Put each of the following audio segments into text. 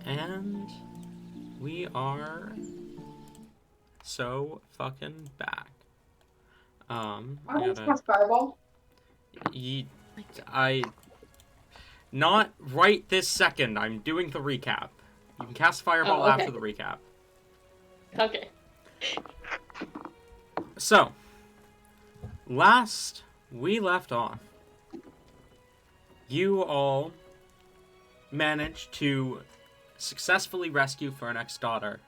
And we are so fucking back. I gotta... Fireball? Not right this second. I'm doing the recap. You can cast Fireball after the recap. Okay. So, last we left off, you all managed to successfully rescue Fernek's daughter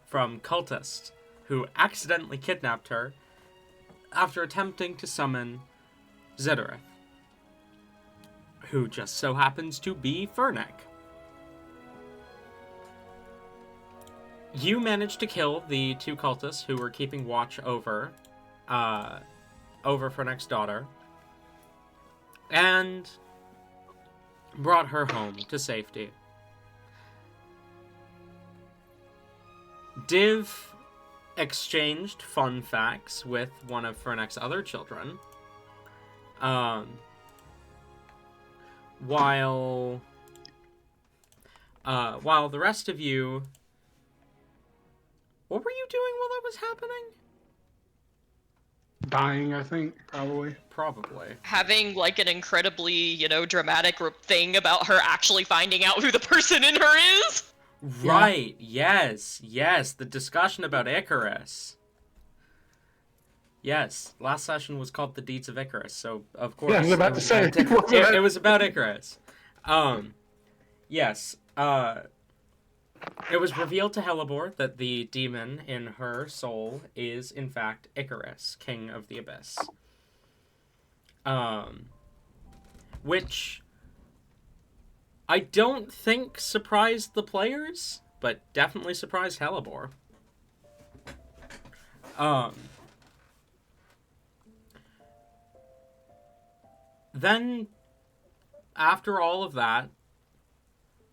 from cultists who accidentally kidnapped her after attempting to summon Zedorith, who just so happens to be Fernek. You managed to kill the two cultists who were keeping watch over Fernek's daughter, and brought her home to safety. Div exchanged fun facts with one of Fernek's other children, while the rest of you... What were you doing while that was happening? Dying, I think, probably. Probably. Having, like, an incredibly, dramatic thing about her actually finding out who the person in her is? Right, yeah. Yes, the discussion about Icarus. Yes, last session was called The Deeds of Icarus, so, of course... Yeah, I was about to say, it was about Icarus. Yes, it was revealed to Helibor that the demon in her soul is, in fact, Icarus, King of the Abyss. Which I don't think surprised the players, but definitely surprised Helibor. Then, after all of that,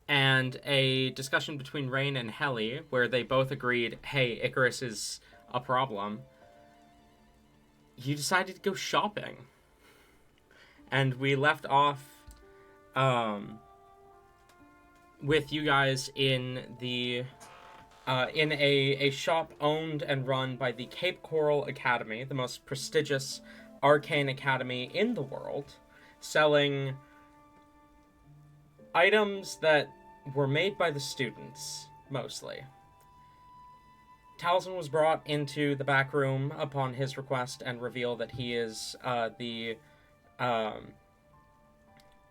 and a discussion between Rain and Heli, where they both agreed, hey, Icarus is a problem, you decided to go shopping. And we left off with you guys in the in a shop owned and run by the Cape Coral Academy, the most prestigious arcane academy in the world, selling items that were made by the students, mostly. Taliesin was brought into the back room upon his request and reveal that he is the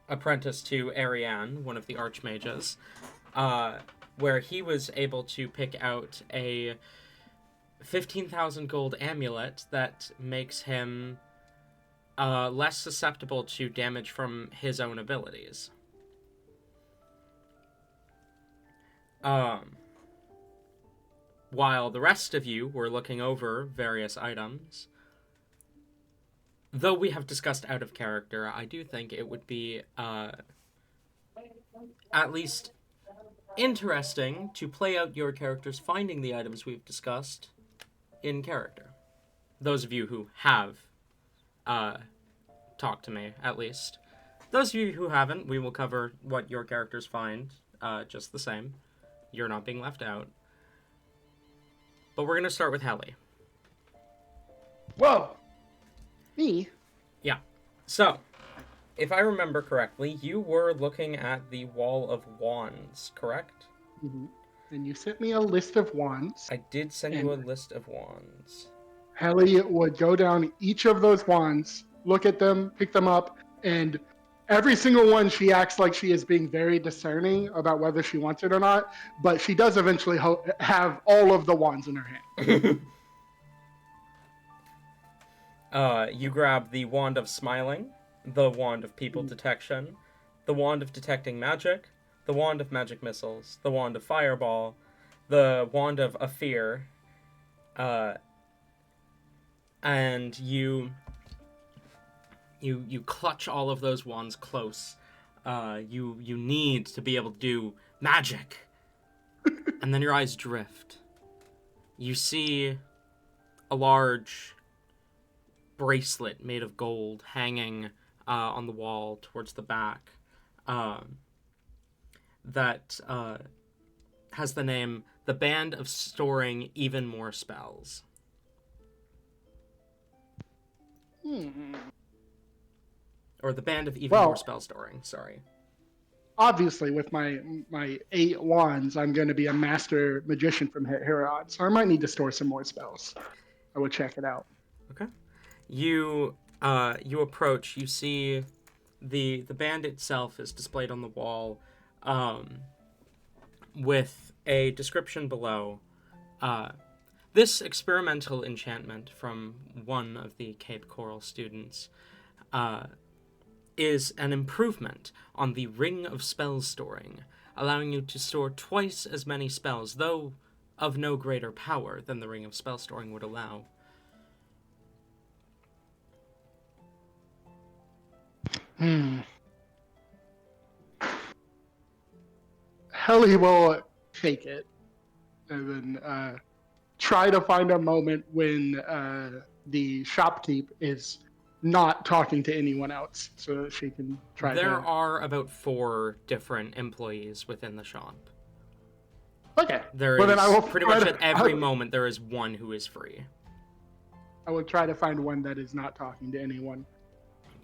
apprentice to Ariane, one of the archmages, where he was able to pick out a 15,000 gold amulet that makes him less susceptible to damage from his own abilities. While the rest of you were looking over various items, though we have discussed out of character, I do think it would be at least interesting to play out your characters finding the items we've discussed in character. Those of you who have talked to me, at least. Those of you who haven't, we will cover what your characters find just the same. You're not being left out. But we're going to start with Heli. Whoa! Me? Yeah. So, if I remember correctly, you were looking at the Wall of Wands, correct? Mm-hmm. And you sent me a list of wands. I did send you a list of wands. Hallie would go down each of those wands, look at them, pick them up, and every single one she acts like she is being very discerning about whether she wants it or not, but she does eventually have all of the wands in her hand. You grab the Wand of Smiling, the Wand of People Detection, the Wand of Detecting Magic, the Wand of Magic Missiles, the Wand of Fireball, the Wand of A Fear, and you clutch all of those wands close. You need to be able to do magic. And then your eyes drift. You see a large bracelet made of gold hanging on the wall towards the back that has the name The Band of Storing Even More Spells. Or the Band of Even More Spell Storing, sorry. Obviously, with my 8 wands, I'm going to be a master magician from here on, so I might need to store some more spells. I will check it out. Okay. You approach, you see the band itself is displayed on the wall with a description below. This experimental enchantment from one of the Cape Coral students is an improvement on the Ring of Spell Storing, allowing you to store twice as many spells, though of no greater power than the Ring of Spell Storing would allow. Helly will take it and then try to find a moment when the shopkeep is not talking to anyone else so that she can try There are about 4 different employees within the shop. Okay. There well, is then I will pretty much at every moment there is one who is free. I will try to find one that is not talking to anyone.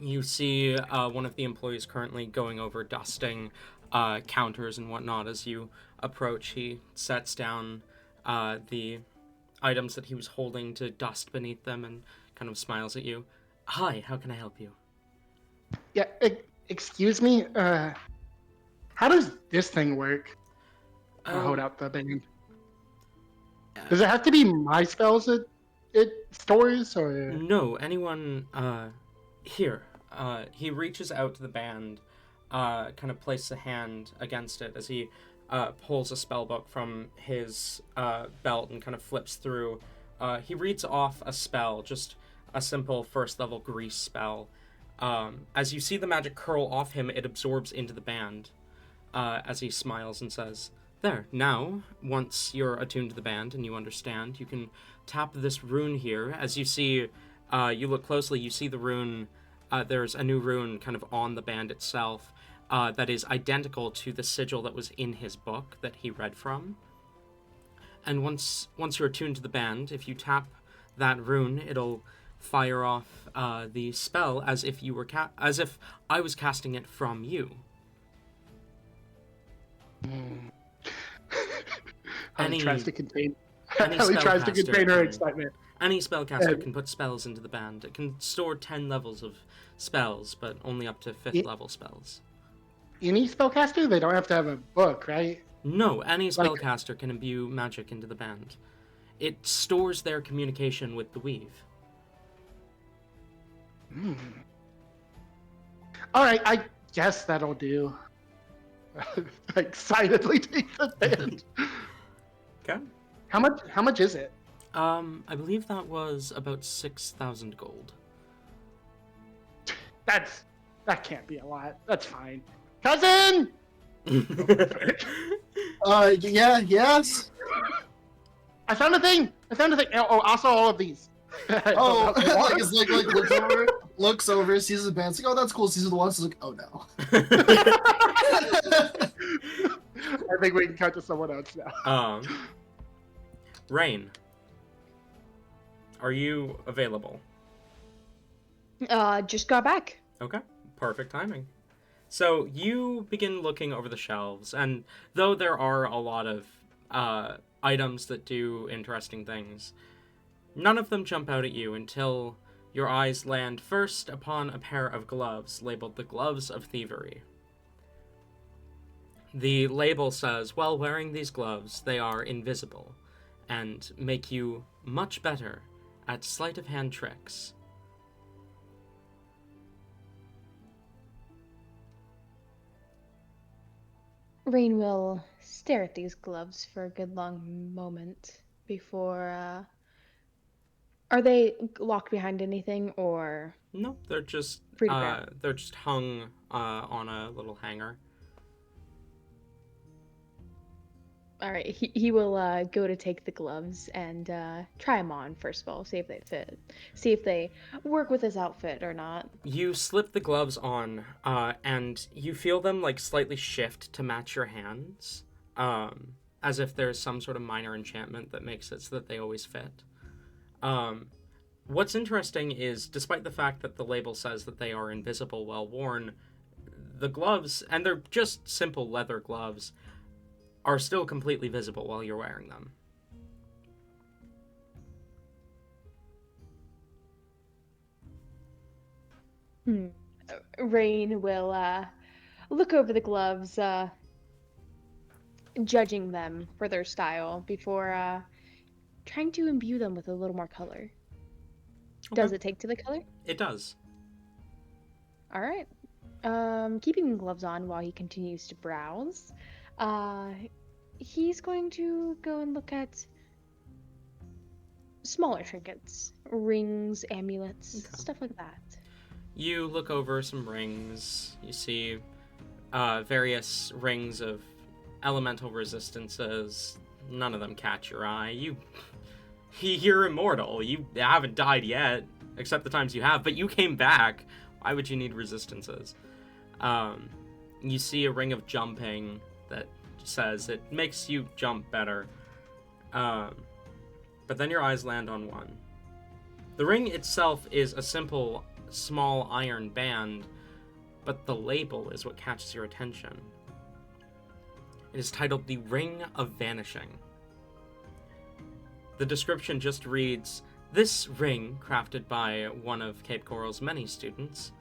You see one of the employees currently going over dusting counters and whatnot. As you approach, he sets down the items that he was holding to dust beneath them and kind of smiles at you. Hi, how can I help you? Yeah, excuse me, how does this thing work? I'll hold out the band. Does it have to be my spells it stores, or? No, anyone, here. He reaches out to the band, kind of place a hand against it as he pulls a spell book from his belt and kind of flips through. He reads off a spell, just a simple first level grease spell. As you see the magic curl off him, it absorbs into the band as he smiles and says, "There, now, once you're attuned to the band and you understand, you can tap this rune here." As you see, you look closely, you see the rune, there's a new rune kind of on the band itself that is identical to the sigil that was in his book that he read from. And once you're attuned to the band, if you tap that rune, it'll fire off the spell as if you were as if I was casting it from you. Ellie tries to contain any Ellie tries to spellcaster contain her can- excitement. Any spellcaster can put spells into the band. It can store 10 levels of spells, but only up to 5th level spells. Any spellcaster? They don't have to have a book, right? No, any spellcaster can imbue magic into the band. It stores their communication with the weave. All right, I guess that'll do. I excitedly take the band. Okay. How much is it? I believe that was about 6,000 gold. That can't be a lot. That's fine. Cousin! Yeah, yes. I found a thing. Oh, also all of these. Oh, like it's like looks over, sees the band, it's like, oh, that's cool. Sees the ones, like, oh no. I think we can cut to someone else now. Rain, are you available? Just got back. Okay, perfect timing. So you begin looking over the shelves, and though there are a lot of items that do interesting things, none of them jump out at you until your eyes land first upon a pair of gloves labeled the Gloves of Thievery. The label says, while wearing these gloves, they are invisible and make you much better at sleight of hand tricks. Rain will stare at these gloves for a good long moment before, Are they locked behind anything, or...? No, they're just Free to grab. they're just hung on a little hanger. Alright, he will go to take the gloves and try them on first of all, see if they fit. See if they work with his outfit or not. You slip the gloves on, and you feel them like slightly shift to match your hands, as if there's some sort of minor enchantment that makes it so that they always fit. What's interesting is, despite the fact that the label says that they are invisible while worn, the gloves, and they're just simple leather gloves, are still completely visible while you're wearing them. Rain will look over the gloves, judging them for their style before trying to imbue them with a little more color. Okay. Does it take to the color? It does. All right. Keeping the gloves on while he continues to browse, he's going to go and look at smaller trinkets, rings, amulets, stuff like that. You look over some rings. You see various rings of elemental resistances. None of them catch your eye. You're immortal. You haven't died yet, except the times you have, but you came back. Why would you need resistances? You see a ring of jumping that says it makes you jump better. But then your eyes land on one. The ring itself is a simple, small iron band, but the label is what catches your attention. It is titled The Ring of Vanishing. The description just reads, "This ring, crafted by one of Cape Coral's many students,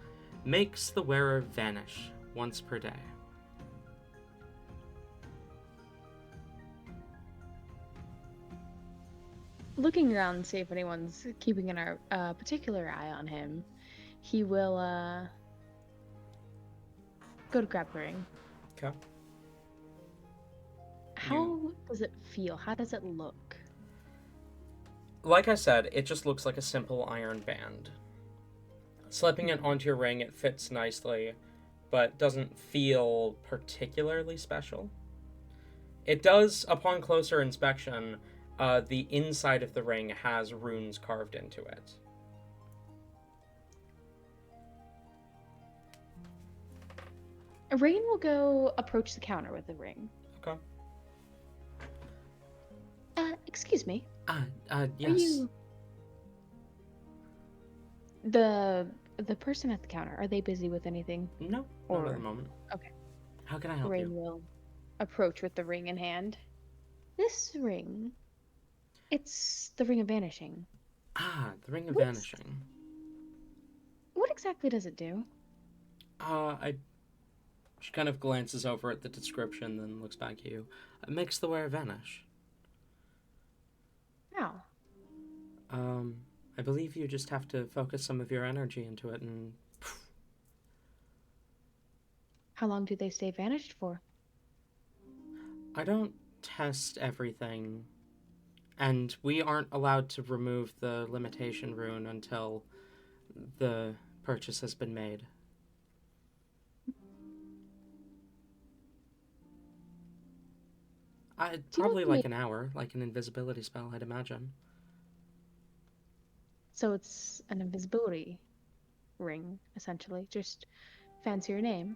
makes the wearer vanish once per day." Looking around to see if anyone's keeping a particular eye on him, he will go to grab the ring. Okay. How does it feel? How does it look? Like I said, it just looks like a simple iron band. Slipping it onto your ring, it fits nicely, but doesn't feel particularly special. It does, upon closer inspection, the inside of the ring has runes carved into it. Rain will go approach the counter with the ring. Okay. Excuse me. Yes. Are you the person at the counter? Are they busy with anything? No, not at the moment. Okay. How can I help Rain you? will approach with the ring in hand. This ring, it's the Ring of Vanishing. The Ring of What's- Vanishing. What exactly does it do? She kind of glances over at the description, then looks back at you. It makes the wearer vanish. How? I believe you just have to focus some of your energy into it and... How long do they stay vanished for? I don't test everything, and we aren't allowed to remove the limitation rune until the purchase has been made. Probably like an hour, like an invisibility spell, I'd imagine. So it's an invisibility ring, essentially. Just fancier name.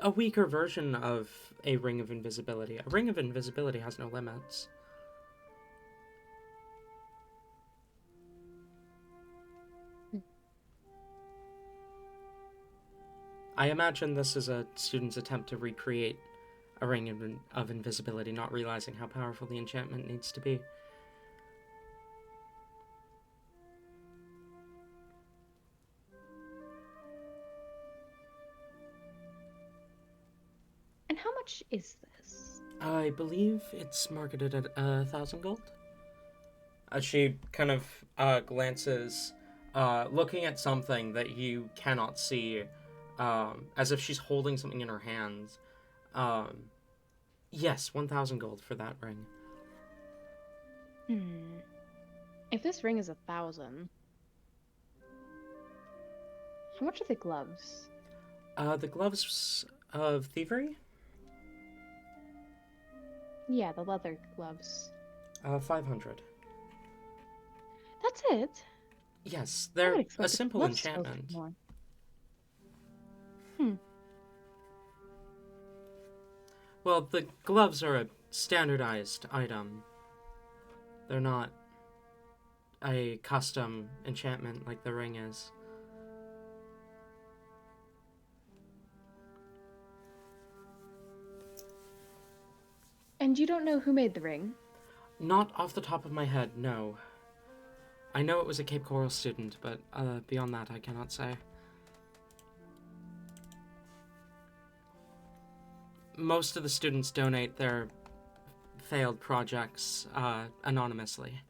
A weaker version of a Ring of Invisibility. A Ring of Invisibility has no limits. I imagine this is a student's attempt to recreate a Ring of Invisibility, not realizing how powerful the enchantment needs to be. And how much is this? I believe it's marketed at 1,000 gold. She kind of glances, looking at something that you cannot see, as if she's holding something in her hands. Yes, 1,000 gold for that ring. If this ring is 1,000, how much are the gloves? The gloves of thievery? Yeah, the leather gloves. 500. That's it? Yes, I they're would a expect the simple gloves to go for enchantment. more. Well, the gloves are a standardized item. They're not a custom enchantment like the ring is. And you don't know who made the ring? Not off the top of my head, no. I know it was a Cape Coral student, but beyond that I cannot say. Most of the students donate their failed projects anonymously.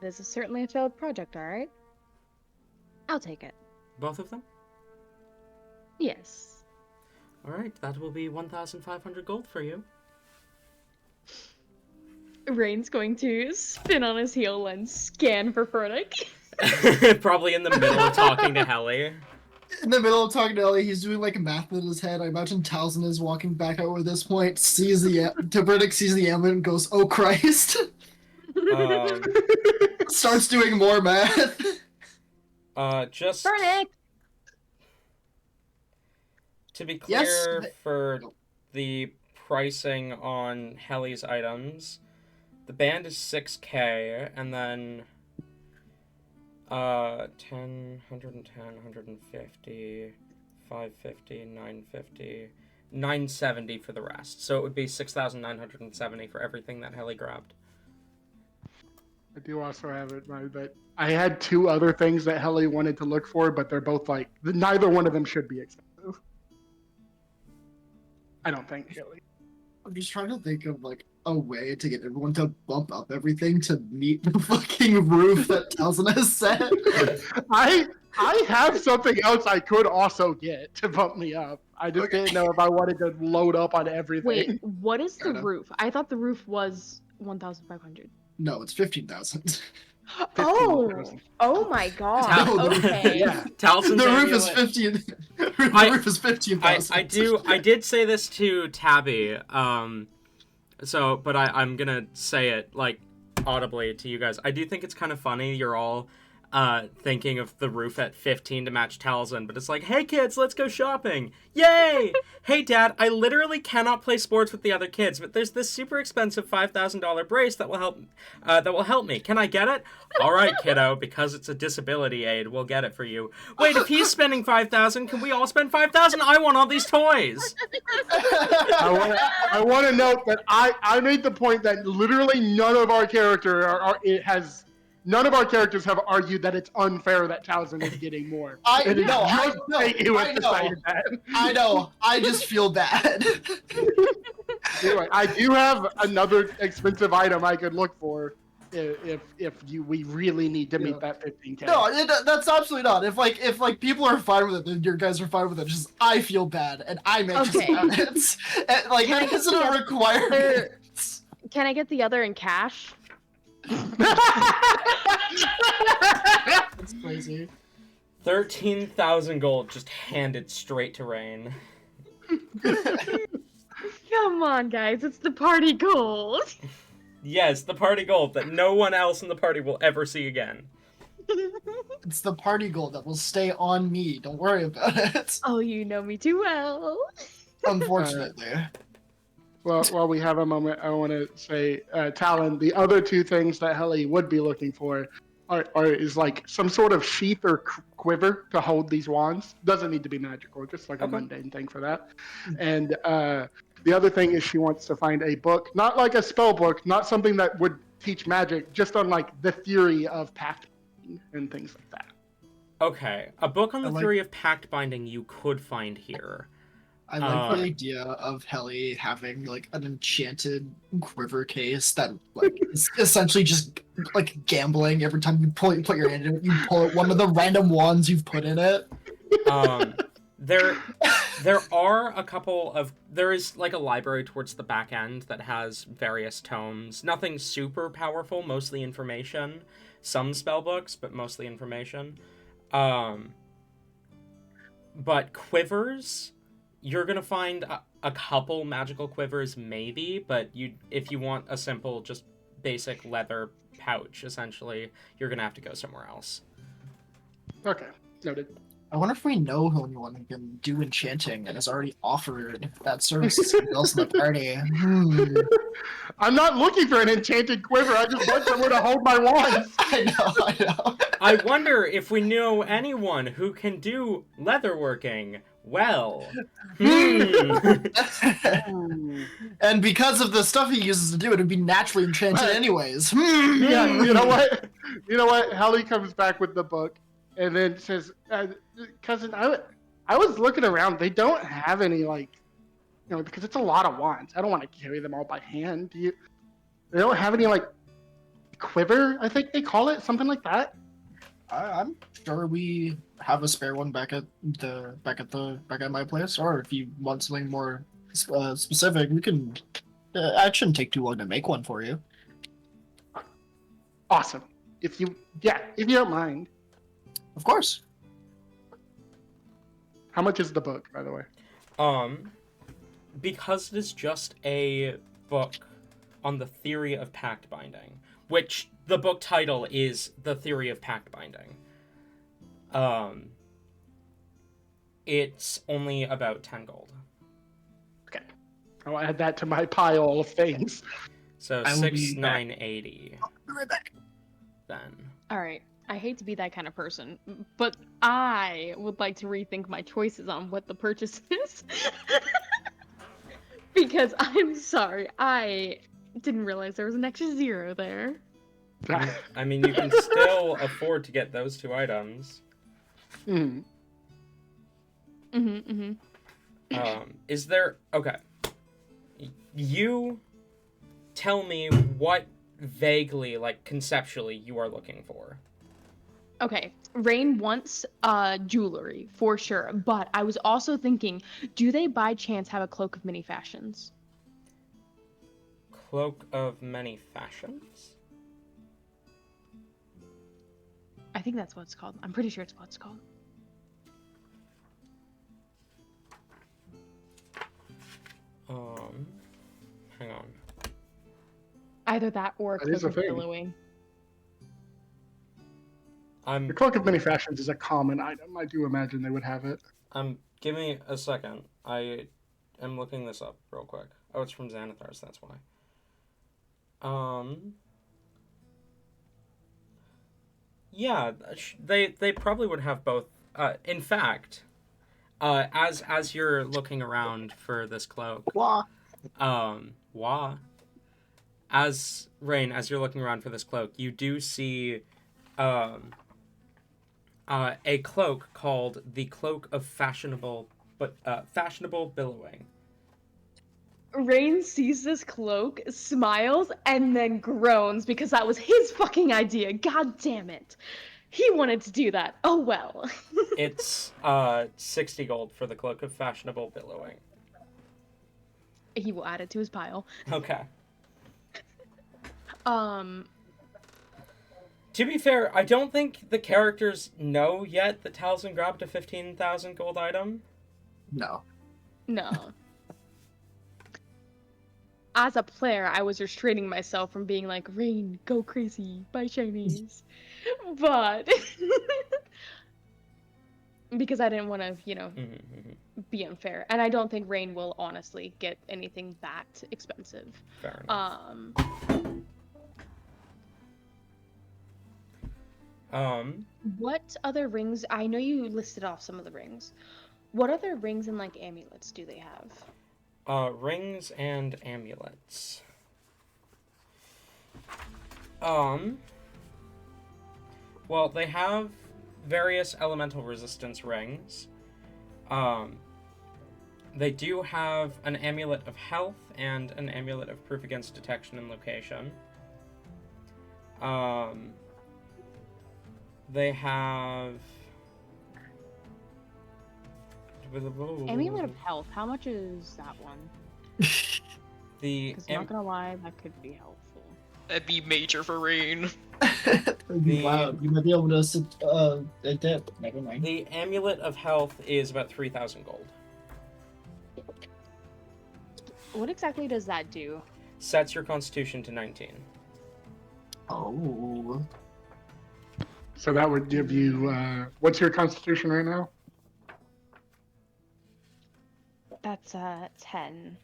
This is certainly a failed project, alright? I'll take it. Both of them? Yes. Alright, that will be 1,500 gold for you. Rain's going to spin on his heel and scan for Furnick. Probably in the middle of talking to Helly. In the middle of talking to Ellie, he's doing like math in his head. I imagine Talzin is walking back over this point, sees the Tabernic sees the amulet and goes, "Oh Christ!" Starts doing more math. Just Furnick! to be clear, Yes. for the pricing on Helly's items, the band is 6k, and then 10, 110, 150, 550, 950, 970 for the rest. So it would be 6,970 for everything that Helly grabbed. I do also have it in mind that I had two other things that Helly wanted to look for, but they're both like, neither one of them should be expensive. I don't think, Helly. I'm just trying to think of like a way to get everyone to bump up everything to meet the fucking roof that Talzin has set. I have something else I could also get to bump me up. I just didn't know if I wanted to load up on everything. Wait, what is the Fair enough. roof? I thought the roof was 1,500. No, it's 15,000. Oh, 15,000. oh my god. No, the- Okay. Yeah. Talson's The roof is amulet. 15. The I- roof is 15,000. I did say this to Tabby, but I'm gonna say it, like, audibly to you guys. I do think it's kind of funny you're all, thinking of the roof at 15 to match Talzin, but it's like, hey kids, let's go shopping! Yay! Hey dad, I literally cannot play sports with the other kids, but there's this super expensive $5,000 brace that will help me. Can I get it? Alright, kiddo, because it's a disability aid, we'll get it for you. Wait, if he's spending $5,000, can we all spend $5,000? I want all these toys! I want to note that I made the point that literally none of our none of our characters have argued that it's unfair that Talzin is getting more. I know. I just feel bad. Anyway, I do have another expensive item I could look for if we really need to meet that 15K. No, that's absolutely not. If people are fine with it, then your guys are fine with it. Just I feel bad, and I'm anxious Okay. about it. And, like, Can I that get isn't the a other- requirement. Can I get the other in cash? That's crazy. 13,000 gold just handed straight to Rain. Come on, guys, it's the party gold. Yes, the party gold that no one else in the party will ever see again. It's the party gold that will stay on me. Don't worry about it. Oh, you know me too well. Unfortunately. Well, while we have a moment, I want to say, Talon, the other two things that Helly would be looking for is like some sort of sheath or quiver to hold these wands. Doesn't need to be magical, just like a mundane thing for that. And the other thing is she wants to find a book, not like a spell book, not something that would teach magic, just on like the theory of pact and things like that. Okay, a book on the I like- theory of pact binding you could find here. I like the idea of Helly having like an enchanted quiver case that like is essentially just like gambling. Every time you put your hand in it, you pull out one of the random wands you've put in it. There are a couple of... There is, like, a library towards the back end that has various tomes. Nothing super powerful, mostly information. Some spell books, but mostly information. But quivers, you're gonna find a couple magical quivers, maybe, but if you want a simple, just basic leather pouch, essentially, you're gonna have to go somewhere else. Okay, noted. I wonder if we know anyone who can do enchanting and has already offered that service to someone else in the party. I'm not looking for an enchanted quiver. I just want someone to hold my wands. I know. I wonder if we know anyone who can do leatherworking well. And because of the stuff he uses to do it, would be naturally enchanted anyways. Yeah, you know what? Helly comes back with the book and then says, cousin, I was looking around. They don't have any, like, because it's a lot of wands. I don't want to carry them all by hand. They don't have any, like, quiver, I think they call it, something like that. I'm sure we have a spare one back at my place, or if you want something more specific, we can. It shouldn't take too long to make one for you. Awesome. If you don't mind. Of course. How much is the book, by the way? Because it is just a book on the theory of pact binding, which the book title is The Theory of Pact Binding. It's only about 10 gold. Okay. I'll add that to my pile of things. So I will be 6,980 I'll be right back. then. All right. I hate to be that kind of person, but I would like to rethink my choices on what the purchase is. Because I'm sorry, I didn't realize there was an extra 0 there. I mean, you can still afford to get those two items. Hmm. Is there... Okay. You tell me what vaguely, like, conceptually you are looking for. Okay, Rain wants jewelry for sure, but I was also thinking, do they by chance have a cloak of many fashions? Cloak of many fashions? I think that's what it's called. I'm pretty sure it's what it's called. Hang on. Either that or a That is cloak a of thing. billowing. The Cloak of Many Fashions is a common item. I do imagine they would have it. Give me a second. I am looking this up real quick. Oh, it's from Xanathar's, that's why. Yeah, they probably would have both. In fact, as you're looking around for this cloak, as you're looking around for this cloak, you do see, a cloak called the Cloak of Fashionable Billowing. Rain sees this cloak, smiles, and then groans because that was his fucking idea. God damn it. He wanted to do that. Oh well. It's 60 gold for the Cloak of Fashionable Billowing. He will add it to his pile. Okay. To be fair, I don't think the characters know yet that Taliesin grabbed a 15,000 gold item. No. No. As a player, I was restraining myself from being like, Rain, go crazy, buy shinies. But because I didn't want to, be unfair. And I don't think Rain will honestly get anything that expensive. Fair enough. What other rings? I know you listed off some of the rings. What other rings and like amulets do they have? Rings and amulets. Well, they have various elemental resistance rings. They do have an amulet of health and an amulet of proof against detection and location. They have... Amulet of Health, how much is that one? Because not gonna lie, that could be helpful. That'd be major for Rain. Wow, you might be able to sit a dip. Never mind. The Amulet of Health is about 3,000 gold. What exactly does that do? Sets your constitution to 19. Oh. So that would give you, what's your constitution right now? That's 10.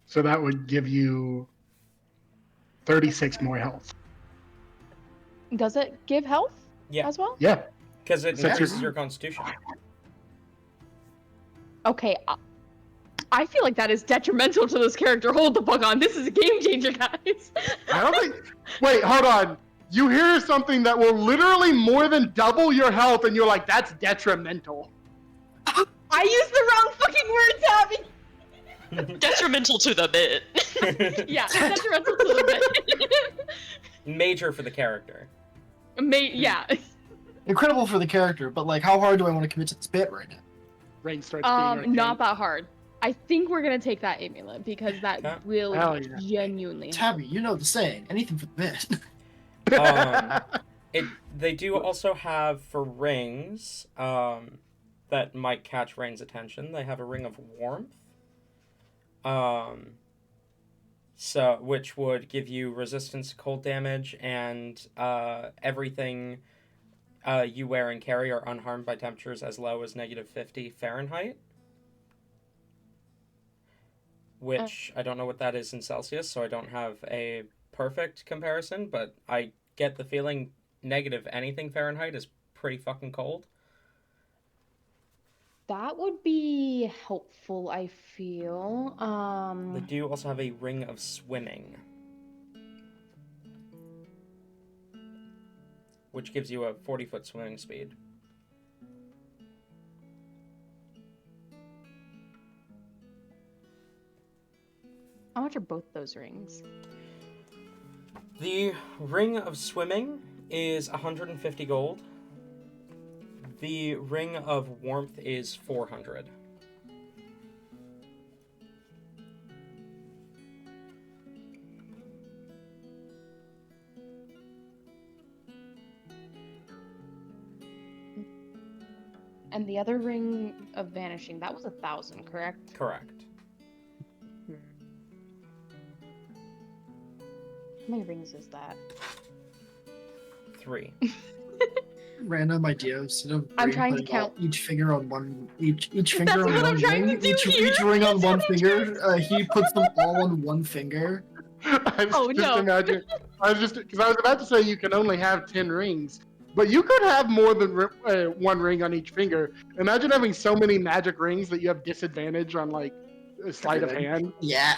So that would give you 36 more health. Does it give health as well? Yeah. Because it Sets increases your constitution. Okay, I feel like that is detrimental to this character. Hold the fuck on. This is a game changer, guys. I don't think... Wait, hold on. You hear something that will literally more than double your health, and you're like, that's detrimental. I used the wrong fucking words, Abby! Detrimental to the bit. Yeah, detrimental to the bit. Major for the character. Yeah. Incredible for the character, but like, how hard do I want to commit to this bit right now? Rain starts being arcane. Not that hard. I think we're gonna take that amulet because that will genuinely Tabby, you know the saying, anything for the bit. They do also have for rings that might catch Rain's attention. They have a ring of warmth, so which would give you resistance to cold damage, and everything you wear and carry are unharmed by temperatures as low as -50 Fahrenheit. Which I don't know what that is in Celsius, so I don't have a perfect comparison, but I get the feeling negative anything Fahrenheit is pretty fucking cold. That would be helpful, I feel. They do also have a ring of swimming, which gives you a 40-foot swimming speed. How much are both those rings? The ring of swimming is 150 gold. The Ring of Warmth is 400. And the other ring of vanishing, that was 1,000, correct? Correct. How many rings is that? 3. Random idea. Instead of I'm Ray trying to putting all- count. each finger on one each That's finger on what I'm one trying ring. to do here. Each ring on That's one what I'm finger. He puts them all on one finger. I was Oh, just no. imagine. Because I was about to say you can only have 10 rings, but you could have more than one ring on each finger. Imagine having so many magic rings that you have disadvantage on like a sleight of Everything. hand. Yeah.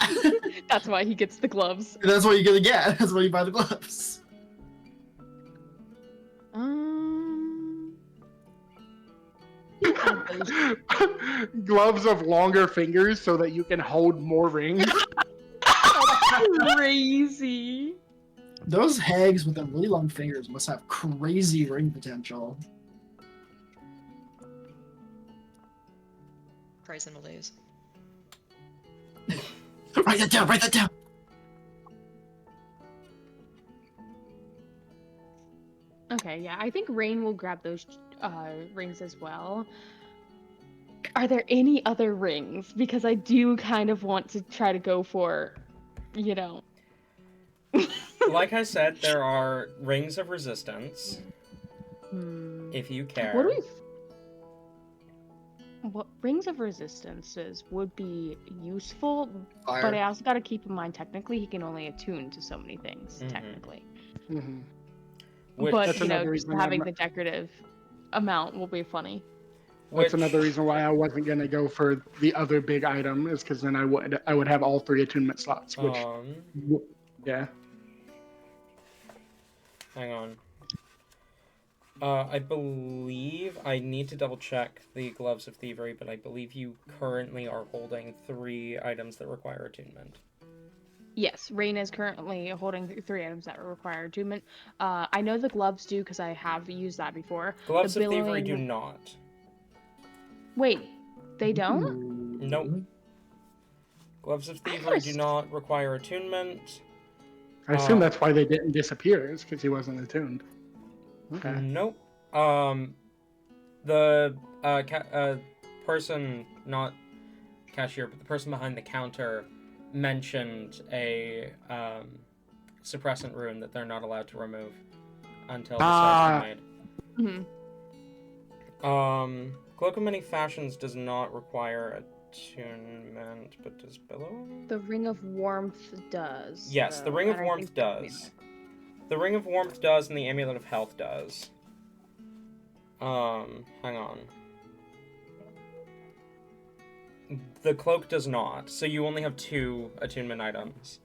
That's why he gets the gloves. That's what you're gonna get. That's why you buy the gloves. Gloves of longer fingers so that you can hold more rings. Crazy. Those hags with the really long fingers must have crazy ring potential. Cries and malaise. Write that down. Write that down. Okay, yeah, I think Rain will grab those rings as well. Are there any other rings? Because I do kind of want to try to go for, you know. Like I said, there are rings of resistance, if you care. What do we? What rings of resistances would be useful, Fire. but I also got to keep in mind technically he can only attune to so many things. Mhm. Technically, Which, but That's you know, another just reason having I'm- the decorative amount will be funny. which, That's another reason why I wasn't gonna go for the other big item, is because then I would have all 3 attunement slots. Which, yeah. Hang on. I believe I need to double check the Gloves of Thievery, but I believe you currently are holding 3 items that require attunement. Yes, Rain is currently holding 3 items that require attunement. I know the gloves do because I have used that before. Gloves The of Thievery billowing- do not. Wait, they don't? Nope. Gloves of I Thievery do could've- not require attunement. I assume that's why they didn't disappear, is because he wasn't attuned. Okay. Nope. The person, not cashier, but the person behind the counter mentioned a suppressant rune that they're not allowed to remove until the sales are made. Cloak of Many Fashions does not require attunement, but does Billowing? The Ring of Warmth does. Yes, the though, Ring of and I Warmth think that- does. The Ring of Warmth does, and the Amulet of Health does. Hang on. The cloak does not, so you only have 2 attunement items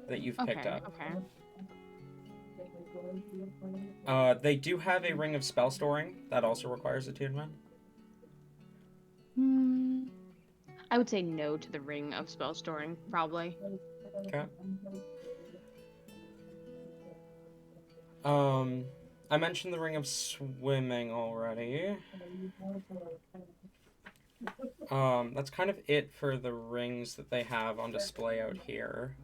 that you've picked up. Okay. They do have a Ring of Spell Storing that also requires attunement. I would say no to the Ring of Spell Storing, probably. Okay. I mentioned the Ring of Swimming already. That's kind of it for the rings that they have on display out here.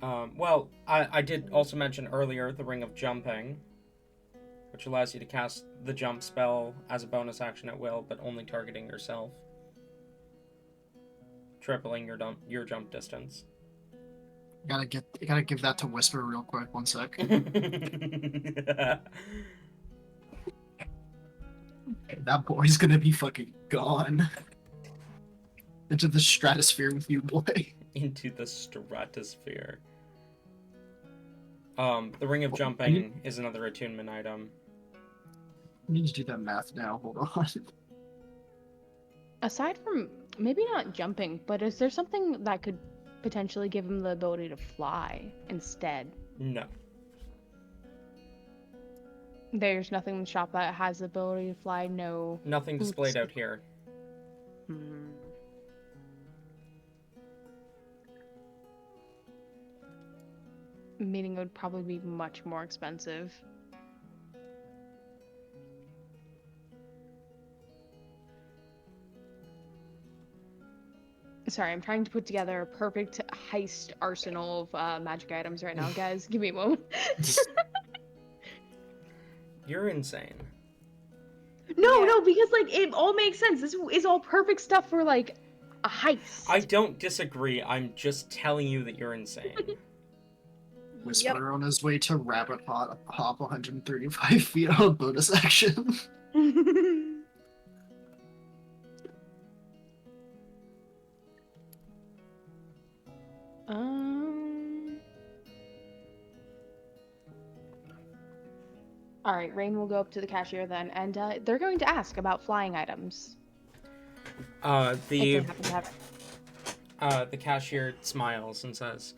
Well, I did also mention earlier the Ring of Jumping, which allows you to cast the jump spell as a bonus action at will, but only targeting yourself. Tripling your jump distance. I gotta give that to Whisper real quick. 1 sec. That boy's gonna be fucking gone. Into the stratosphere with you, boy. Into the stratosphere. The Ring of Jumping is another attunement item. I need to do that math now. Hold on. Aside from maybe not jumping, but is there something that could potentially give him the ability to fly instead? No. There's nothing in the shop that has the ability to fly. No. Nothing displayed Oops. out here. meaning it would probably be much more expensive. Sorry, I'm trying to put together a perfect heist arsenal of magic items right now, guys. Give me a moment. You're insane. No, Yeah. no, because like it all makes sense. This is all perfect stuff for like a heist. I don't disagree. I'm just telling you that you're insane. Whisperer on his way to Rabbit Hop 135 feet on a bonus action. Um. All right, Rain will go up to the cashier then, and they're going to ask about flying items if they happen to have it. The cashier smiles and says,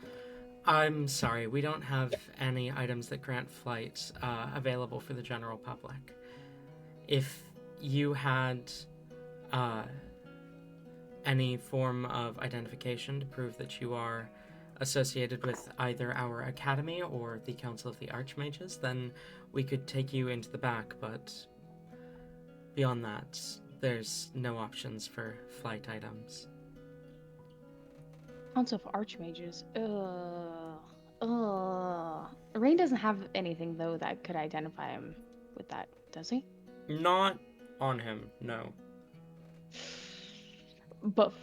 "I'm sorry, we don't have any items that grant flight available for the general public. If you had any form of identification to prove that you are associated with either our academy or the Council of the Archmages, then we could take you into the back, but beyond that, there's no options for flight items." Council of Archmages. Rain doesn't have anything though that could identify him with that, does he? Not on him, no. But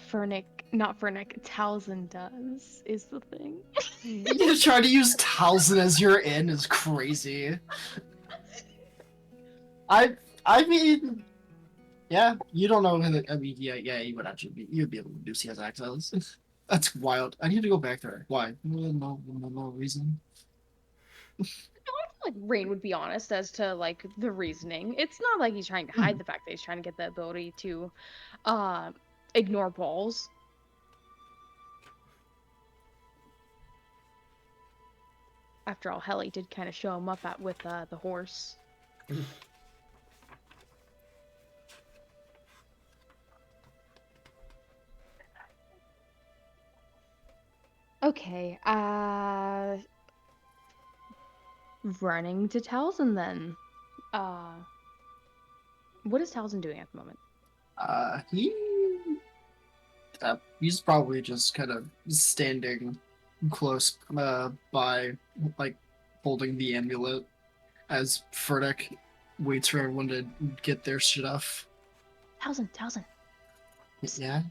not Fernick, Talzin does, is the thing. You try to use Talzin as your in is crazy. I mean, yeah, you don't know who I mean, yeah, you would actually you'd be able to do CS access. That's wild. I need to go back there. Why? No reason. I feel like Rain would be honest as to like the reasoning. It's not like he's trying to hide the fact that he's trying to get the ability to ignore balls. After all, Helly did kind of show him up with the horse. Okay, running to Talzin then. What is Talzin doing at the moment? He's probably just kind of standing close by, like, holding the amulet as Furtick waits for everyone to get their stuff. Talzin. Yeah?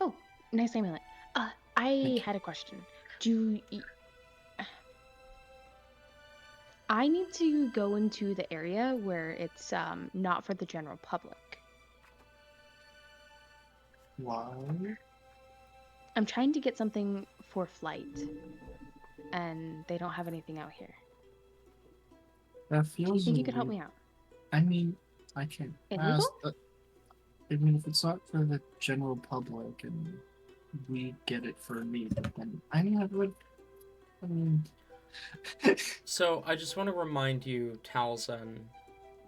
Oh, nice amulet. I had a question. I need to go into the area where it's not for the general public. Why? I'm trying to get something for flight, and they don't have anything out here. That Do you feels think you could help me out? I mean, I can Illegal? ask. I mean, if it's not for the general public and we get it for me, then I mean, I mean. So, I just want to remind you, Talzin,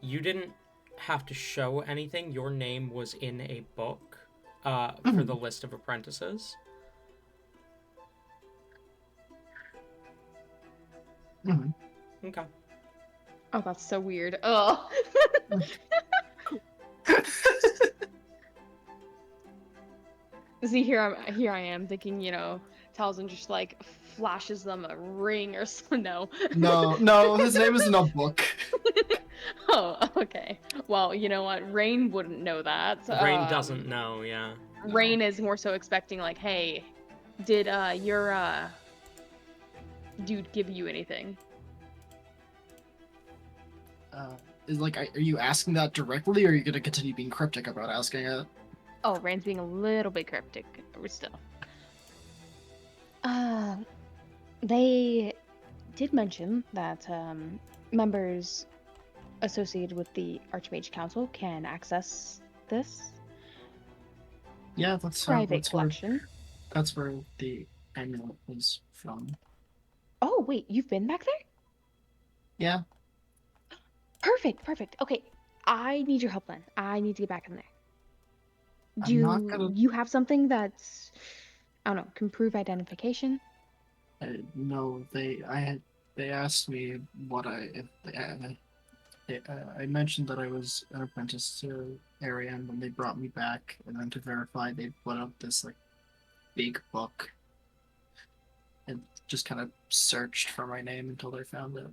you didn't have to show anything. Your name was in a book for the list of apprentices. Okay. Oh, that's so weird. Oh. See, here I am thinking, Talzin just like flashes them a ring or so. No. No, his name is in a book. Oh, okay. Well, you know what? Rain wouldn't know that. Rain doesn't know, yeah. Rain is more so expecting like, hey, did your dude give you anything? Are you asking that directly, or are you gonna continue being cryptic about asking it? Oh, Rain's being a little bit cryptic. We're still. They did mention that members associated with the Archmage Council can access this Yeah, private collection. That's where the amulet was from. Oh, wait, you've been back there? Yeah. Perfect. Okay, I need your help then. I need to get back in there. I'm not gonna- You have something that's, I don't know, can prove identification? No, they asked me what I mentioned that I was an apprentice to Arian when they brought me back, and then to verify, they put up this like big book and just kind of searched for my name until they found it.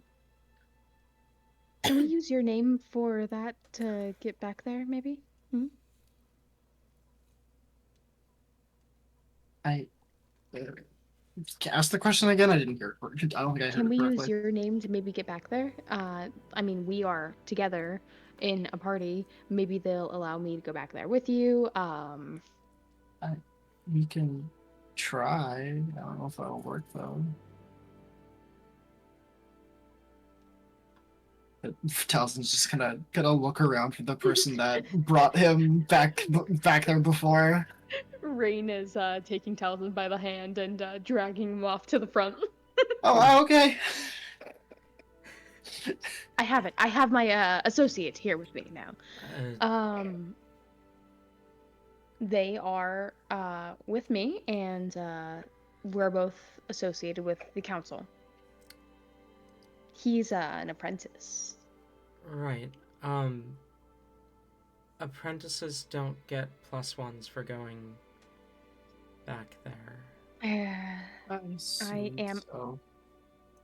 Can we use your name for that to get back there, maybe? I ask the question again. I didn't hear it. I don't think I heard Can it we use correctly. your name to maybe get back there? I mean, we are together in a party. Maybe they'll allow me to go back there with you. We can try. I don't know if that'll work though. But Talison's just gonna look around for the person that brought him back there before. Rain is taking Talon by the hand and dragging him off to the front. Oh, okay. I have it. I have my associate here with me now. They are with me, and we're both associated with the council. He's an apprentice. Right. Apprentices don't get +1s for going back there. I am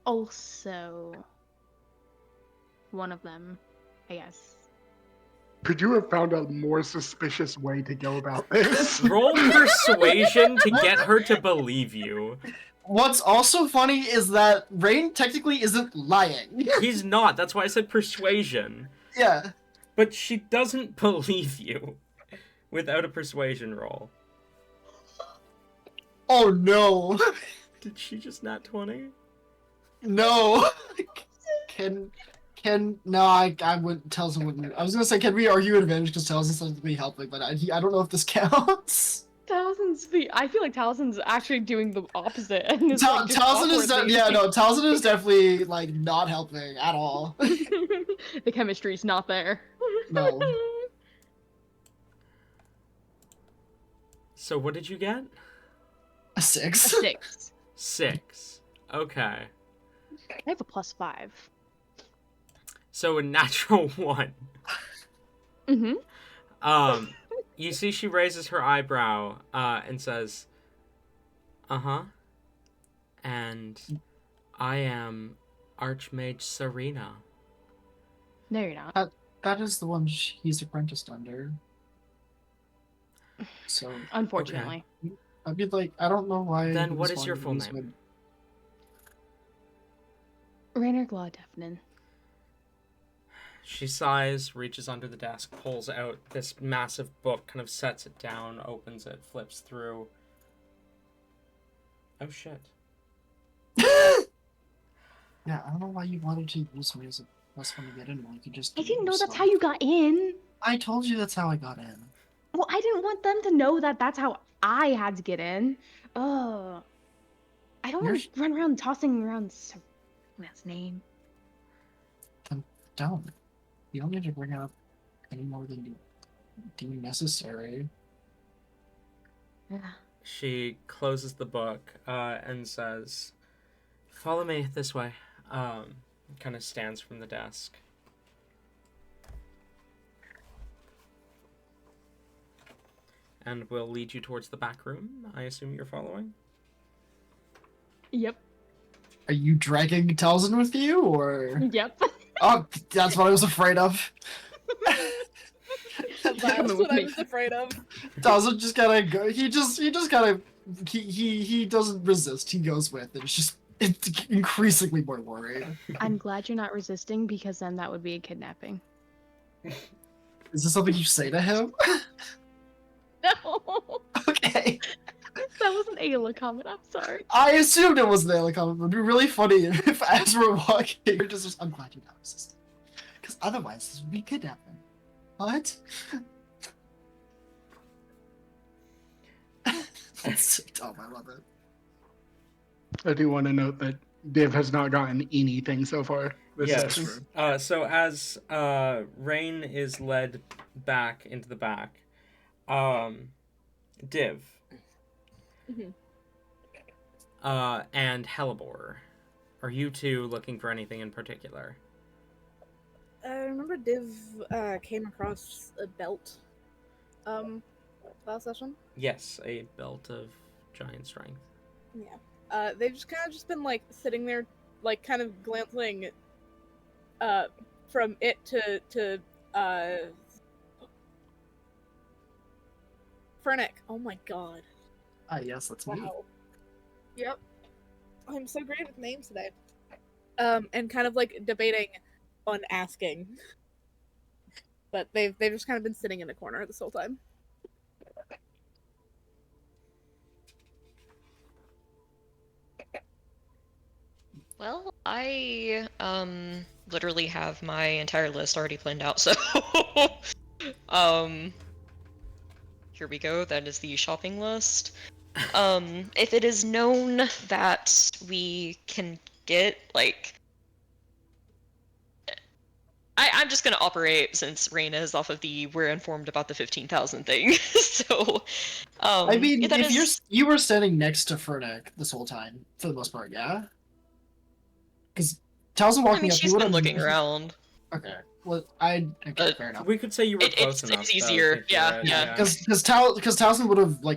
also one of them, I guess. Could you have found a more suspicious way to go about this? Roll persuasion to get her to believe you. What's also funny is that Rain technically isn't lying. He's not. That's why I said persuasion. Yeah. But she doesn't believe you without a persuasion roll. Oh no. Did she just nat 20? No. No, I wouldn't. Taliesin wouldn't. I was gonna say, can we argue advantage because Taliesin's supposed to be helping, but I don't know if this counts. I feel like Talison's actually doing the opposite. And Taliesin is Taliesin is definitely like not helping at all. The chemistry's not there. No. So what did you get? A 6. A 6. 6. Okay. I have a +5. So a natural 1. Mm-hmm. You see she raises her eyebrow, and says, "Uh-huh. And I am Archmage Serena." No, you're not. That is the one he's apprenticed under. So Unfortunately. okay. I'd be like, I don't know why. Then what is your full name? Rainer Glaudefnin. She sighs, reaches under the desk, pulls out this massive book, kind of sets it down, opens it, flips through. Oh shit. Yeah, I don't know why you wanted to use me as a +1 to get in. You could just. I didn't know that's how you got in. I told you that's how I got in. Well, I didn't want them to know that that's how I had to get in. I don't want to run around tossing around Serena's name. Then don't. You don't need to bring it up any more than you deem necessary. Yeah. She closes the book, and says, "Follow me this way." Kind of stands from the desk. And will lead you towards the back room. I assume you're following? Yep. Are you dragging Taliesin with you, or? Yep. Oh, that's what I was afraid of. That's what I was afraid of. Taliesin just gotta go. He doesn't resist. He goes with it. It's increasingly more worried. I'm glad you're not resisting, because then that would be a kidnapping. Is this something you say to him? No. Okay. That was an Ayla comment. I'm sorry. I assumed it was an Ayla comment. It would be really funny if, as we're walking, you're just, I'm glad you're not resisting. Because otherwise, this would be kidnapping. What? That's so dumb. I love it. I do want to note that Div has not gotten anything so far this session. So as Rain is led back into the back, Div, and Hellebore. Are you two looking for anything in particular? I remember Div came across a belt last session. Yes, a belt of giant strength. Yeah. They've just kind of just been like sitting there, like kind of glancing from it to Fernick. Oh my god. Ah, yes, that's me. Wow. Yep. I'm so great with names today. And kind of like debating on asking. But they've just kind of been sitting in a corner this whole time. Well, I literally have my entire list already planned out, so um here we go. That is the shopping list. If it is known that we can get like I'm just gonna operate since Raina is off of the we're informed about the 15,000 thing. So I mean, yeah, that if is you were standing next to Fernick this whole time, for the most part, yeah? Because Taliesin I walking mean up, he she's would been have... looking around. Okay. Well, okay, fair enough. We could say you were close It's enough. though, easier, if you yeah, would, yeah. Because Taliesin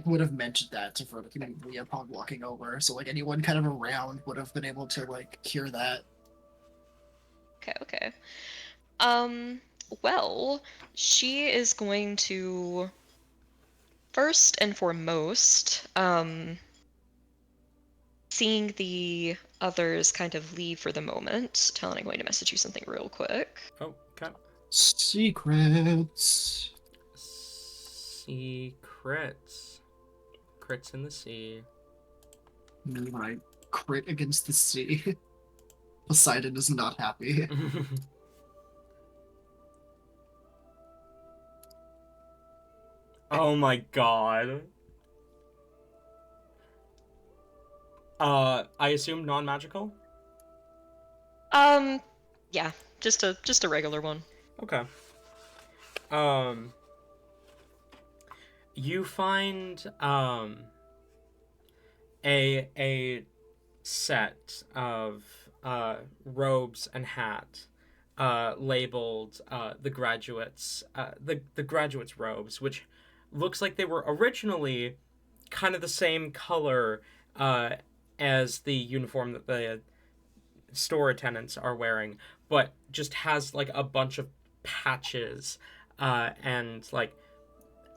would have mentioned that to Fernick immediately upon walking over, so like anyone kind of around would have been able to like hear that. Okay. Well, she is going to first and foremost, seeing the others kind of leave for the moment. Talon, I'm going to message you something real quick. Oh, okay. Secrets. Secrets. Crits in the sea. Right. Crit against the sea. Poseidon is not happy. Oh my god. I assume non-magical? Yeah, just a regular one. Okay. You find a set of robes and hat labeled the graduates the graduates robes, which looks like they were originally kind of the same color as the uniform that the store attendants are wearing, but just has like a bunch of patches and like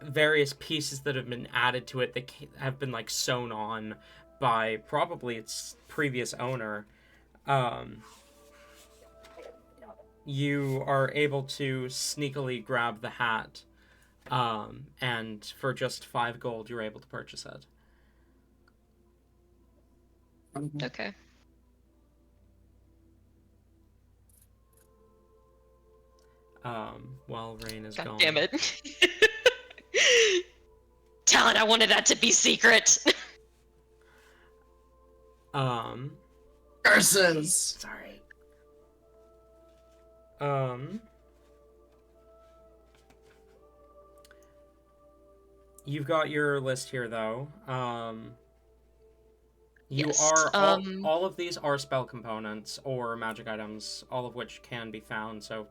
various pieces that have been added to it that have been like sewn on by probably its previous owner. You are able to sneakily grab the hat, and for just 5 gold you're able to purchase it. Okay. While Rain is God gone. damn it. Talon, I wanted that to be secret. Curses! Sorry. You've got your list here, though. You Yes, are all of these are spell components or magic items, all of which can be found. So,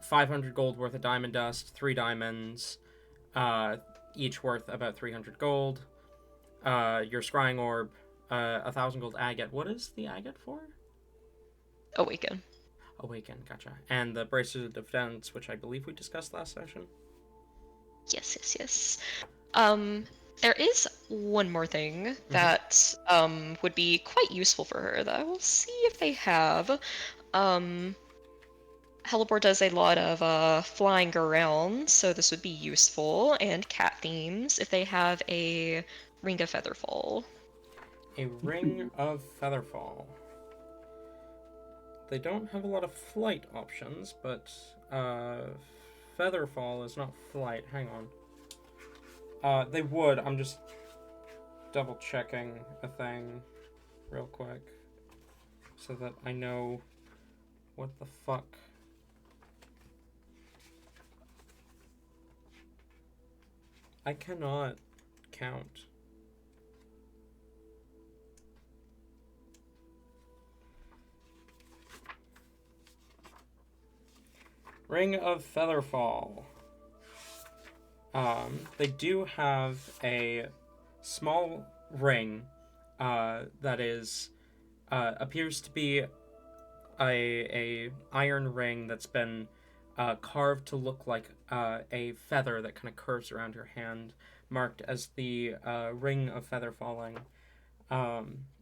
500 gold worth of diamond dust, 3 diamonds, each worth about 300 gold. Your scrying orb, 1,000 gold agate. What is the agate for? Awaken. Awaken, gotcha. And the bracelet of defense, which I believe we discussed last session. Yes. There is one more thing that would be quite useful for her that I will see if they have. Hellebore does a lot of flying around, so this would be useful, and cat themes if they have a Ring of Featherfall. A Ring of Featherfall. They don't have a lot of flight options, but Featherfall is not flight. Hang on. They would. I'm just double checking a thing real quick so that I know what the fuck. I cannot count. Ring of Featherfall. They do have a small ring that is appears to be a iron ring that's been carved to look like a feather that kind of curves around your hand, marked as the Ring of Feather Falling.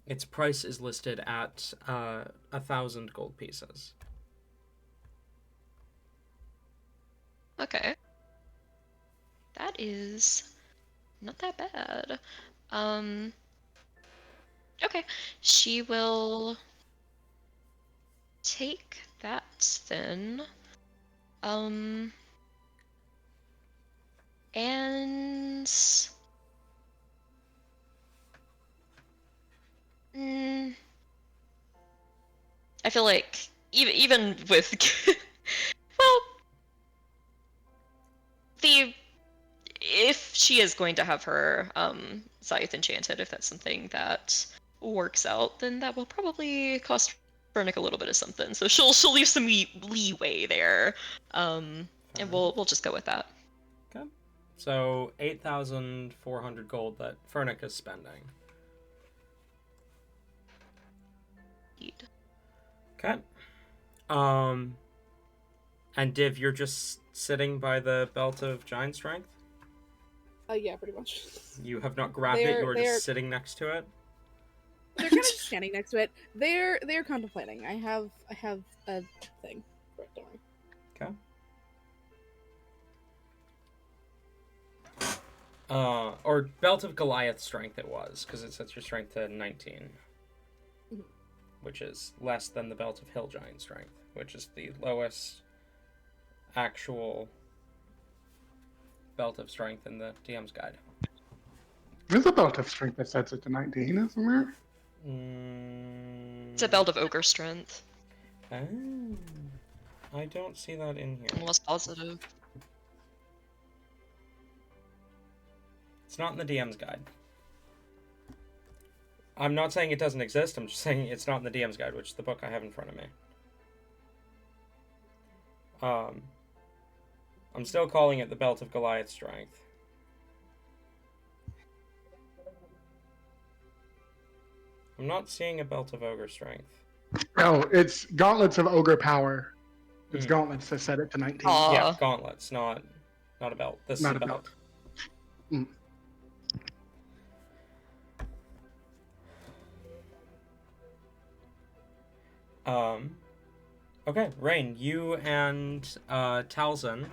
Its price is listed at 1,000 gold pieces. Okay. That is not that bad. Okay. She will take that then. And I feel like even with well, if she is going to have her scythe enchanted, if that's something that works out, then that will probably cost Vernick a little bit of something. So she'll leave some leeway there, and we'll just go with that. Okay. So 8,400 gold that Fernic is spending. Indeed. Okay. And Div, you're just sitting by the belt of giant strength? Yeah, pretty much. You have not grabbed it, you are just sitting next to it? They're kind of standing next to it. They're contemplating. I have a thing for it, don't worry. Okay. Or belt of Goliath strength it was, because it sets your strength to 19. Mhm. Which is less than the belt of hill giant strength, which is the lowest actual belt of strength in the DM's guide. There's a belt of strength that sets it to 19, isn't there? It's a belt of ogre strength. Oh, I don't see that in here. I'm less positive. It's not in the DM's guide. I'm not saying it doesn't exist, I'm just saying it's not in the DM's guide, which is the book I have in front of me. I'm still calling it the Belt of Goliath Strength. I'm not seeing a Belt of Ogre Strength. Oh, it's Gauntlets of Ogre Power. It's Gauntlets that set it to 19. Yeah, gauntlets, not a belt. This Not is a a belt. Mm. Okay, Rain, you and Talzin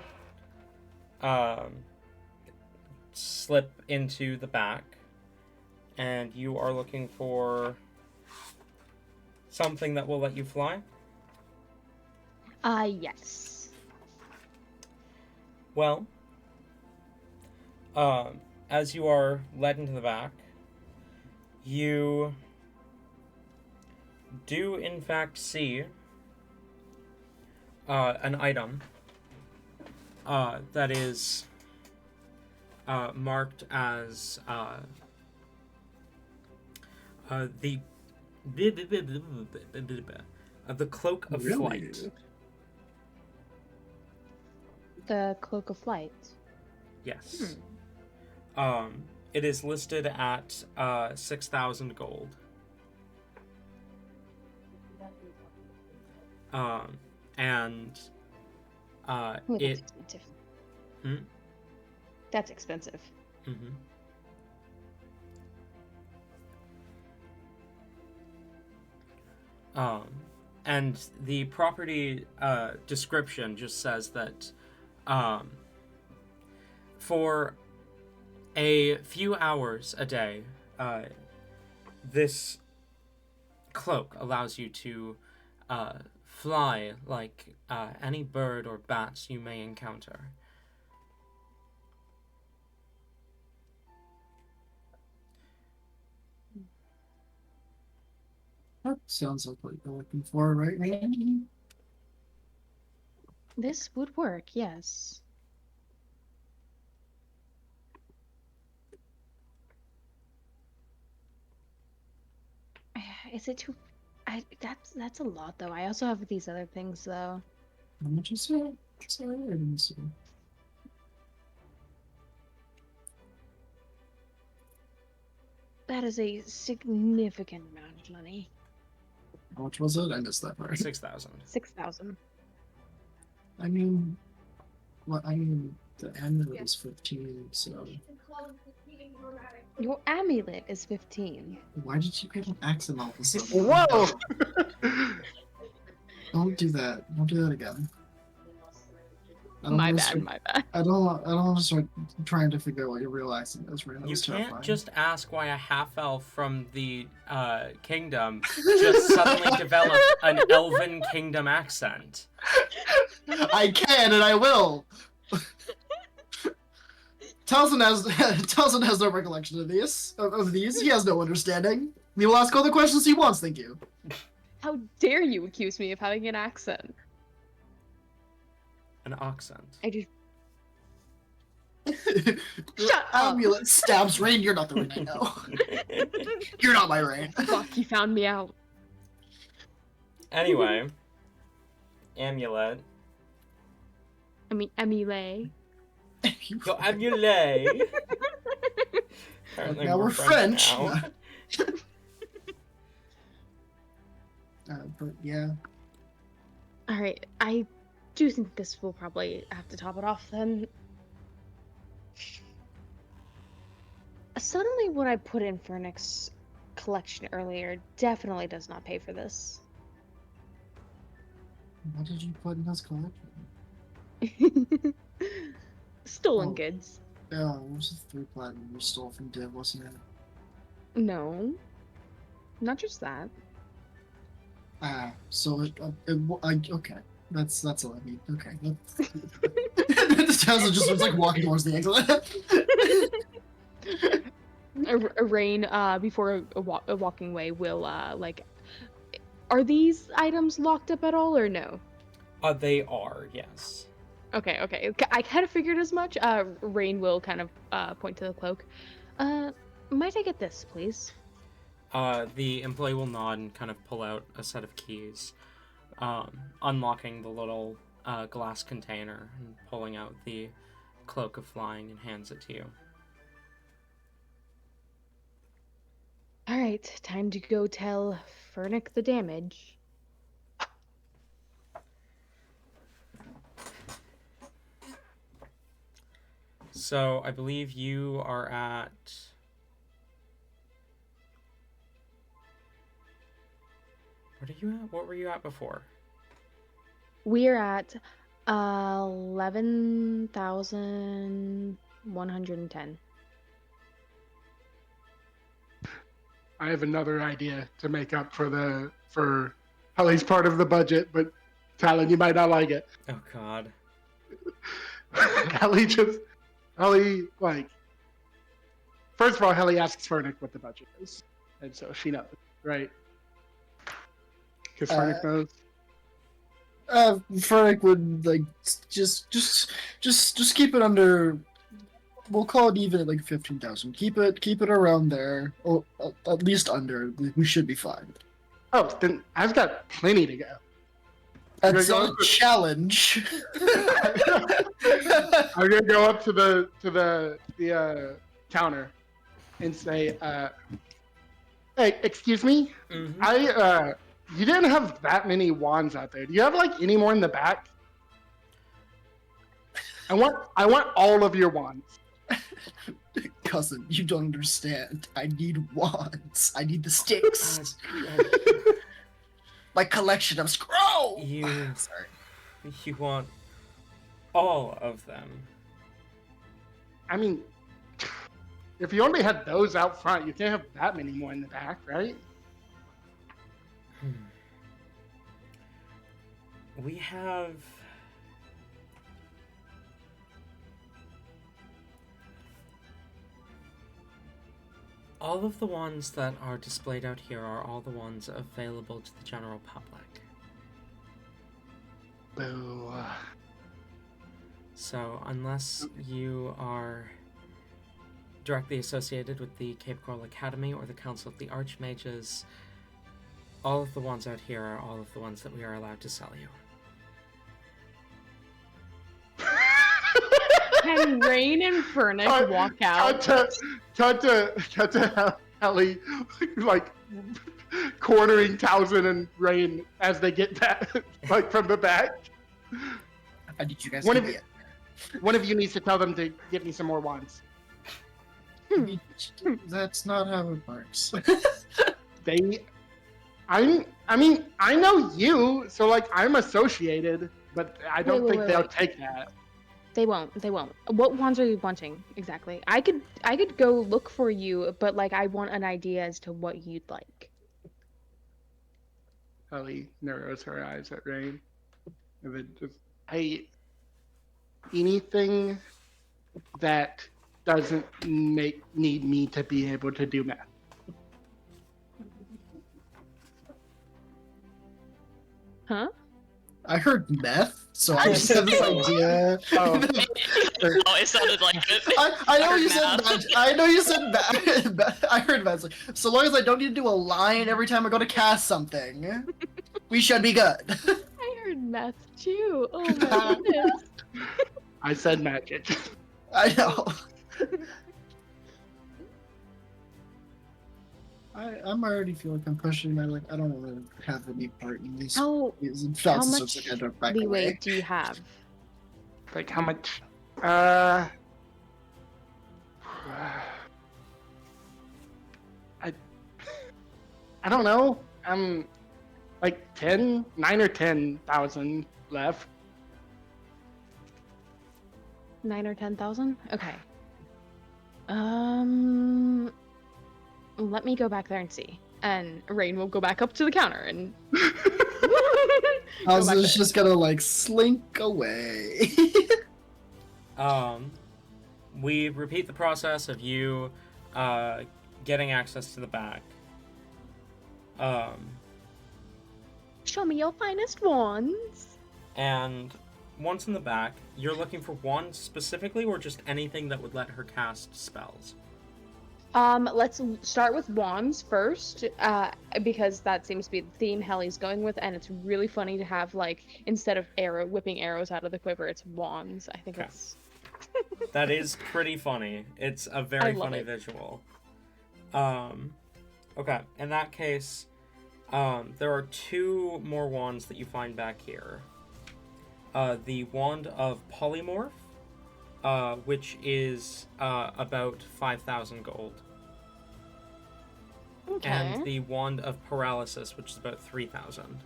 slip into the back, and you are looking for something that will let you fly? Yes. Well, as you are led into the back, you do in fact see an item that is marked as the Cloak of Flight. The Cloak of Flight. Yes. It is listed at 6,000 gold. And Ooh, that's expensive. Hmm? That's expensive. Mm-hmm. And the property description just says that for a few hours a day, this cloak allows you to fly like any bird or bat you may encounter. That sounds like what you're looking for, right, Rain? This would work, yes. Is it too? That's a lot though. I also have these other things though. How much is it? Sorry, I didn't see. That is a significant amount of money. How much was it? I missed that part. 6,000. 6,000. I mean, what? I mean, the amulet is 15, so Your amulet is 15. why did you get an accent all of a sudden? Whoa! Don't do that. Don't do that again. I don't My wanna bad, start- my bad. I don't want to start trying to figure out what your real accent is. Right? You That's can't terrifying. just ask why a half-elf from the kingdom just suddenly developed an elven kingdom accent. I can and I will. Taliesin has no recollection of these. Of these, he has no understanding. He will ask all the questions he wants. Thank you. How dare you accuse me of having an accent? An accent. I just Shut up. Amulet stabs Rain. You're not the Rain I know. You're not my Rain. fuck. He found me out. Anyway, amulet. I mean, Emile. Yo, amulet. Apparently Now we're French. now. But yeah. All right, I do think this will probably have to top it off then. Suddenly, what I put in for Nick's collection earlier definitely does not pay for this. What did you put in his collection? Stolen Oh. goods. Yeah, it was the 3 platinum you stole from Div, wasn't it? No, not just that. Ah, so okay. That's all I need. Okay. This Townsend just was like walking towards the exit. A Rain, before a walking away, will like. Are these items locked up at all, or no? They are, yes. Okay, okay. I kind of figured as much. Rain will kind of point to the cloak. Might I get this, please? The employee will nod and kind of pull out a set of keys, unlocking the little glass container and pulling out the cloak of flying and hands it to you. All right, time to go tell Fernick the damage. So I believe you are at. What are you at? What were you at before? We're at 11,110. I have another idea to make up for Helly's part of the budget, but Talon, you might not like it. Oh God. Helly, like, first of all, Helly asks Fernick what the budget is, and so she knows, right? Because Fernick knows. Fernick would like just keep it under. We'll call it even at like 15,000. Keep it around there, or at least under. We should be fine. Oh, then I've got plenty to go. That's not a challenge. I'm gonna go up to the counter and say, "Hey, excuse me, Mm-hmm. you didn't have that many wands out there. Do you have like any more in the back? I want all of your wands." Cousin, you don't understand. I need wands. I need the sticks. My collection of scroll. Sorry. You want all of them. I mean, if you only had those out front, you can't have that many more in the back, right? We have. All of the ones that are displayed out here are all the ones available to the general public. Boo. So, unless you are directly associated with the Cape Coral Academy or the Council of the Archmages, all of the ones out here are all of the ones that we are allowed to sell you. And Rain and Furnick walk out. Cut to Ellie, like cornering Towson and Rain as they get back, like from the back. How did you guys One get of it? One of you needs to tell them to get me some more wands. That's not how it works. I mean, I know you, so like I'm associated, but I don't think they'll take that. They won't. What wands are you wanting exactly? I could go look for you, but like I want an idea as to what you'd like. Ellie narrows her eyes at Rain, and then just, hey, anything that doesn't need me to be able to do math. Huh? I heard meth, so I just have this idea. Oh. Oh, it sounded like it. I know heard you said math. magic. I know you said math. I heard math. Like, so long as I don't need to do a line every time I go to cast something, we should be good. I heard meth too. Oh my goodness. I said magic. I know. I'm already feeling like I'm pushing my like I don't want to have any part in these. How How much leeway do you have? Like how much? I don't know. I'm like 9 or 10,000 left. 9 or 10,000? Okay. Let me go back there and see. And Rain will go back up to the counter and. I was just gonna like slink away. We repeat the process of you getting access to the back. Show me your finest wands. And once in the back, you're looking for wands specifically, or just anything that would let her cast spells? Let's start with wands first, because that seems to be the theme Helly's going with, and it's really funny to have, like, instead of whipping arrows out of the quiver, it's wands. I think it's... That is pretty funny. It's a very funny it. visual. Okay, in that case, there are 2 more wands that you find back here. The Wand of Polymorph, which is about 5,000 gold. Okay. And the Wand of Paralysis, which is about 3,000.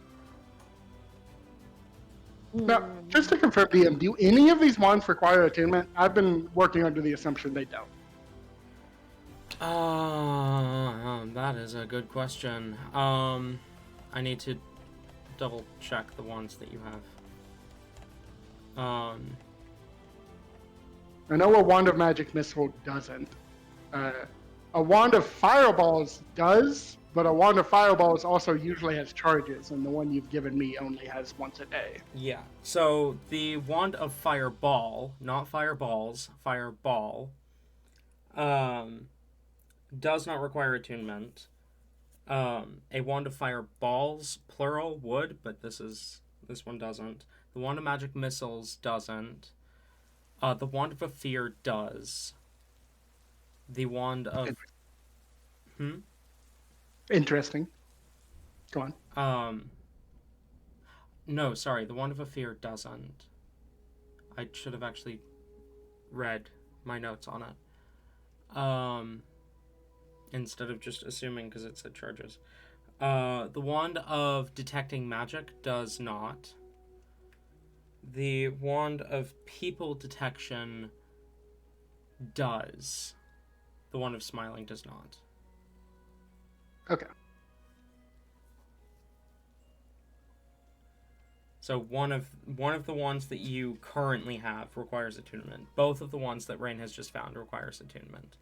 Now, just to confirm, DM, do any of these wands require attunement? I've been working under the assumption they don't. That is a good question. I need to double check the ones that you have. I know a Wand of Magic Missile doesn't. A Wand of Fireballs does, but a Wand of Fireballs also usually has charges, and the one you've given me only has once a day. Yeah, so the Wand of Fireball, not Fireballs, Fireball, does not require attunement. A Wand of Fireballs, plural, would, but this one doesn't. The Wand of Magic Missiles doesn't. The Wand of a Fear does. The Wand of... Interesting. Go on. No, sorry, the Wand of a Fear doesn't. I should have actually read my notes on it. Instead of just assuming because it said charges. The Wand of Detecting Magic does not. The Wand of People Detection does. The Wand of Smiling does not. Okay. So one of the ones that you currently have requires attunement. Both of the ones that Rain has just found requires attunement.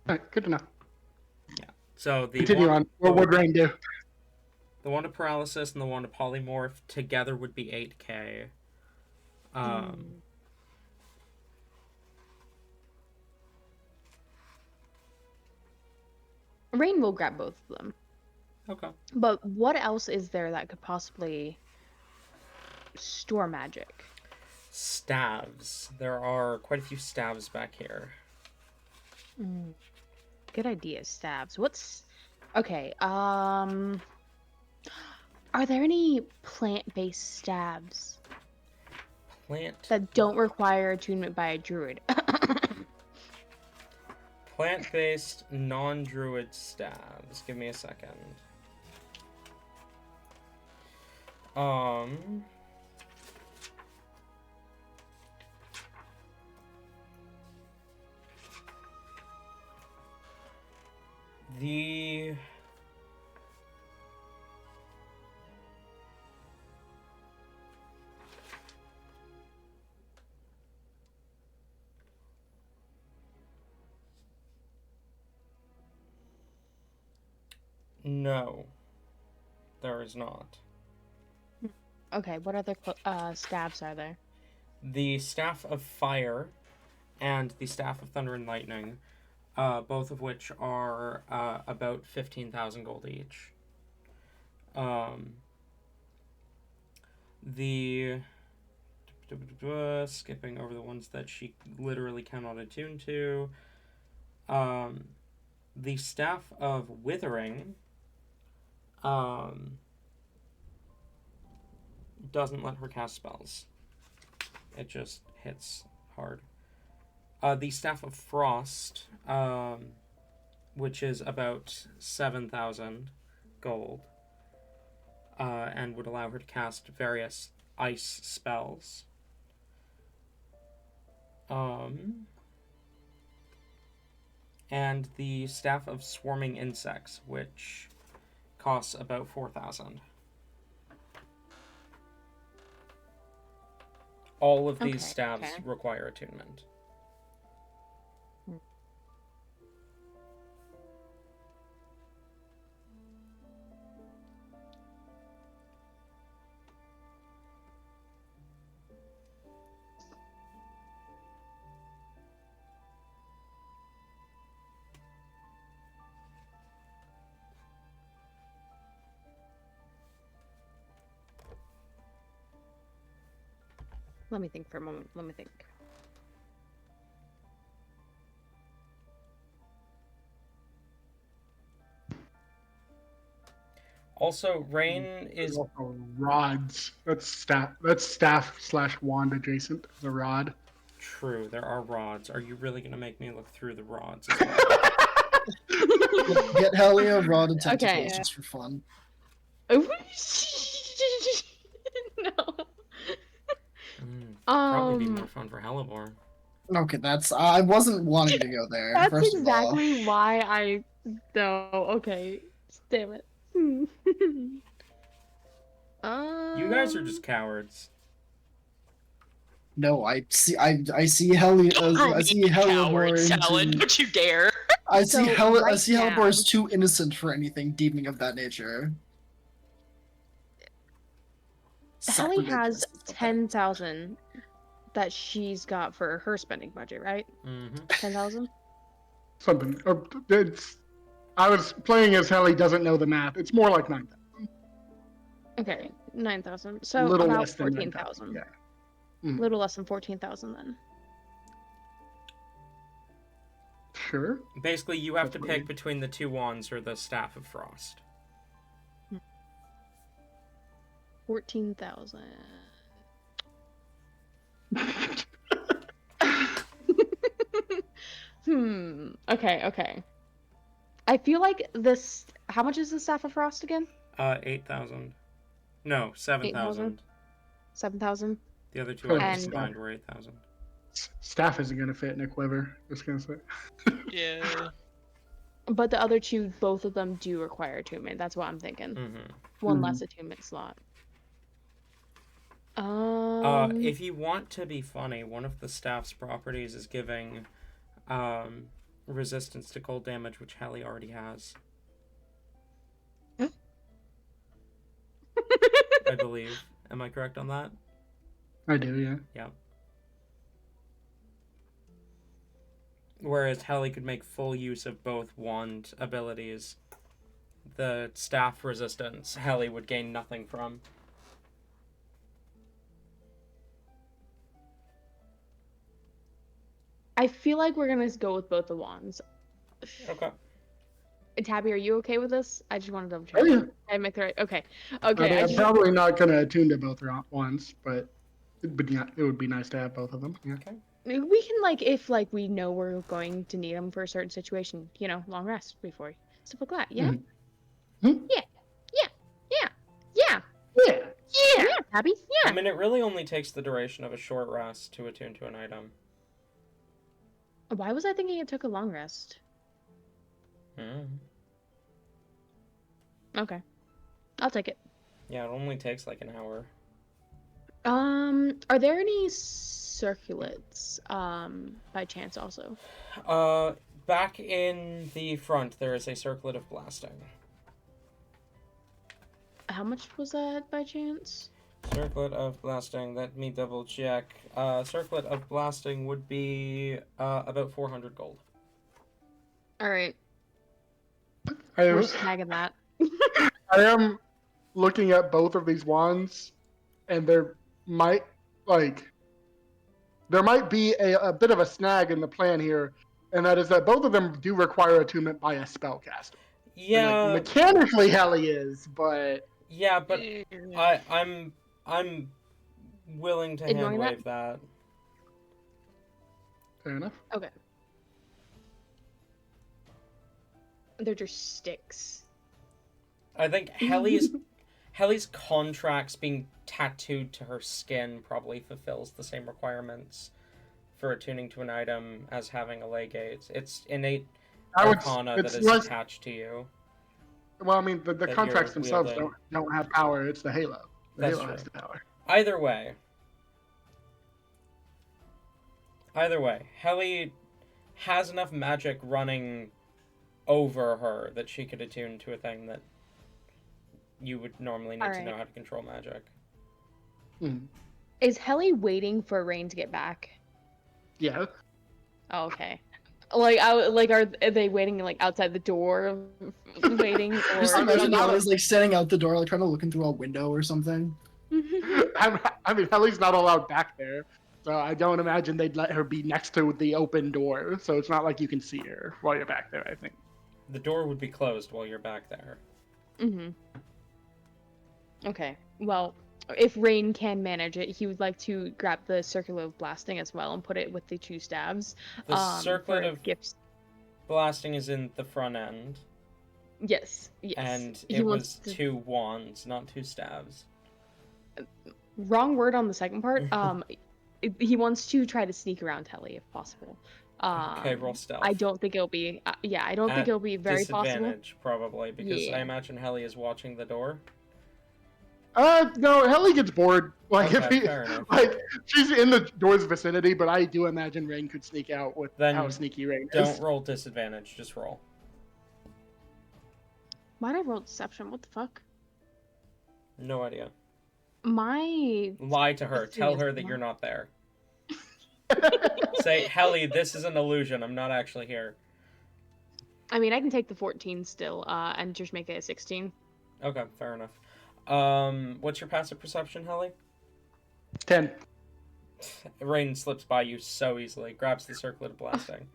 All right, good to know. Yeah. So the Continue on. What would Rain do? The Wand of Paralysis and the Wand of Polymorph together would be 8k. Rain will grab both of them. Okay. But what else is there that could possibly store magic? Staves. There are quite a few staves back here. Good idea, stabs. Okay, are there any plant-based stabs Plant. that don't require attunement by a druid? Plant-based, non-druid staves. Give me a second. The No, there is not. Okay, what other stabs are there? The Staff of Fire and the Staff of Thunder and Lightning, both of which are about 15,000 gold each. The skipping over the ones that she literally cannot attune to. The Staff of Withering doesn't let her cast spells. It just hits hard. The Staff of Frost, which is about 7,000 gold, and would allow her to cast various ice spells. And the Staff of Swarming Insects, which costs about 4,000. All of these staves require attunement. Let me think for a moment. Let me think. Also, Rain is also rods. That's staff / wand adjacent. The rod. true. There are rods. Are you really going to make me look through the rods as well? Get Helly a rod and tentacles Okay. just for fun. No. Probably be more fun for Hellebore. Okay, I wasn't wanting to go there. That's first exactly why I. No. Okay. Damn it. You guys are just cowards. No, I see Helly. I see Hellebore Talon, don't you dare! I see right Hellebore is now- too innocent for anything deeming of that nature. Helly has Sacrilegious. 10,000 that she's got for her spending budget, right? Mm-hmm. 10,000. Something. I was playing as Helly doesn't know the math. It's more like 9,000. Okay, 9,000. So Little about less than 14,000. 9,000. Yeah. Little less than 14,000 then. Sure. Basically, you have to pick between the two wands or the Staff of Frost. 14,000. Okay. I feel like this. How much is the Staff of Frost again? 8,000. No, 7,000. 7,000. The other two items And- combined were 8,000. Staff isn't gonna fit in a quiver. Just gonna say. Yeah. But the other two, both of them do require attunement. That's what I'm thinking. Mm-hmm. One less attunement slot. If you want to be funny, one of the staff's properties is giving resistance to cold damage, which Hallie already has. I believe. Am I correct on that? I do, yeah. Yeah. Whereas Hallie could make full use of both wand abilities. The staff resistance, Hallie would gain nothing from. I feel like we're gonna go with both the wands. Okay. Tabby, are you okay with this? I just want to double check. Oh, yeah. I make the right. Okay. I Okay. mean, I I'm just, probably not going to attune to both ones, but it would be nice to have both of them. Yeah. Okay. we can like if like we know we're going to need them for a certain situation. You know, long rest before stuff like that. Yeah. Mhm. Mhm. Yeah. Yeah. Yeah. Yeah. Yeah. Yeah. Yeah. Tabby. Yeah. I mean, it really only takes the duration of a short rest to attune to an item. Why was I thinking it took a long rest? Hmm. Okay. I'll take it. Yeah, it only takes like an hour. Are there any circlets, by chance also? Back in the front, there is a circlet of blasting. How much was that by chance? Circlet of blasting, let me double check. Circlet of blasting would be about 400 gold. Alright, I we're am, snagging that. I am looking at both of these wands, and there might be a bit of a snag in the plan here, and that is that both of them do require attunement by a spellcaster. Yeah, And, mechanically, Helly is, but yeah, but I'm willing to Ignoring hand wave that. fair enough. Okay. They're just sticks. I think Helly's contracts being tattooed to her skin probably fulfills the same requirements for attuning to an item as having a legate. It's innate arcana that is attached to you. Well, I mean, the that contracts you're themselves wielding. don't have power. It's the halo. The That's halo true. has the power. Either way, Helly has enough magic running over her that she could attune to a thing that you would normally need to know how to control magic. Mhm. Is Helly waiting for Rain to get back? Yeah. Oh, okay. Are they waiting like outside the door, waiting, or? Just I imagine mean, Ellie's like standing out the door, like trying to look in through a window or something. I mean, Helly's not allowed back there, so I don't imagine they'd let her be next to the open door. So it's not like you can see her while you're back there. I think. The door would be closed while you're back there. Mm-hmm. Okay. Well, if Rain can manage it, he would like to grab the circular of blasting as well and put it with the 2 stabs. The circlet for of gifts. blasting is in the front end, Yes. Yes. and He it wants was 2 wands, not 2 stabs. Wrong word on the second part. He wants to try to sneak around Helly if possible. Okay, roll stealth. I don't think it'll be. Yeah, I don't think At it'll be very possible. Disadvantage, probably, because Yeah. I imagine Helly is watching the door. No, Helly gets bored. Like Okay, if fair enough. she's in the door's vicinity, but I do imagine Rain could sneak out with Then how sneaky Rain Don't is. roll disadvantage, just roll. Why'd I roll deception? What the fuck? No idea. My Lie to her. This Tell is her that not- you're not there. Say, Helly, this is an illusion. I'm not actually here. I mean, I can take the 14 still, and just make it a 16. Okay, fair enough. What's your passive perception, Helly? 10. Rain slips by you so easily, grabs the circlet of blasting.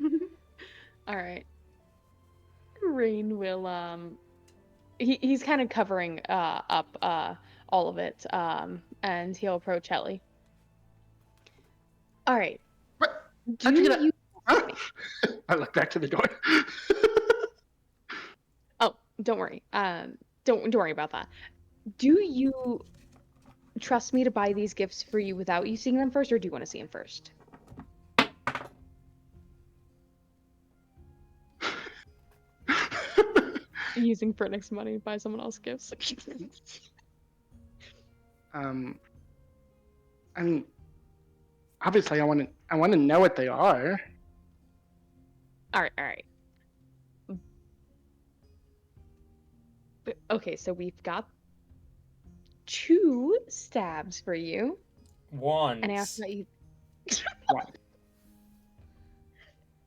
All right. Rain will he's kind of covering up all of it, and he'll approach Helly. All right. What? Do How'd you get you? Huh? I look back to the door. Oh, don't worry. Don't worry about that. Do you trust me to buy these gifts for you without you seeing them first, or do you want to see them first? Using Fernix money to buy someone else's gifts. I mean, obviously, I want to know what they are. All right. Okay, so we've got 2 stabs for you, Wands. and I asked that you. One.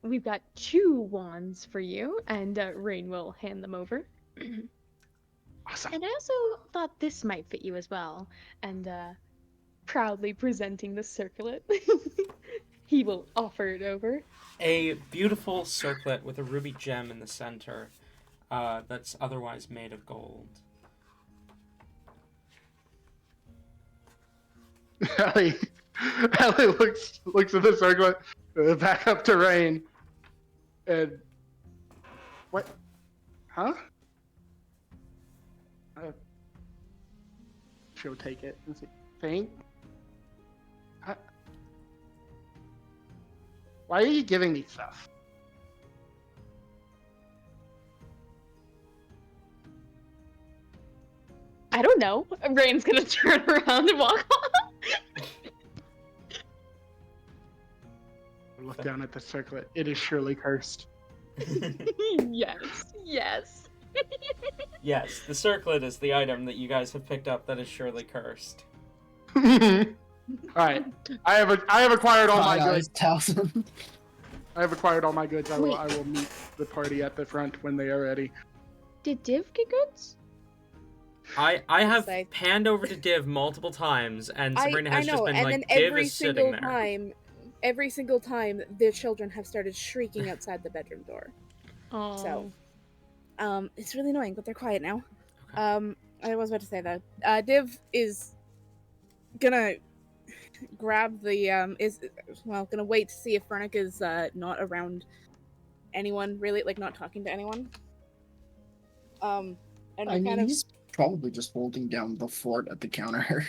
We've got 2 wands for you, and Rain will hand them over. Awesome. And I also thought this might fit you as well, and proudly presenting the circlet. He will offer it over. A beautiful circlet with a ruby gem in the center, that's otherwise made of gold. Ellie, Ellie looks at the circlet, back up to Rain, and what? Huh? She'll take it and say, "Thank." Why are you giving me stuff? I don't know. Rain's gonna turn around and walk off. Look down at the circlet. It is surely cursed. Yes, yes. Yes, the circlet is the item that you guys have picked up that is surely cursed. Alright. I have acquired all my goods. Talon. I have acquired all my goods. I Wait. will meet the party at the front when they are ready. Did Div get goods? I have Say. panned over to Div multiple times, and Sabrina I has know, just been and like, then Div every is sitting single there. time, every single time, the children have started shrieking outside the bedroom door. Oh. So, it's really annoying, but they're quiet now. Okay. I was about to say that. Div is gonna grab the, gonna wait to see if Fernic is, not around anyone, really, like, not talking to anyone. And I mean, kind of, he's probably just holding down the fort at the counter.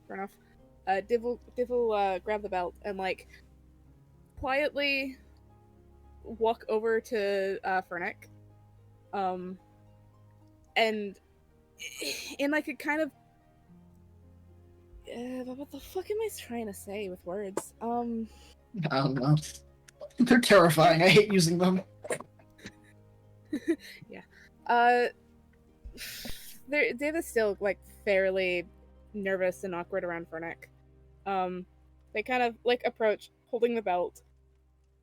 fair enough. Div will grab the belt and, like, quietly walk over to, Fernic. And in, like, a kind of, what the fuck am I trying to say with words? I don't know. They're terrifying. I hate using them. Dave is still, like, fairly nervous and awkward around Fernic. They kind of, like, approach, holding the belt,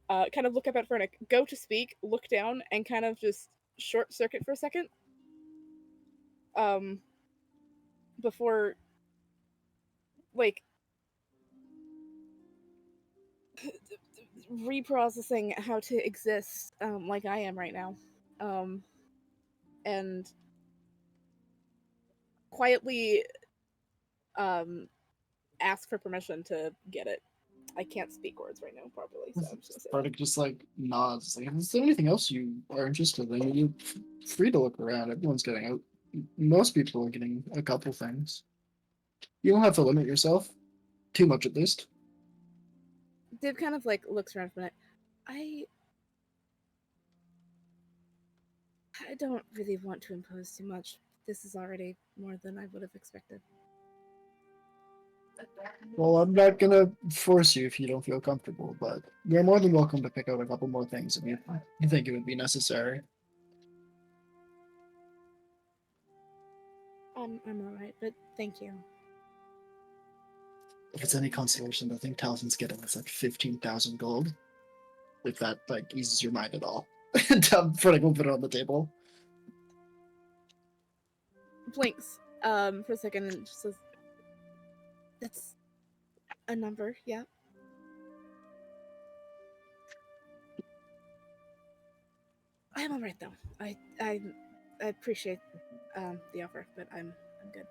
kind of look up at Fernic, go to speak, look down, and kind of just short circuit for a second. Before, like, reprocessing how to exist, like I am right now. And quietly, ask for permission to get it. I can't speak words right now properly, so I'm just gonna say that. Bardic just like nods. Like, is there anything else you are interested in? You're free to look around. Everyone's getting out. Most people are getting a couple things. You don't have to limit yourself. Too much at least. Div kind of, like, looks around for a minute. I don't really want to impose too much. This is already more than I would have expected. Well, I'm not gonna force you if you don't feel comfortable, but you're more than welcome to pick out a couple more things if you think it would be necessary. I'm alright, but thank you. If it's any consolation, I think Talzin's getting us like 15,000 gold. If that like eases your mind at all. Frederick will put it on the table. Blinks, for a second and just says, "That's a number, yeah." I'm alright though. I appreciate the offer, but I'm good.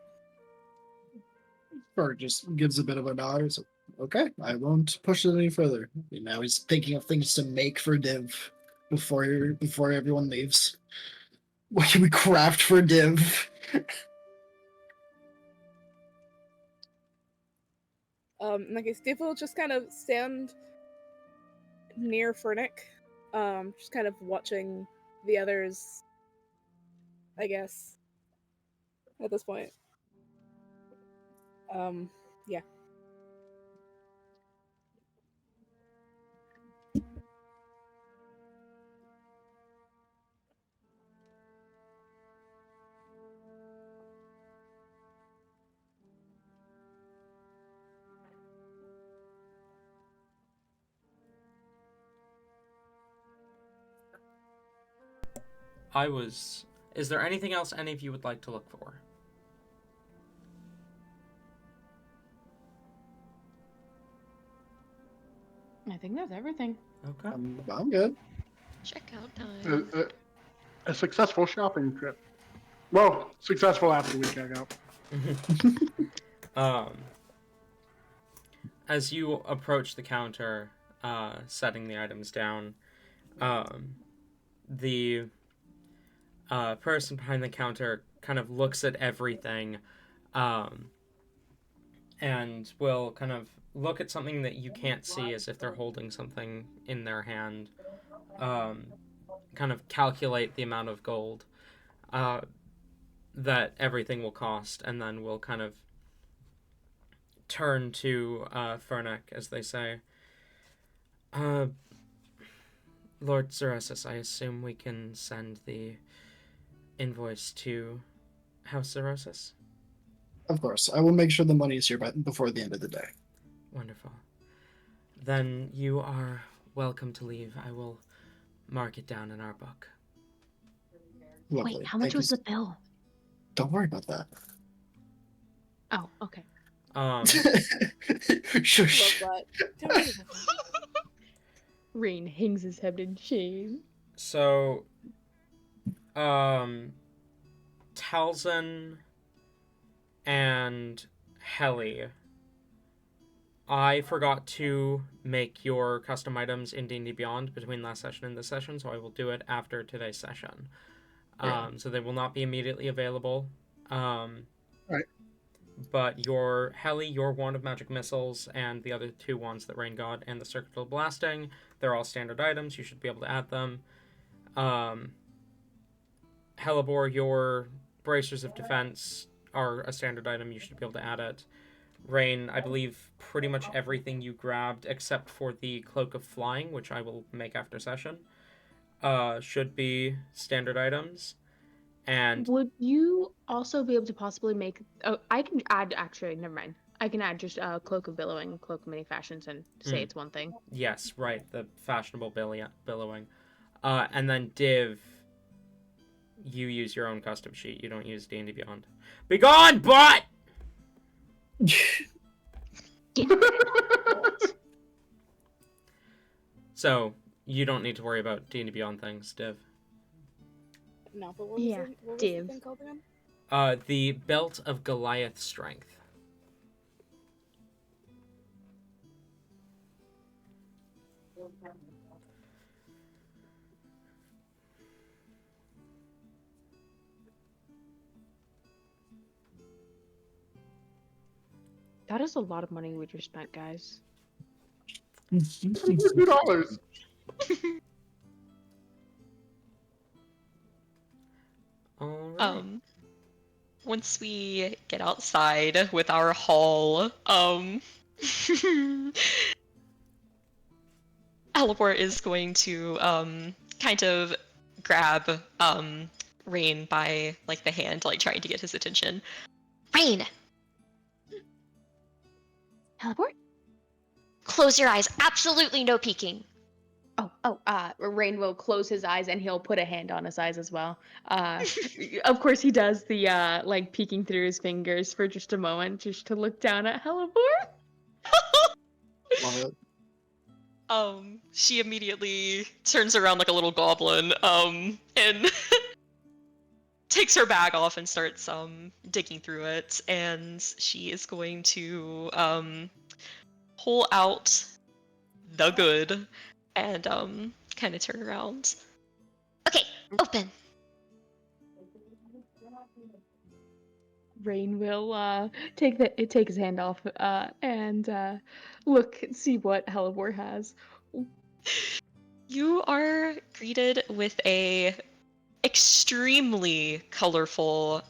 Or just gives a bit of a nod. So, okay, I won't push it any further. Now he's thinking of things to make for Div before everyone leaves. What can we craft for Div? In that case, Div will just kind of stand near Fernic, just kind of watching the others, I guess, at this point. Yeah. Is there anything else any of you would like to look for? think that's everything. Okay. I'm good. Checkout time. A successful shopping trip. Well, successful after we check out. As you approach the counter, setting the items down, the person behind the counter kind of looks at everything, and will kind of look at something that you can't see as if they're holding something in their hand, kind of calculate the amount of gold that everything will cost, and then will kind of turn to Fernick as they say, Lord Zeresis, I assume we can send the invoice to House Zeresis? Of course. I will make sure the money is here before the end of the day. Wonderful. Then you are welcome to leave. I will mark it down in our book. Lovely. Wait, how much was the bill? Don't worry about that. Oh, okay. Shush. Love that. Don't worry about that. Rain hangs his head in shame. So, Talzin and Helly, I forgot to make your custom items in D&D Beyond between last session and this session, so I will do it after today's session. So they will not be immediately available. Right. But your Helly, your Wand of Magic Missiles, and the other two wands that Rain God and the Circuitous Blasting, they're all standard items. You should be able to add them. Hellebore, your Bracers of Defense are a standard item. You should be able to add it. Rain, I believe pretty much everything you grabbed except for the Cloak of Flying, which I will make after session, should be standard items. And would you also be able to possibly make? Oh, I can add. Actually, never mind. I can add just Cloak of Billowing, Cloak of Many Fashions, and say it's one thing. Yes, right, the fashionable billowing. And then Div, you use your own custom sheet. You don't use D&D Beyond. Be gone, bot! So, you don't need to worry about D&D Beyond things, Div. No, but what was, Yeah, what was div. the thing called again? The Belt of Goliath Strength. That is a lot of money we just spent, guys. $2. All right. Once we get outside with our haul, Alibor is going to kind of grab Rain by like the hand, like trying to get his attention. Rain, Teleport? close your eyes. Absolutely no peeking. Rain will close his eyes and he'll put a hand on his eyes as well. Of course he does the like peeking through his fingers for just a moment, just to look down at Hellebore. Love it. She immediately turns around like a little goblin, and takes her bag off and starts digging through it, and she is going to pull out the good and kind of turn around. Okay, open. Rain will take his hand off and see what Hellebore has. You are greeted with a extremely colorful,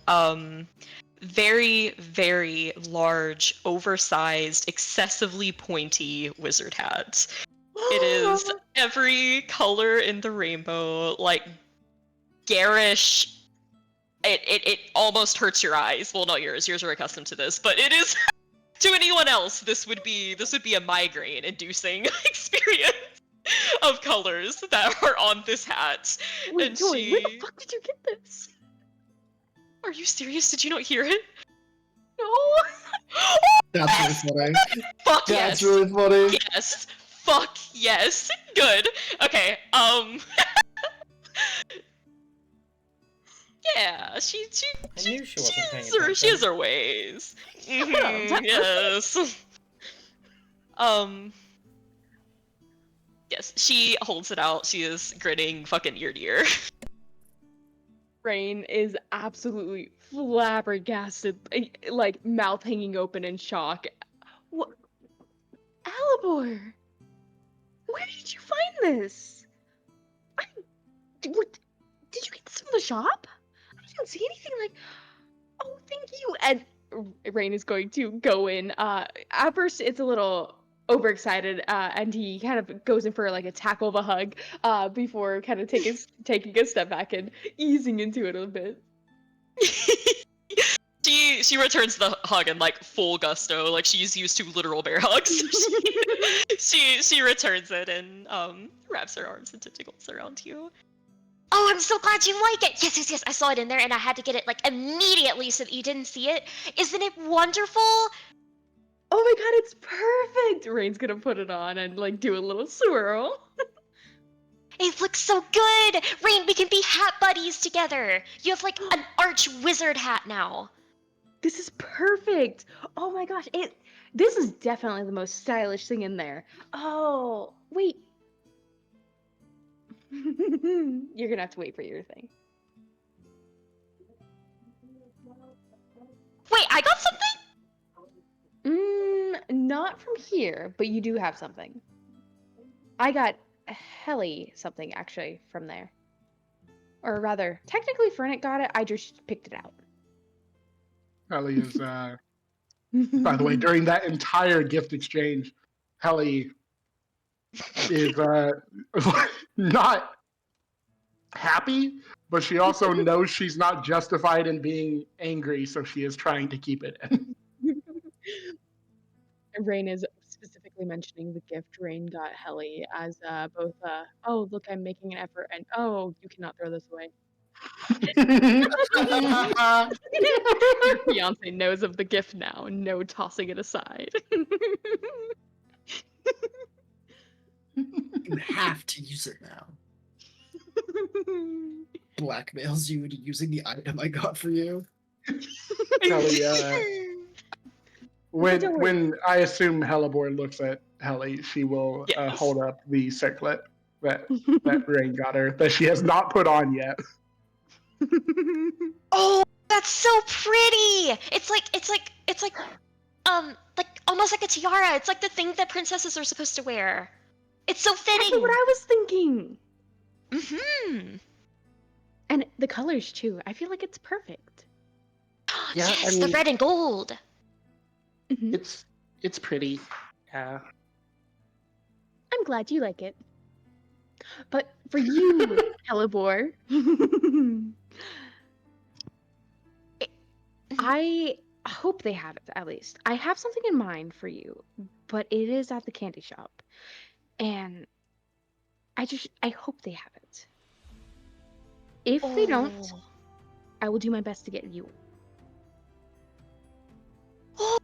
very, very large, oversized, excessively pointy wizard hat. It is every color in the rainbow, like garish. It almost hurts your eyes. Well, not yours. Yours are accustomed to this, but it is to anyone else. This would be a migraine-inducing experience of colors that are on this hat. Wait, And Joy, where the fuck did you get this? Are you serious? Did you not hear it? No. That's really funny. Fuck That's yes. really funny. Yes. Fuck yes. Good. Okay. Yeah, I knew she wasn't paying she has attention. her ways. That Yes. Um. Yes, she holds it out. She is grinning fucking ear to ear. Rain is absolutely flabbergasted, like mouth hanging open in shock. What? Alibor, where did you find this? What, did you get this from the shop? I didn't see anything like. Oh, thank you. And Rain is going to go in. At first, it's a little overexcited, and he kind of goes in for like a tackle of a hug, before kind of taking a step back and easing into it a bit. She returns the hug in like full gusto, like she's used to literal bear hugs. she returns it and wraps her arms and tentacles around you. Oh, I'm so glad you like it. Yes, yes, yes. I saw it in there and I had to get it like immediately so that you didn't see it. Isn't it wonderful? Oh my god, it's perfect! Rain's gonna put it on and like do a little swirl. It looks so good. Rain, we can be hat buddies together. You have like an arch wizard hat now. This is perfect. Oh my gosh, this is definitely the most stylish thing in there. Oh, wait. You're gonna have to wait for your thing. Wait, I got something? Not from here, but you do have something. I got Helly something actually from there. Or rather, technically Fernet got it, I just picked it out. Helly is, by the way, during that entire gift exchange, Helly is not happy, but she also knows she's not justified in being angry, so she is trying to keep it in. Rain is specifically mentioning the gift Rain got Helly as both oh look, I'm making an effort, and oh, you cannot throw this away. Your fiance knows of the gift now, no tossing it aside. You have to use it now. Blackmails you into using the item I got for you. Helly, when I assume Hellebore looks at Helly, she will Yes. hold up the circlet that Rain got her that she has not put on yet. Oh, that's so pretty. It's like almost like a tiara. It's like the thing that princesses are supposed to wear. It's so That's fitting. what I was thinking. Mm-hmm. And the colors too. I feel like it's perfect. Yeah, Yes, I the mean- red and gold. Mhm. It's pretty. Yeah. I'm glad you like it. But for you, Hellebore, I hope they have it at least. I have something in mind for you, but it is at the candy shop. And I hope they have it. If they don't, Oh. I will do my best to get you. Oh.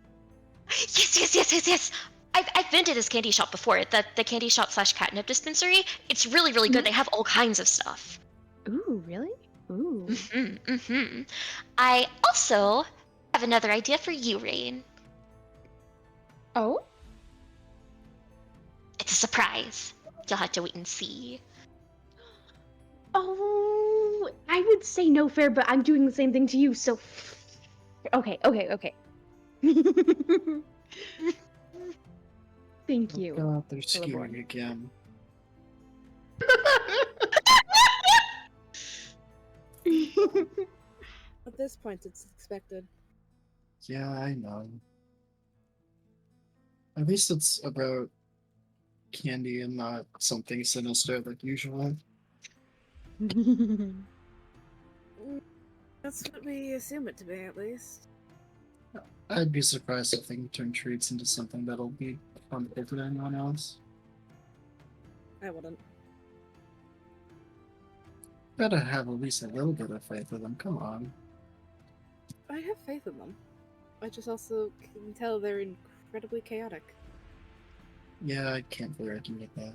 Yes. I've been to this candy shop before. The candy shop / catnip dispensary. It's really, really good. They have all kinds of stuff. Ooh, really? Ooh. Mm-hmm. I also have another idea for you, Rain. Oh? It's a surprise. You'll have to wait and see. Oh, I would say no fair, but I'm doing the same thing to you, so... Okay. Thank you. God, they're Hellebore. skewing again. At this point, it's expected. Yeah, I know. At least it's about candy and not something sinister like usual. That's what we assume it to be, at least. I'd be surprised if they can turn treats into something that'll be fun to anyone else. I wouldn't. Gotta have at least a little bit of faith in them, come on. I have faith in them. I just also can tell they're incredibly chaotic. Yeah, I can't really argue with that.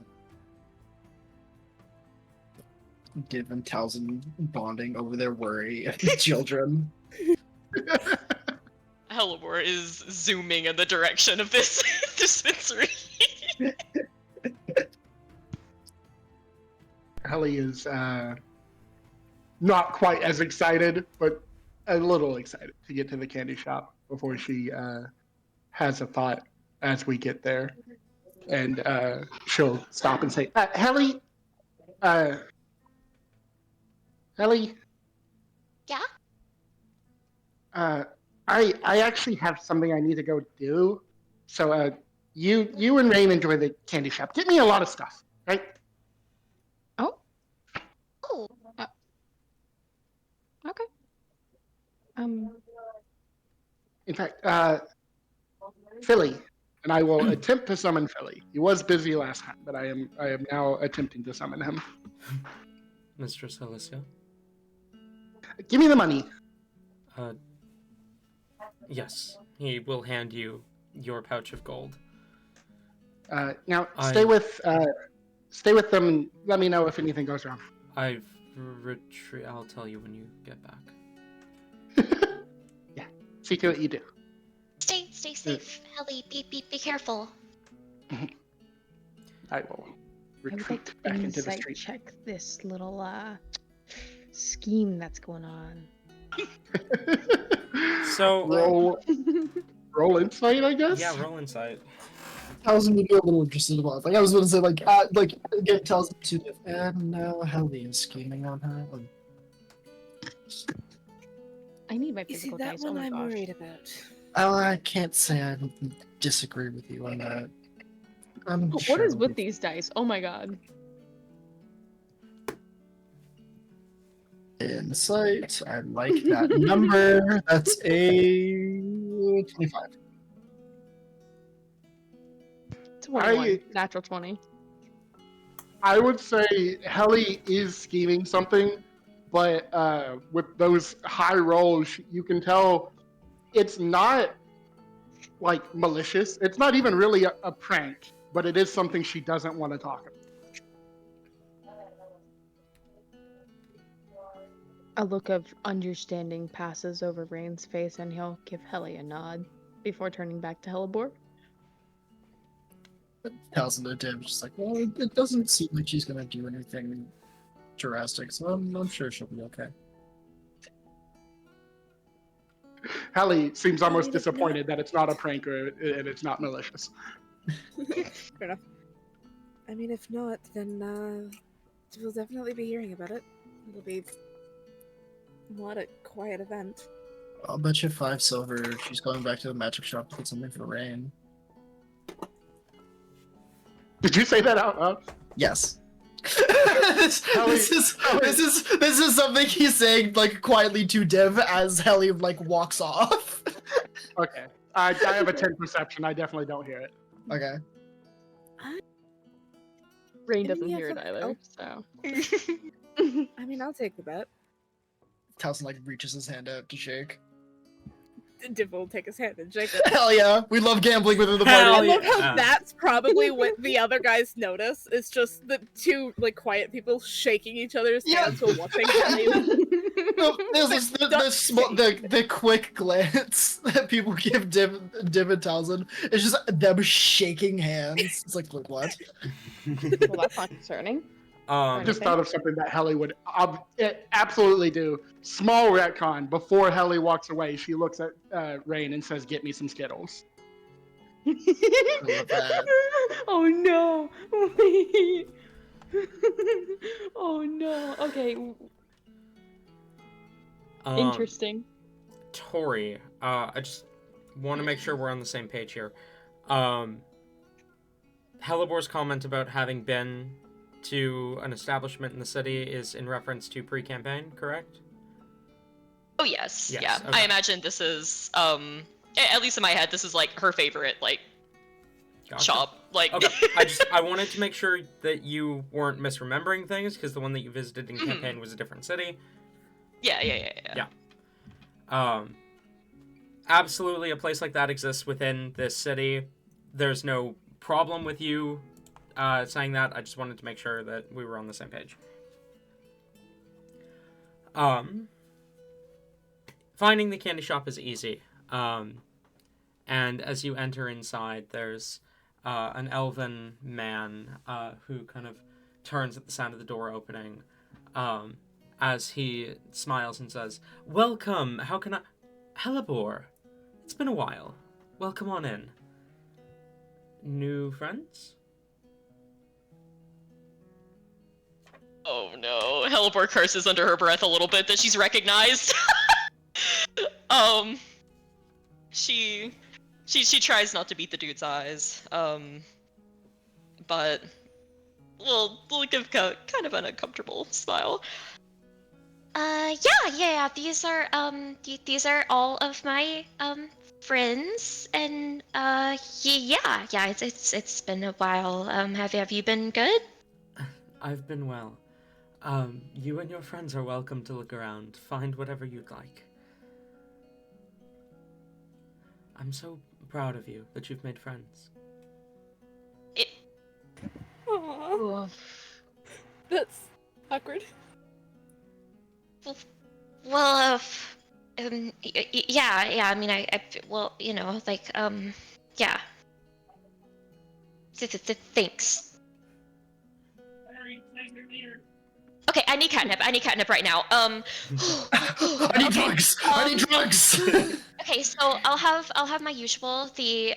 Div and Towson bonding over their worry of the children. Helibor is zooming in the direction of this dispensary. Helly is not quite as excited, but a little excited to get to the candy shop before she has a thought as we get there. And she'll stop and say, Helly, Helly? Yeah? I actually have something I need to go do. So you and Rain enjoy the candy shop. Get me a lot of stuff, right? Oh, Oh, okay. In fact, Philly, and I will attempt to summon Philly. He was busy last time, but I am now attempting to summon him. Mistress Alicia. Give me the money. Yes, he will hand you your pouch of gold. Now stay with them and let me know if anything goes wrong. I've retreat. I'll tell you when you get back. Yeah, see to it you do. stay safe, Ellie. Be careful. I will I would like retreat to back into the insight street. check this little scheme that's going on. So roll insight, I guess. yeah, roll insight. Towson would be a little interested about. Like I was going to say, like get Towson to Div, and now Helly is scheming on her. I need my You see, physical that dice. Oh one my I'm gosh. worried about. I can't say I disagree with you on that. I'm What sure is it'll with be- these dice? Oh my god. Insight. I like that number. That's a 25. 21. Natural 20. I would say Helly is scheming something, but with those high rolls, you can tell it's not like malicious. It's not even really a prank, but it is something she doesn't want to talk about. A look of understanding passes over Rain's face, and he'll give Helly a nod before turning back to Helibor. Towson to Div, just like, well, it doesn't seem like she's gonna do anything drastic, so I'm sure she'll be okay. Helly seems almost mean, if disappointed that it's not a prank and it's not malicious. Fair enough. I mean, if not, then we'll definitely be hearing about it. It'll be not a quiet event. I'll bet you 5 silver she's going back to the magic shop to get something for Rain. Did you say that out loud? Yes. this is something he's saying like quietly to Div as Helly like walks off. Okay. I have a 10 perception. I definitely don't hear it. Okay. Rain I mean, doesn't yeah, hear it fuck- either, so. I mean, I'll take the bet. Towson like reaches his hand out to shake. Div will take his hand and shake it. Hell yeah, we love gambling within the Hell I party. love how yeah. that's probably what the other guys notice. It's just the two like quiet people shaking each other's Yeah. hands while watching Helly. There's the quick glance that people give Div and Towson. It's just them shaking hands. It's like what? Well, that's not concerning. I just Okay. thought of something that Helly would absolutely do. Small retcon. Before Helly walks away, she looks at Rain and says, "Get me some Skittles." love that. Oh no! Wait. Oh no. Okay. Interesting. Tori, I just want to make sure we're on the same page here. Helibor's comment about having been to an establishment in the city is in reference to pre-campaign, correct? Oh yes, Yes, yeah. okay. I imagine this is at least in my head, this is like her favorite like Gotcha. shop. Like Okay, I wanted to make sure that you weren't misremembering things, because the one that you visited in campaign was a different city. yeah. Absolutely, a place like that exists within this city. There's no problem with you saying that. I just wanted to make sure that we were on the same page. Finding the candy shop is easy. And as you enter inside, there's an elven man who kind of turns at the sound of the door opening as he smiles and says, "Welcome, how can I... Hellebore, it's been a while. Welcome on in. New friends?" Oh no. Hellebore curses under her breath a little bit that she's recognized. She tries not to beat the dude's eyes. But we'll give kind of an uncomfortable smile. Yeah. These are all of my friends, and yeah. It's been a while. Have you been good? I've been well. You and your friends are welcome to look around. Find whatever you'd like. I'm so proud of you that you've made friends. Aww. That's awkward. Well, yeah. I mean, well, like, yeah. Thanks. Okay, I need catnip. I need catnip right now. I need drugs. I need drugs. Okay, so I'll have my usual, the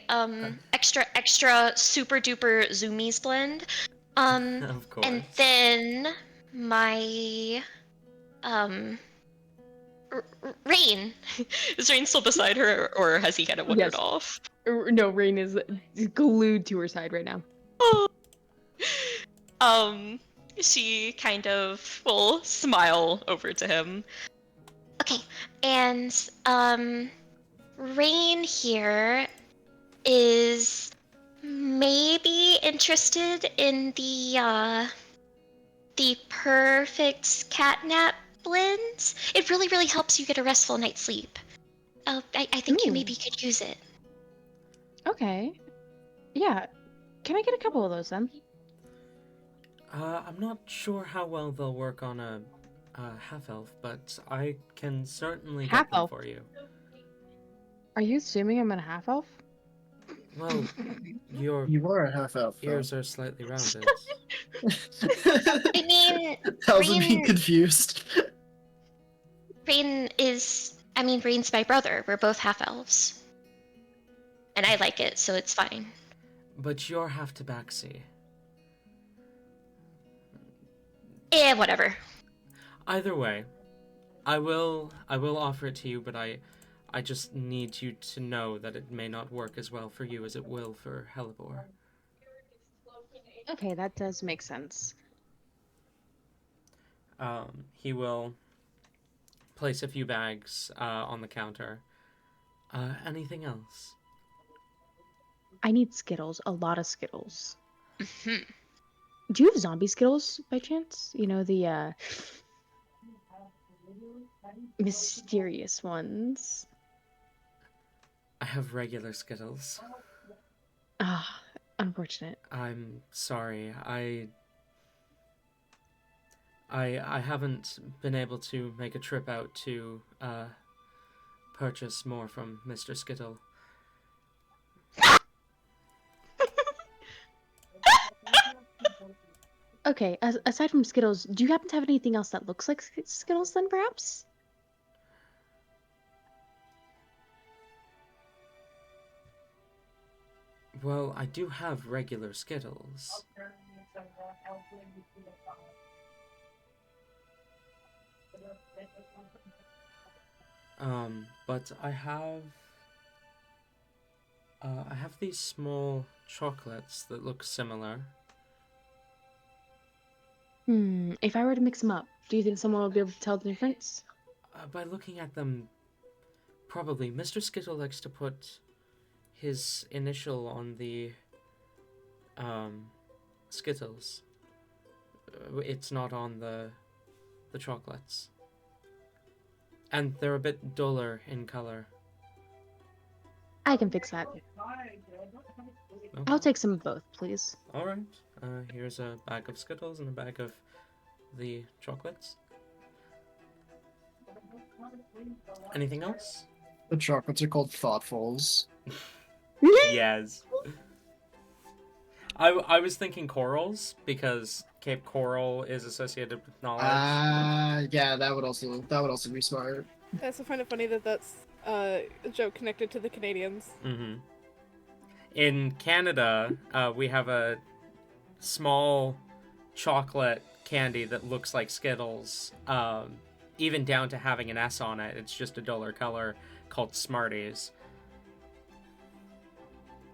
extra super duper zoomies blend. Of course. And then my Rain. Is Rain still beside her, or has he kind of wandered Yes. off? No, Rain is glued to her side right now. She kind of will smile over to him. Okay, and Rain here is maybe interested in the perfect catnap blend. It really helps you get a restful night's sleep. I think you Ooh. maybe could use it. Okay. Yeah. Can I get a couple of those then? I'm not sure how well they'll work on a half-elf, but I can certainly get them Half-elf? for you. Are you assuming I'm a half elf? Well, your You are a half elf. ears are slightly rounded. I mean, How's it being Rain- confused? Rain's my brother. We're both half elves. And I like it, so it's fine. But you're half tabaxi. Whatever. Either way, I will offer it to you, but I just need you to know that it may not work as well for you as it will for Hellebore. Okay, that does make sense. He will place a few bags on the counter. Anything else? I need Skittles, a lot of Skittles. Mhm. Do you have zombie Skittles by chance? You know, the mysterious ones. I have regular Skittles. Ah, unfortunate. I'm sorry. I haven't been able to make a trip out to purchase more from Mr. Skittle. Okay, aside from Skittles, do you happen to have anything else that looks like Skittles then, perhaps? Well, I do have regular Skittles. But I have these small chocolates that look similar. If I were to mix them up, do you think someone will be able to tell the difference? By looking at them, probably. Mr. Skittle likes to put his initial on the Skittles. It's not on the chocolates. And they're a bit duller in color. I can fix that. Okay. I'll take some of both, please. All right. Here's a bag of Skittles and a bag of the chocolates. Anything else? The chocolates are called Thoughtfuls. Yes. I was thinking corals because Cape Coral is associated with knowledge. Yeah, that would also be smart. I also find it funny that that's a joke connected to the Canadians. Mm-hmm. In Canada, we have a small chocolate candy that looks like Skittles, even down to having an S on it. It's just a duller color called Smarties.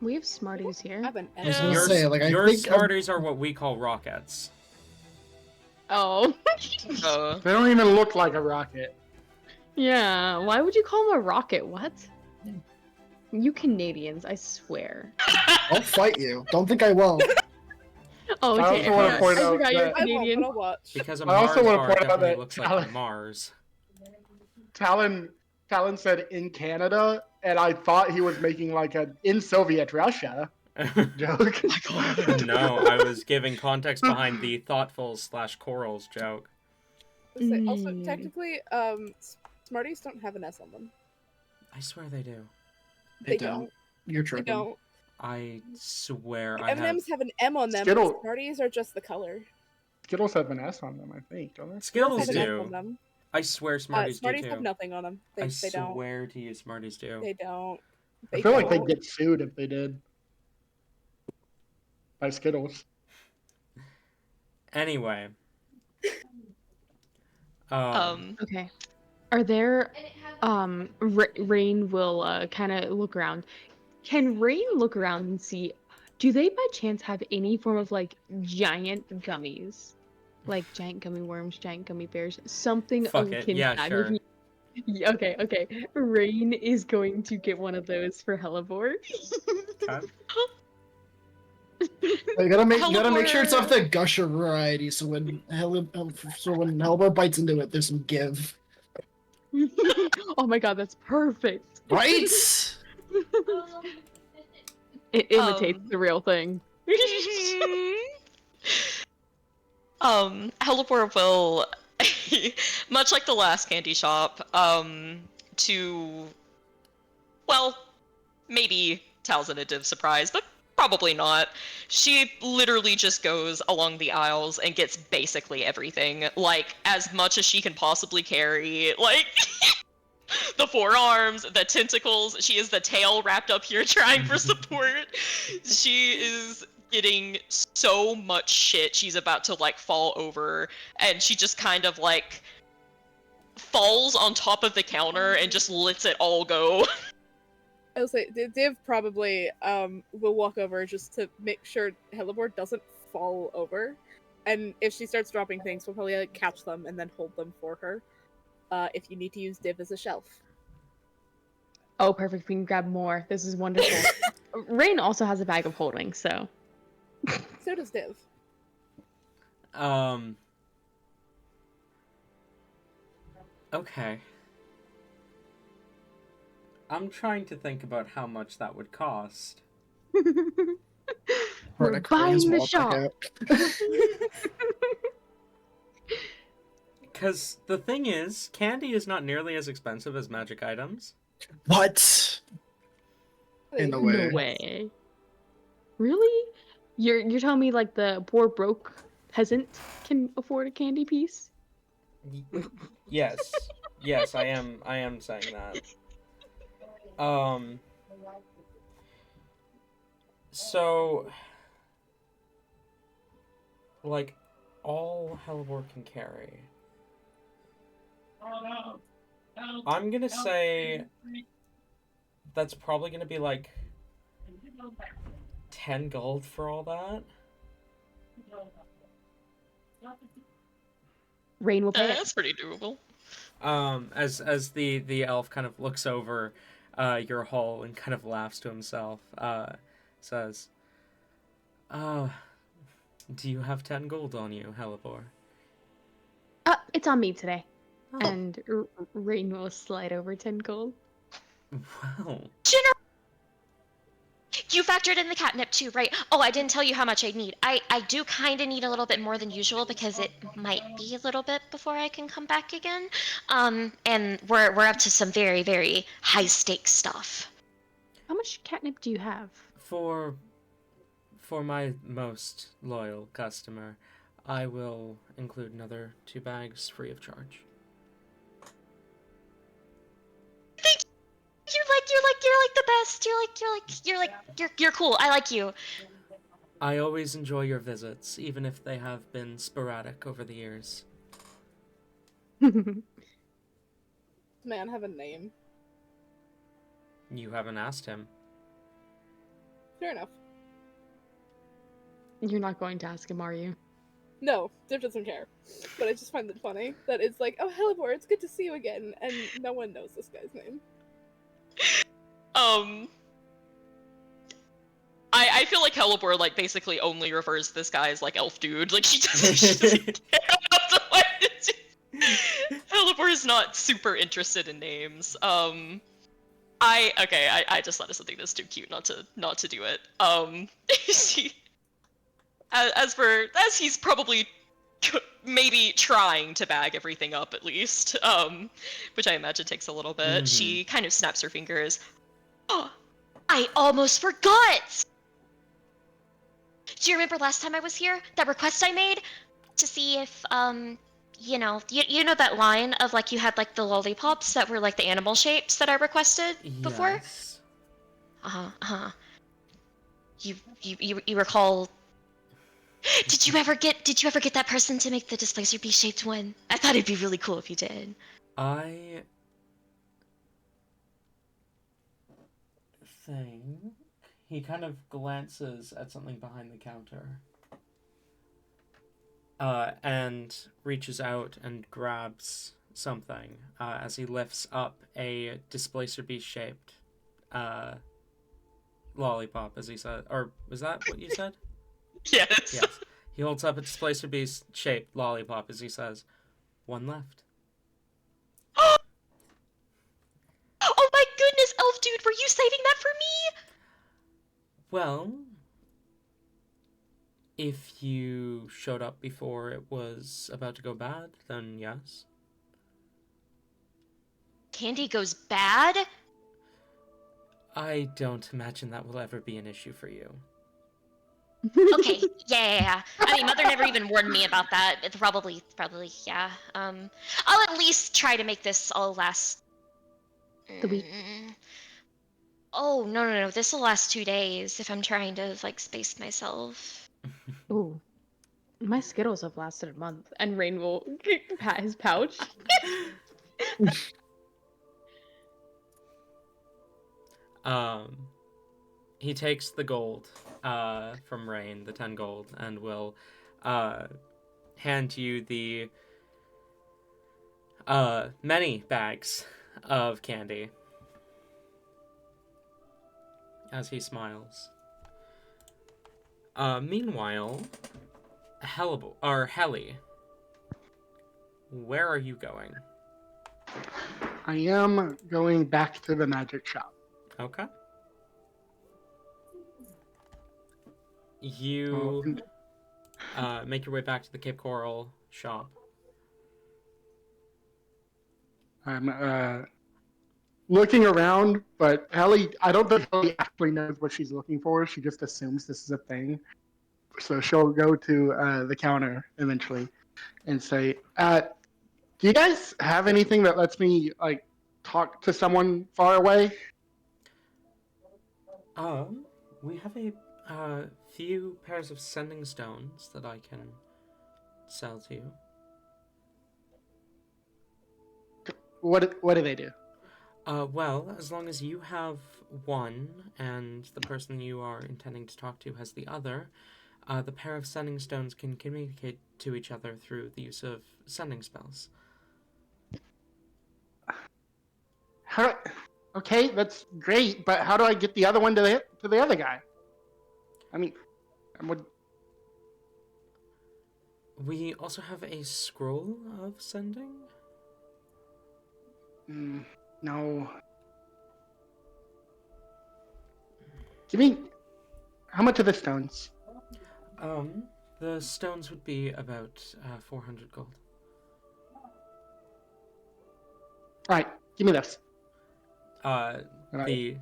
We have Smarties I here. have an I was M. gonna Your, say, like, I your think Smarties are what we call rockets. Oh. They don't even look like a rocket. Yeah, why would you call them a rocket? What? You Canadians, I swear. I'll fight you. Don't think I won't. Oh, I okay. also wanna point I out forgot you're that- I won't, Canadian. but I'll watch. Because a I Mars also wanna bar point out definitely that looks like Talon- a Mars. Talon said in Canada, and I thought he was making like a in Soviet Russia joke. No, I was giving context behind the thoughtfuls/corals joke. Also, Mm. technically, Smarties don't have an S on them. I swear they do. They don't. You're They tripping. don't. I swear The I have. M&Ms have an M on them. Skittle- But Smarties are just the color. Skittles have an S on them, I think, don't they? Skittles have an S on do. them. I swear Smarties do Smarties too. have nothing on them. They I don't. swear to you, Smarties do. They don't. I feel like don't. they'd get sued if they did. By Skittles. Anyway. Okay. Are there Rain will kind of look around. Can Rain look around and see, do they by chance have any form of like giant gummies? Like giant gummy worms, giant gummy bears, something Fuck it, akin yeah, to that. sure. Yeah, okay. Rain is going to get one of those for Hellebore. Okay. You gotta make sure it's Hellebore- of the gusher variety, so when Hellebore bites into it, there's some give. Oh my god, that's perfect. Right? It imitates the real thing. Hellebore will, much like the last candy shop, well, maybe Talzinative surprise, but probably not. She literally just goes along the aisles and gets basically everything, like, as much as she can possibly carry, like, the forearms, the tentacles, she is the tail wrapped up here trying for support. She is getting so much shit, she's about to, like, fall over, and she just kind of, like, falls on top of the counter and just lets it all go. I will say, Div probably will walk over just to make sure Hellebore doesn't fall over. And if she starts dropping things, we'll probably like, catch them and then hold them for her. If you need to use Div as a shelf. Oh, perfect. We can grab more. This is wonderful. Rain also has a bag of holding, so. So does Div. Okay. I'm trying to think about how much that would cost. We're buying the shop. Because the thing is, candy is not nearly as expensive as magic items. What? In the way. No way. Really? You're telling me like the poor broke peasant can afford a candy piece? Yes. Yes, I am saying that. So, like, all Hellebore can carry. I'm gonna say that's probably gonna be like 10 gold for all that. Rain will pay it. That's pretty doable. As the elf kind of looks over your hull and kind of laughs to himself, says, do you have 10 gold on you, Hellebore? It's on me today. Oh. And Rain will slide over 10 gold. Wow. You factored in the catnip too, right? Oh, I didn't tell you how much I need. I do kind of need a little bit more than usual because it might be a little bit before I can come back again. And we're up to some very, very high stakes stuff. How much catnip do you have? For my most loyal customer, I will include another 2 bags free of charge. You're like the best. You're cool. I like you. I always enjoy your visits, even if they have been sporadic over the years. Man, have a name. You haven't asked him. Fair enough. You're not going to ask him, are you? No, Div doesn't care. But I just find it funny that it's like, oh, Hellebore, it's good to see you again, and no one knows this guy's name. I feel like Hellebore like basically only refers to this guy as like elf dude. Like she doesn't care about the Hellebore is not super interested in names. I just thought of something that's too cute not to do it. As he's probably maybe trying to bag everything up at least, which I imagine takes a little bit. She kind of snaps her fingers. Oh, I almost forgot. Do you remember last time I was here? That request I made to see if you know that line of like you had like the lollipops that were like the animal shapes that I requested before? Yes. You recall? Did you ever get that person to make the displacer bee shaped one? I thought it'd be really cool if you did. I think he kind of glances at something behind the counter. And reaches out and grabs something as he lifts up a displacer bee shaped lollipop, as he said. Or was that what you said? Yes. Yes. He holds up a displacer bee shaped lollipop as he says, "One left." Oh my goodness, elf dude, were you saving that for me? Well, if you showed up before it was about to go bad, then yes. Candy goes bad? I don't imagine that will ever be an issue for you. Okay, yeah. I mean, Mother never even warned me about that. It's probably, yeah. I'll at least try to make this all last... The week. Oh, no. This will last 2 days if I'm trying to, like, space myself. Ooh. My Skittles have lasted a month. And Rain will pat his pouch. He takes the gold from Rain, the 10 gold, and will hand you the many bags of candy as he smiles. Meanwhile, Helly, where are you going? I am going back to the magic shop. Okay. You make your way back to the Cape Coral shop. I'm looking around, but Ellie, I don't think Ellie actually knows what she's looking for. She just assumes this is a thing. So she'll go to the counter eventually and say, "Do you guys have anything that lets me like talk to someone far away?" We have a few pairs of sending stones that I can sell to you. What do they do? Well, as long as you have one and the person you are intending to talk to has the other, the pair of sending stones can communicate to each other through the use of sending spells. Okay, that's great, but how do I get the other one to the other guy? I mean, We also have a scroll of sending. No. Give me How much are the stones? The stones would be about 400 gold. All right, give me this. The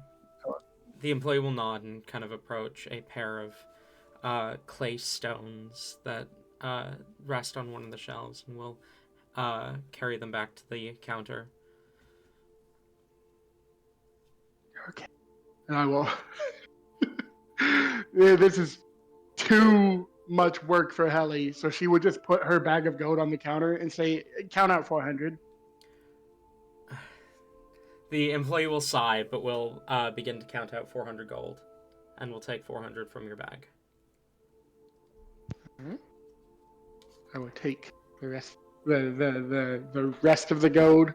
employee will nod and kind of approach a pair of clay stones that rest on one of the shelves, and will carry them back to the counter. Okay. And I will. Yeah, this is too much work for Helly, so she would just put her bag of gold on the counter and say, "Count out 400." The employee will sigh, but will begin to count out 400 gold, and will take 400 from your bag. I will take the rest, the rest of the gold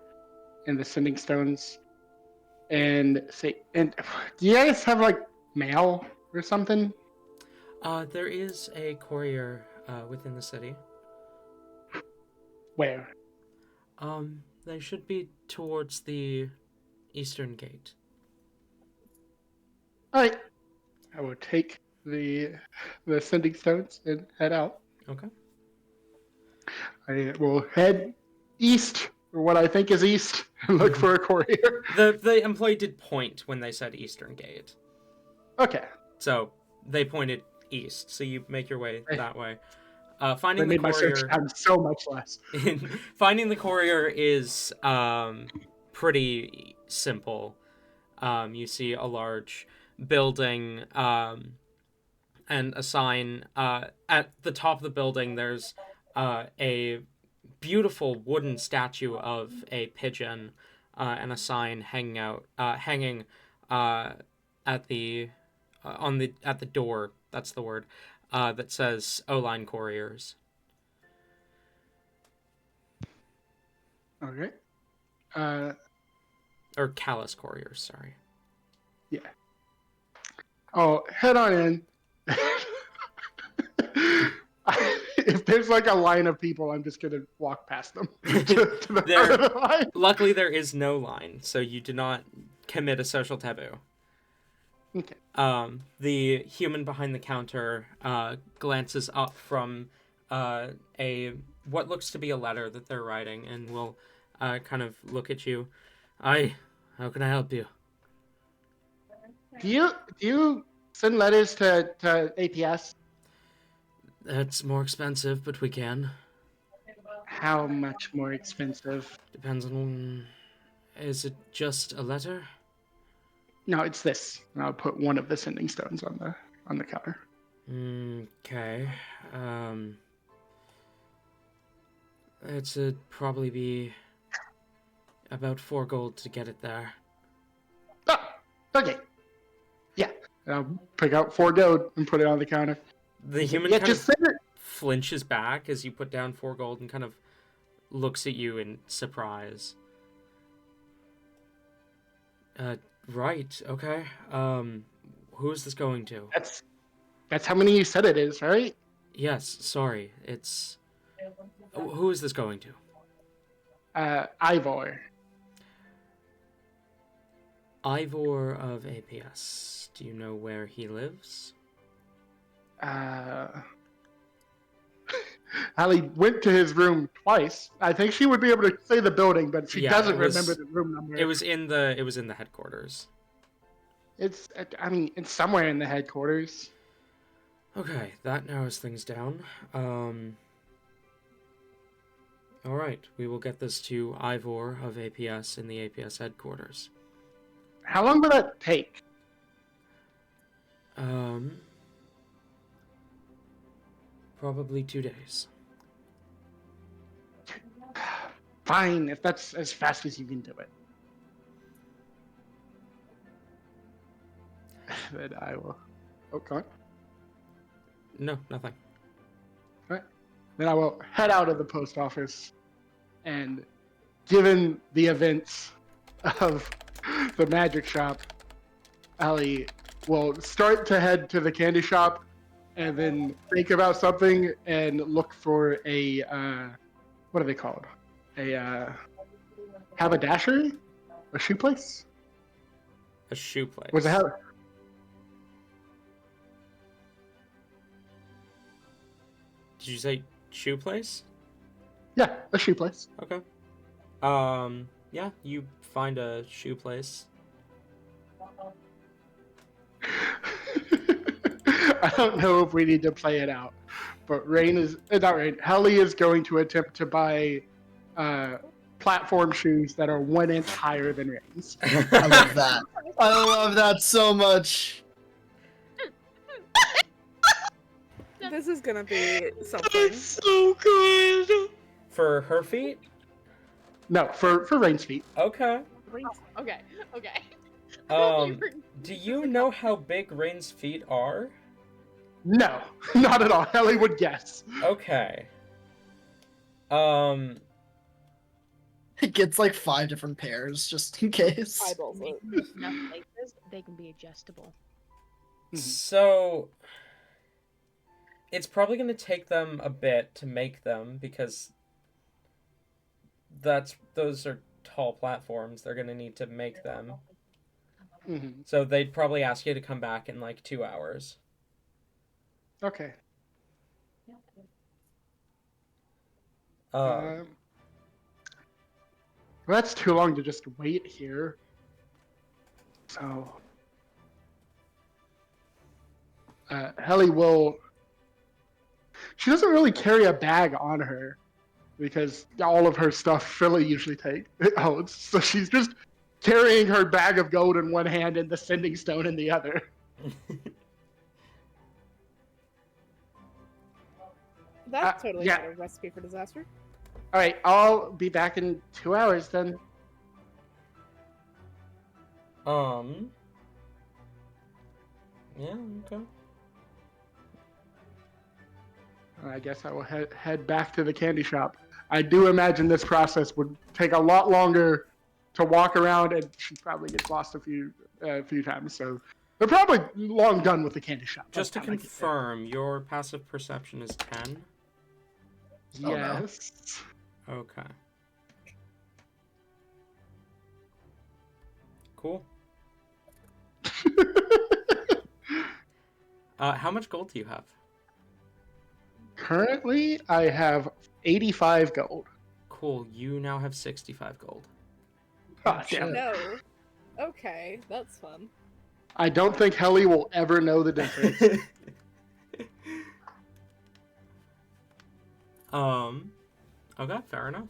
and the sending stones, and say, "And do you guys have like mail or something?" There is a courier within the city. Where? They should be towards the eastern gate. All right. I will take the sending stones and head out. Okay. I will head east, or what I think is east, and look for a courier. The employee did point when they said eastern gate. Okay. So they pointed east, so you make your way that way. That Finding the made my search courier, time so much less. finding the courier is pretty simple. You see a large building and a sign. At the top of the building, there's a beautiful wooden statue of a pigeon and a sign hanging at the door. That's the word. That says O-Line Couriers. Okay. Or Callus Couriers, sorry. Yeah. Oh, head on in. If there's like a line of people, I'm just gonna walk past them to the front of the line. Luckily, there is no line, so you do not commit a social taboo. Okay. The human behind the counter glances up from what looks to be a letter that they're writing, and will kind of look at you. How can I help you? Do you send letters to APS? That's more expensive, but we can. How much more expensive? Depends on. Is it just a letter? No, it's this. And I'll put one of the sending stones on the counter. Okay. It'd probably be about 4 gold to get it there. Oh, okay. Yeah. And I'll pick out 4 gold and put it on the counter. The human Yeah, kind just of send it. flinches back as you put down 4 gold and kind of looks at you in surprise. Right, okay. Who is this going to? That's how many you said it is, right? Yes, sorry. It's... Who is this going to? Ivor. Ivor of APS. Do you know where he lives? Allie went to his room twice. I think she would be able to say the building, but she doesn't remember the room number. It was in the headquarters. It's somewhere in the headquarters. Okay, that narrows things down. Alright, we will get this to Ivor of APS in the APS headquarters. How long will that take? Probably 2 days. Fine, if that's as fast as you can do it. Then I will. Oh, come on. No, nothing. All right. Then I will head out of the post office, and given the events of the magic shop, Allie will start to head to the candy shop, and then think about something and look for a what are they called? A haberdashery? A shoe place? A shoe place. Was it Did you say shoe place? Yeah, a shoe place. Okay. Yeah, you find a shoe place. I don't know if we need to play it out, but Helly is going to attempt to buy platform shoes that are 1 inch higher than Rain's. I love that. I love that so much. This is gonna be something. It's so good. For her feet? No, for Rain's feet. Okay. Okay. Do you know how big Rain's feet are? No, not at all. Helly would guess. Okay. It gets like 5 different pairs just in case. Eyeballs. Enough places, they can be adjustable. So it's probably going to take them a bit to make them because those are tall platforms. They're going to need to make them. Mm-hmm. So they'd probably ask you to come back in like 2 hours. Okay. Um, Well, that's too long to just wait here. So, Helly will. She doesn't really carry a bag on her because all of her stuff Philly usually holds. So she's just carrying her bag of gold in one hand and the sending stone in the other. That's totally yeah. not a recipe for disaster. All right, I'll be back in 2 hours then. Yeah, okay. I guess I will head back to the candy shop. I do imagine this process would take a lot longer to walk around, and she probably gets lost a few times. So they're probably long done with the candy shop. Just to confirm, your passive perception is 10? Yes. Okay. Cool. How much gold do you have? Currently, I have 85 gold. Cool. You now have 65 gold. Oh, damn. No. Okay, that's fun. I don't think Helly will ever know the difference. Okay, fair enough.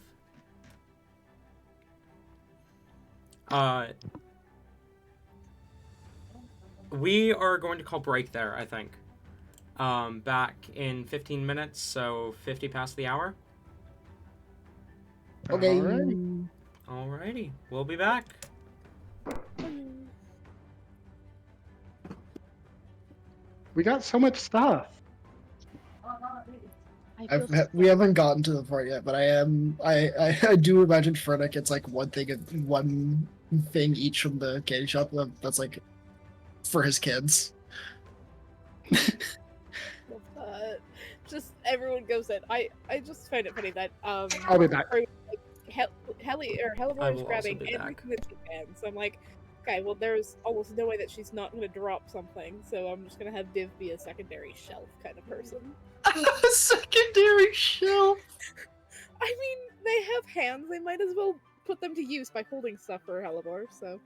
We are going to call break there, I think. Back in 15 minutes, so 50 past the hour. Okay. Alrighty, we'll be back. We got so much stuff. We haven't gotten to the part yet, but I do imagine Fernick gets like one thing each from the candy shop that's like for his kids. Just everyone goes in. I just find it funny that I'll be back. Helly or I Helleborn will is also grabbing be back. everything that she can. So I'm like, okay, well there's almost no way that she's not gonna drop something. So I'm just gonna have Div be a secondary shelf kind of person. A secondary shelf. I mean, they have hands. They might as well put them to use by holding stuff for Hellebor. So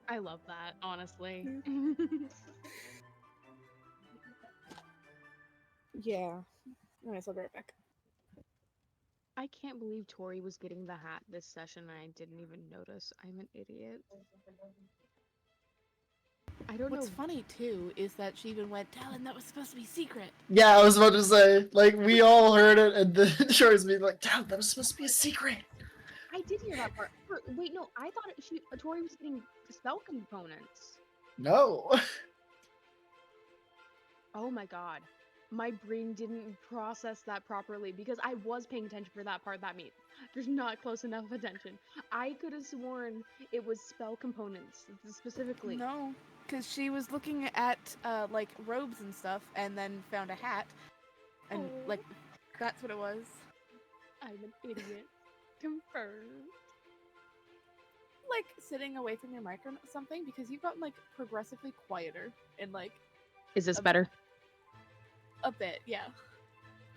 I love that, honestly. yeah. Anyways, I'll be right back. I can't believe Tori was getting the hat this session and I didn't even notice. I'm an idiot. I don't What's know. funny too is that she even went, Talon, that was supposed to be secret. Yeah, I was about to say, like, we all heard it, and then Shori's being like, "Damn, that was supposed to be a secret." I did hear that part. Wait, no, I thought Tori was getting spell components. No. Oh my god. My brain didn't process that properly because I was paying attention for that part. That means there's not close enough attention. I could have sworn it was spell components specifically. No, because she was looking at like robes and stuff, and then found a hat, and like that's what it was. I'm an idiot. Confirmed. Like sitting away from your mic or something because you've gotten like progressively quieter and like Is this better? a bit, yeah.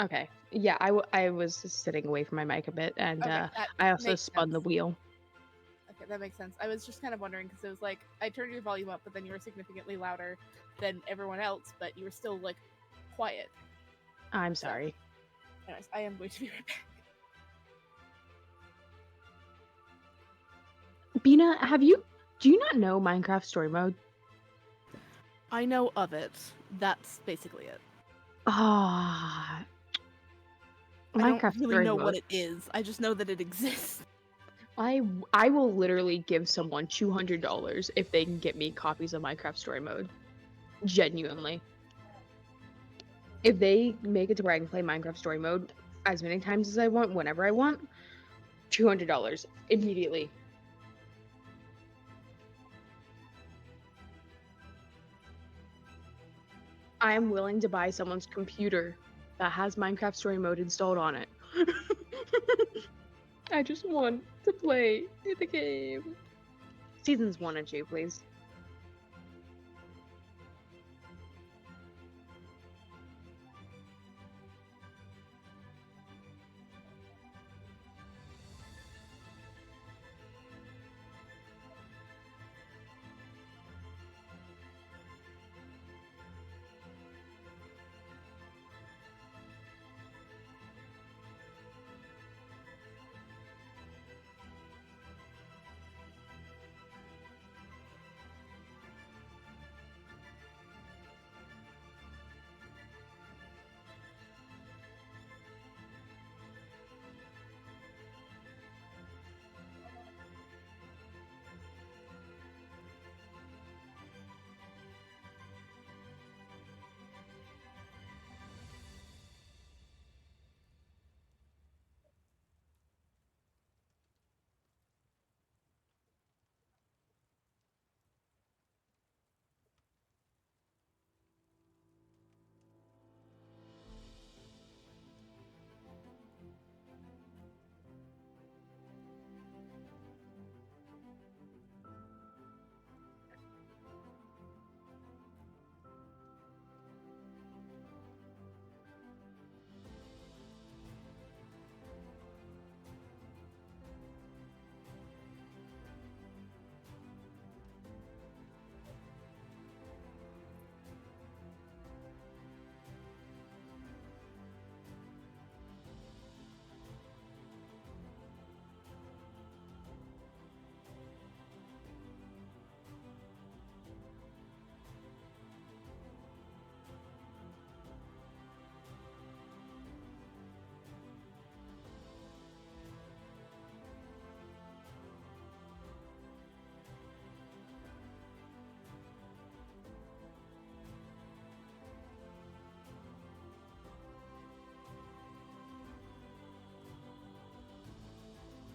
Okay. Yeah, I was sitting away from my mic a bit, and Okay, that I also makes spun the sense. wheel. Okay, that makes sense. I was just kind of wondering because it was like I turned your volume up, but then you were significantly louder than everyone else, but you were still like quiet. I'm So, sorry. anyways, I am going to be right back. Bina, do you not know Minecraft Story Mode? I know of it. That's basically it. Ah, I don't Minecraft really Story know what Mode. it is. I just know that it exists. I will literally give someone $200 if they can get me copies of Minecraft Story Mode. Genuinely. If they make it to where I can play Minecraft Story Mode as many times as I want, whenever I want, $200 immediately. I am willing to buy someone's computer that has Minecraft Story Mode installed on it. I just want to play the game. Seasons 1 and 2, please.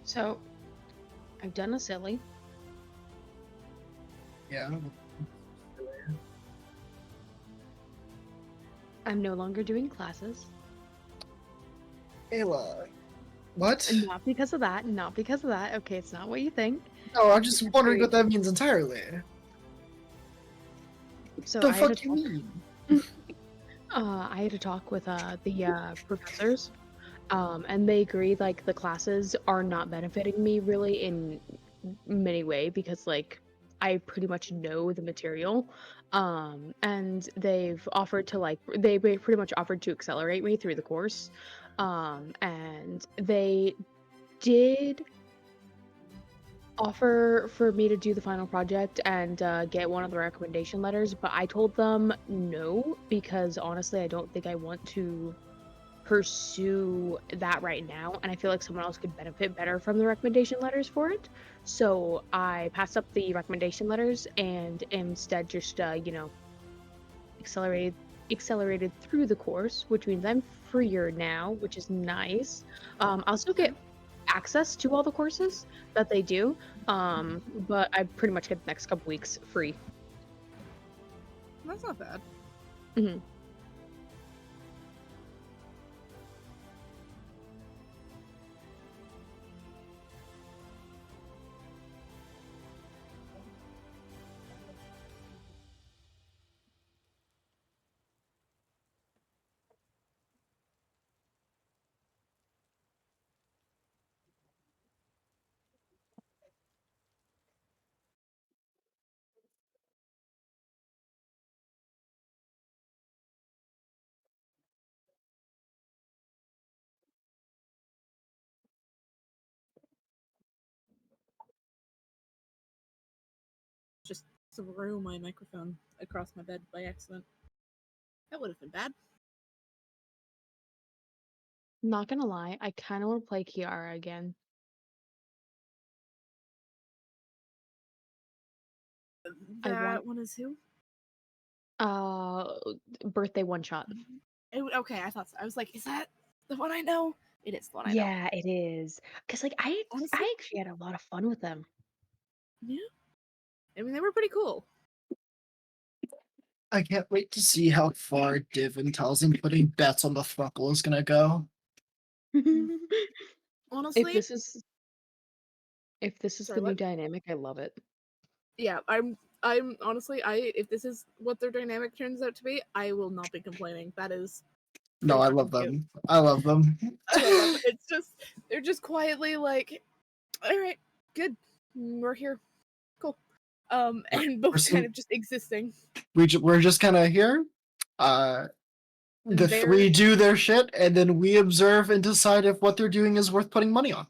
So, I've done a silly. Yeah. I'm no longer doing classes. Ayla. What? And not because of that, not because of that. Okay, it's not what you think. No, I'm just wondering what that means entirely. So The I had fuck you mean? I had to talk with the professors, and they agreed like the classes are not benefiting me really in many way because like I pretty much know the material, and they've offered to like they pretty much offered to accelerate me through the course, and they did offer for me to do the final project and get one of the recommendation letters, but I told them no because honestly, I don't think I want to pursue that right now, and I feel like someone else could benefit better from the recommendation letters for it. So I passed up the recommendation letters and instead just accelerated accelerated through the course, which means I'm freer now, which is nice. I'll still get access to all the courses that they do, but I pretty much get the next couple weeks free. That's not bad. hmm just threw my microphone across my bed by accident. That would have been bad. Not gonna lie, I kind of want to play Kiara again. I That want- one is who? Birthday one shot. Okay, I thought so. I was like, is that the one I know? It is the one I know. Yeah, it is. Cause like Honestly? I actually had a lot of fun with them. Yeah. I mean, they were pretty cool. I can't wait to see how far Div and Talzin putting bets on the Thruckle is gonna go. Honestly, if this is Sorry, the new what? dynamic, I love it. Yeah, I'm honestly, if this is what their dynamic turns out to be, I will not be complaining. That is No, I pretty love fucking cute. them. I love them. I love them. It's just they're just quietly like, all right, good, we're here, cool, and both Person- kind of just existing. We're just kind of here. The They're- three do their shit, and then we observe and decide if what they're doing is worth putting money on.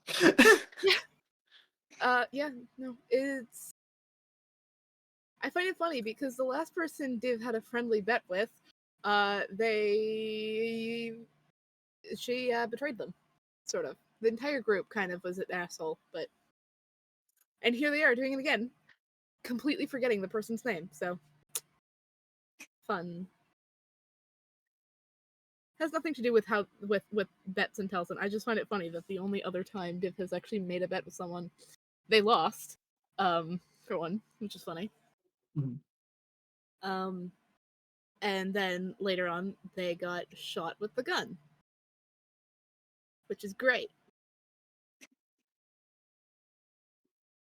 Yeah, no, it's. I find it funny because the last person Div had a friendly bet with, she betrayed them, sort of. The entire group kind of was an asshole, but. And here they are doing it again, completely forgetting the person's name. So, fun. Has nothing to do with how with bets and Telson. I just find it funny that the only other time Div has actually made a bet with someone, they lost. For one, which is funny. Mhm. And then later on, they got shot with the gun, which is great.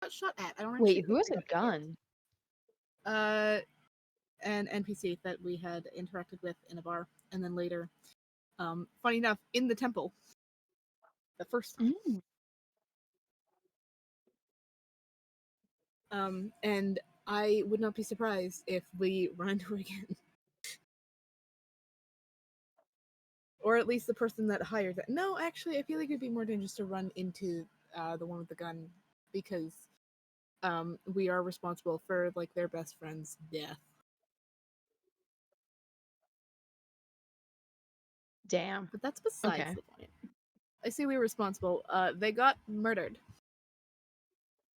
Got shot at. I don't actually Wait, who think has they a got hit. gun? An NPC that we had interacted with in a bar, and then later, funny enough, in the temple, the first time. And I would not be surprised if we run into her again. Or at least the person that hired that. No, actually, I feel like it'd be more dangerous to run into the one with the gun, because we are responsible for like their best friend's death. Damn. But that's besides Okay. the point. I say we were responsible. They got murdered.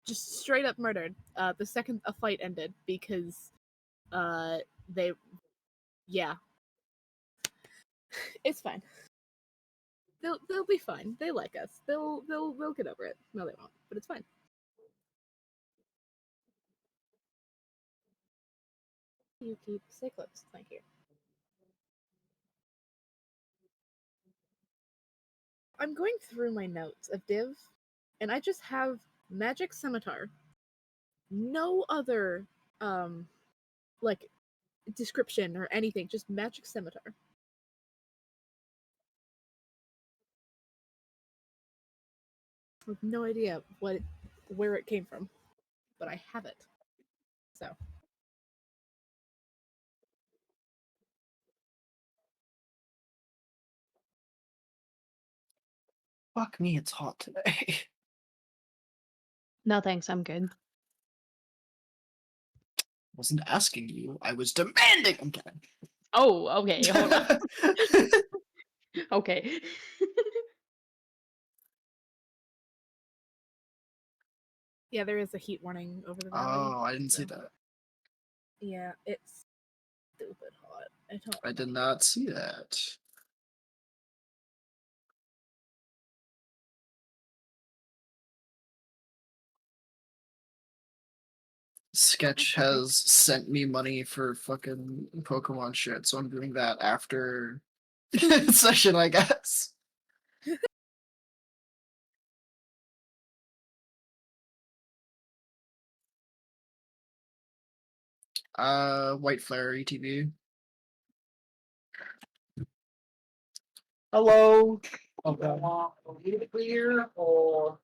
Just straight up murdered. The second a fight ended, because they, yeah, it's fine. They'll be fine. They like us. They'll get over it. No, they won't. But it's fine. You keep stay close. Thank you. I'm going through my notes of Div, and I just have Magic Scimitar. No other like description or anything, just Magic Scimitar. I have no idea where it came from, but I have it. So Fuck me, it's hot today. No thanks, I'm good. Wasn't asking you, I was demanding. I'm kidding. Oh, okay. Hold on. Okay. yeah, there is a heat warning over the valley. Oh, I didn't see so- that. Yeah, it's stupid hot. I did not see that. Sketch has sent me money for fucking Pokemon shit, so I'm doing that after session, I guess. White Flare ETB. Hello. Okay. Clear or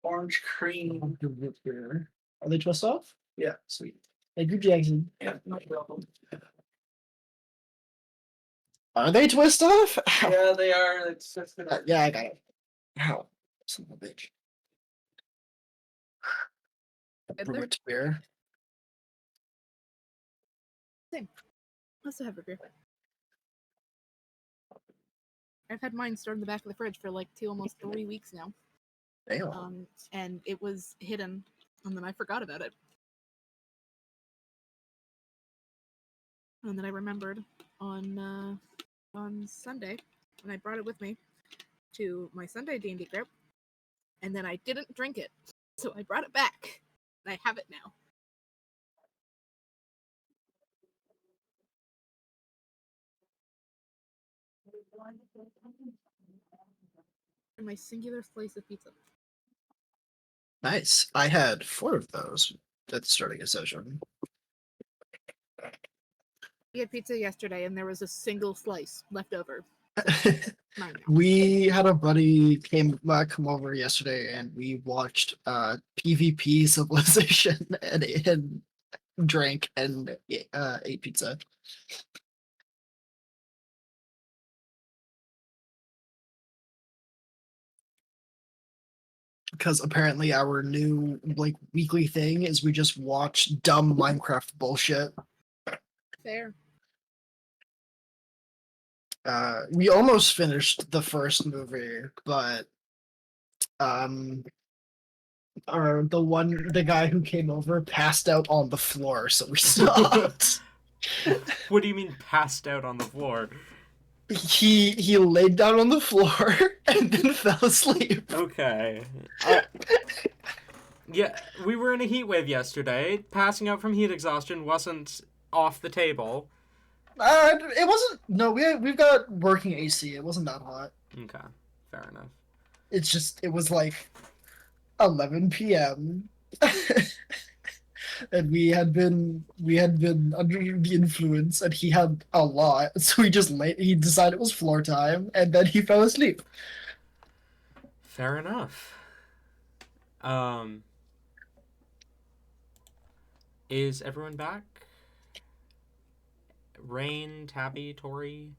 orange cream here. Are they twist off? Yeah, sweet. Thank you, Jackson. Yeah, no problem. Are they twist off? Yeah, they are. It's just yeah, I got it. Ow. Son of a bitch. Good there. Brute beer. Same. Let's have a beer. I've had mine stored in the back of the fridge for like almost 3 weeks now. Damn. And it was hidden, and then I forgot about it. And then I remembered on Sunday, and I brought it with me to my Sunday D&D group, and then I didn't drink it, so I brought it back, and I have it now. And my singular slice of pizza. Nice. I had 4 of those at the starting of session. We had pizza yesterday, and there was a single slice left over. Mine now. We had a buddy come over yesterday, and we watched PvP Civilization and drank and ate pizza. Because apparently our new like weekly thing is we just watch dumb Minecraft bullshit. Fair. We almost finished the first movie, but the guy who came over passed out on the floor, so we stopped. What do you mean passed out on the floor? He laid down on the floor and then fell asleep. Okay. Yeah, we were in a heat wave yesterday. Passing out from heat exhaustion wasn't off the table. It wasn't. No, we've got working AC. It wasn't that hot. Okay, fair enough. It's just it was like 11 p.m. and we had been under the influence, and he had a lot, so he decided it was floor time, and then he fell asleep. Fair enough. Is everyone back? Rain, Tabby, Tori?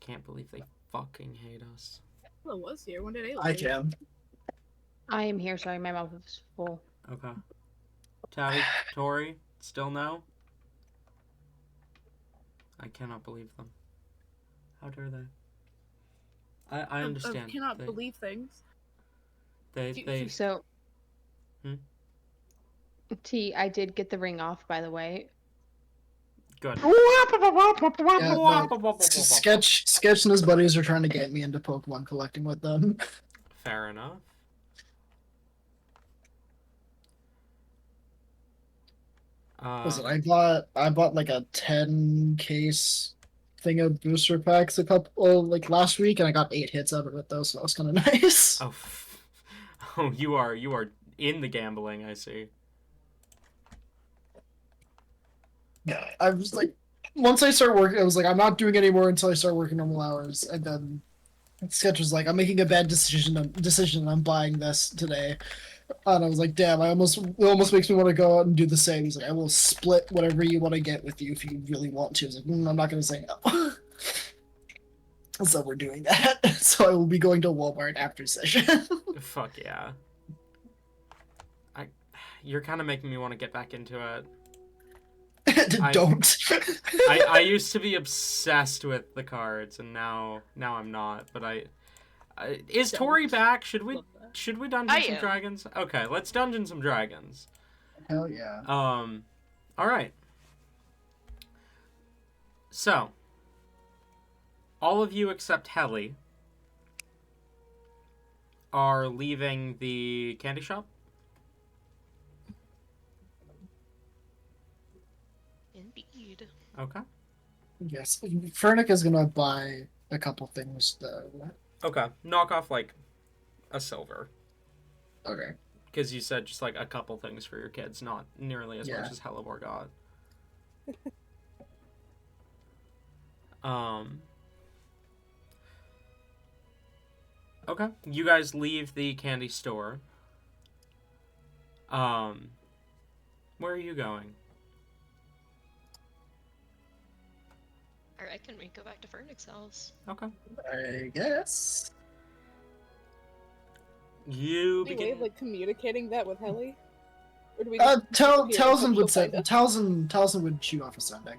Can't believe they fucking hate us. Well, it was here. When did Ayla I leave? can. I am here. Sorry, my mouth is full. Okay. Tabby, Tori, still no? I cannot believe them. How dare they? I understand. I cannot believe things. They So, Hmm? T, I did get the ring off, by the way. good. Yeah, no, Sketch and his buddies are trying to get me into Pokemon collecting with them. Fair enough. Listen, I bought like a 10 case thing of booster packs like last week, and I got 8 hits out of it though, so that was kind of nice. Oh, oh, you are in the gambling. I see. Yeah, I was like, once I start working, I was like, I'm not doing any more until I start working normal hours, and then Sketch was like, I'm making a bad decision. I'm buying this today. And I was like, damn, it almost makes me want to go out and do the same. He's like, I will split whatever you want to get with you if you really want to. I was like, I'm not going to say no. So we're doing that. So I will be going to Walmart after session. Fuck yeah. You're kind of making me want to get back into it. Don't. I used to be obsessed with the cards, and now I'm not. But is Tori back? Should we dungeon some dragons? Okay, let's dungeon some dragons. Hell yeah. All right. So, all of you except Helly are leaving the candy shop. Indeed. Okay. Yes. Fernic is gonna buy a couple things though. Okay. Knock off like a silver. Okay. Because you said just like a couple things for your kids, not nearly as much as Hellebore got. Okay. You guys leave the candy store. Where are you going? I reckon we go back to Fernic's house. Okay. I guess. You Any way begin. of like communicating that with Helly? Or do we just sit here and hope Taliesin she'll would say find us? Taliesin would chew off ascending.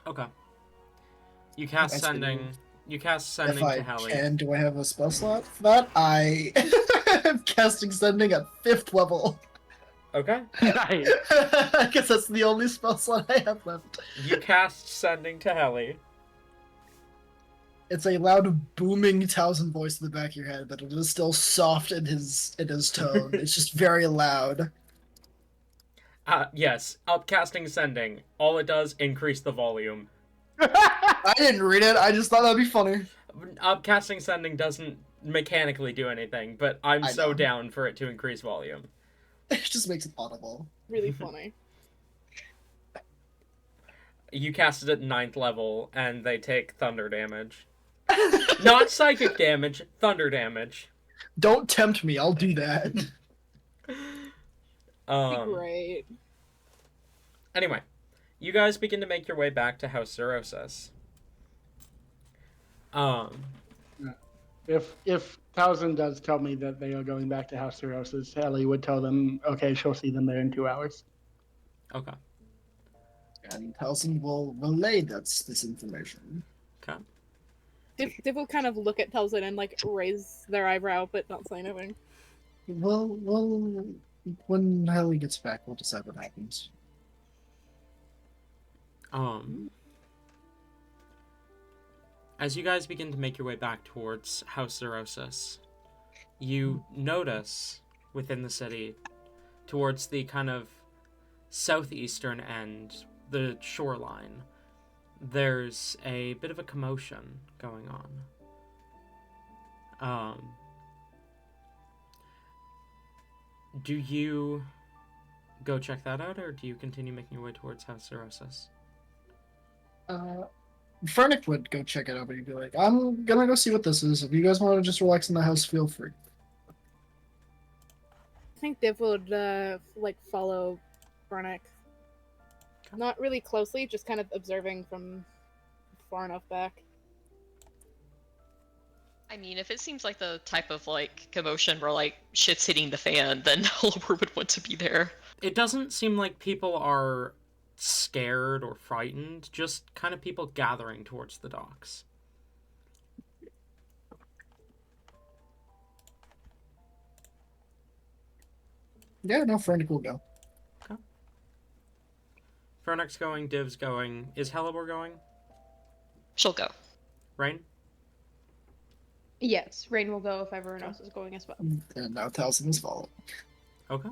Okay. You cast That's sending. good. You cast If sending I to Helly. can, do I have a spell slot for that? I am casting sending at 5th level. Okay. Nice. I guess that's the only spell slot I have left. You cast sending to Helly. It's a loud, booming Taliesin voice in the back of your head, but it is still soft in his tone. It's just very loud. Yes. Upcasting sending. All it does, increase the volume. I didn't read it. I just thought that'd be funny. Upcasting sending doesn't mechanically do anything, but I'm I so know. down for it to increase volume. It just makes it audible. Really funny. You cast it at 9th level, and they take thunder damage. Not psychic damage, thunder damage. Don't tempt me. I'll do that. Great. Anyway, you guys begin to make your way back to House Zerosis. If Thousand does tell me that they are going back to House Herosis, Ellie would tell them, okay, she'll see them there in 2 hours. Okay. And Taliesin will relay this information. Okay. Div will kind of look at Telzin and like raise their eyebrow, but not say anything. Well, when Helly gets back, we'll decide what happens. As you guys begin to make your way back towards House Zerosis, you notice within the city, towards the kind of southeastern end, the shoreline, there's a bit of a commotion going on. Do you go check that out, or do you continue making your way towards House Zerosis? Fernick would go check it out, but he'd be like, I'm gonna go see what this is. If you guys want to just relax in the house, feel free. I think Div would like follow Vernick. Not really closely, just kind of observing from far enough back. I mean, if it seems like the type of like commotion where like shit's hitting the fan, then Oliver would want to be there. It doesn't seem like people are scared or frightened, just kind of people gathering towards the docks. Yeah, no, Fernick will go. Fernick's going, Div's going. Is Hellebore going? She'll go. Rain? Yes, Rain will go if everyone else is going as well. And now Taliesin is following. Okay.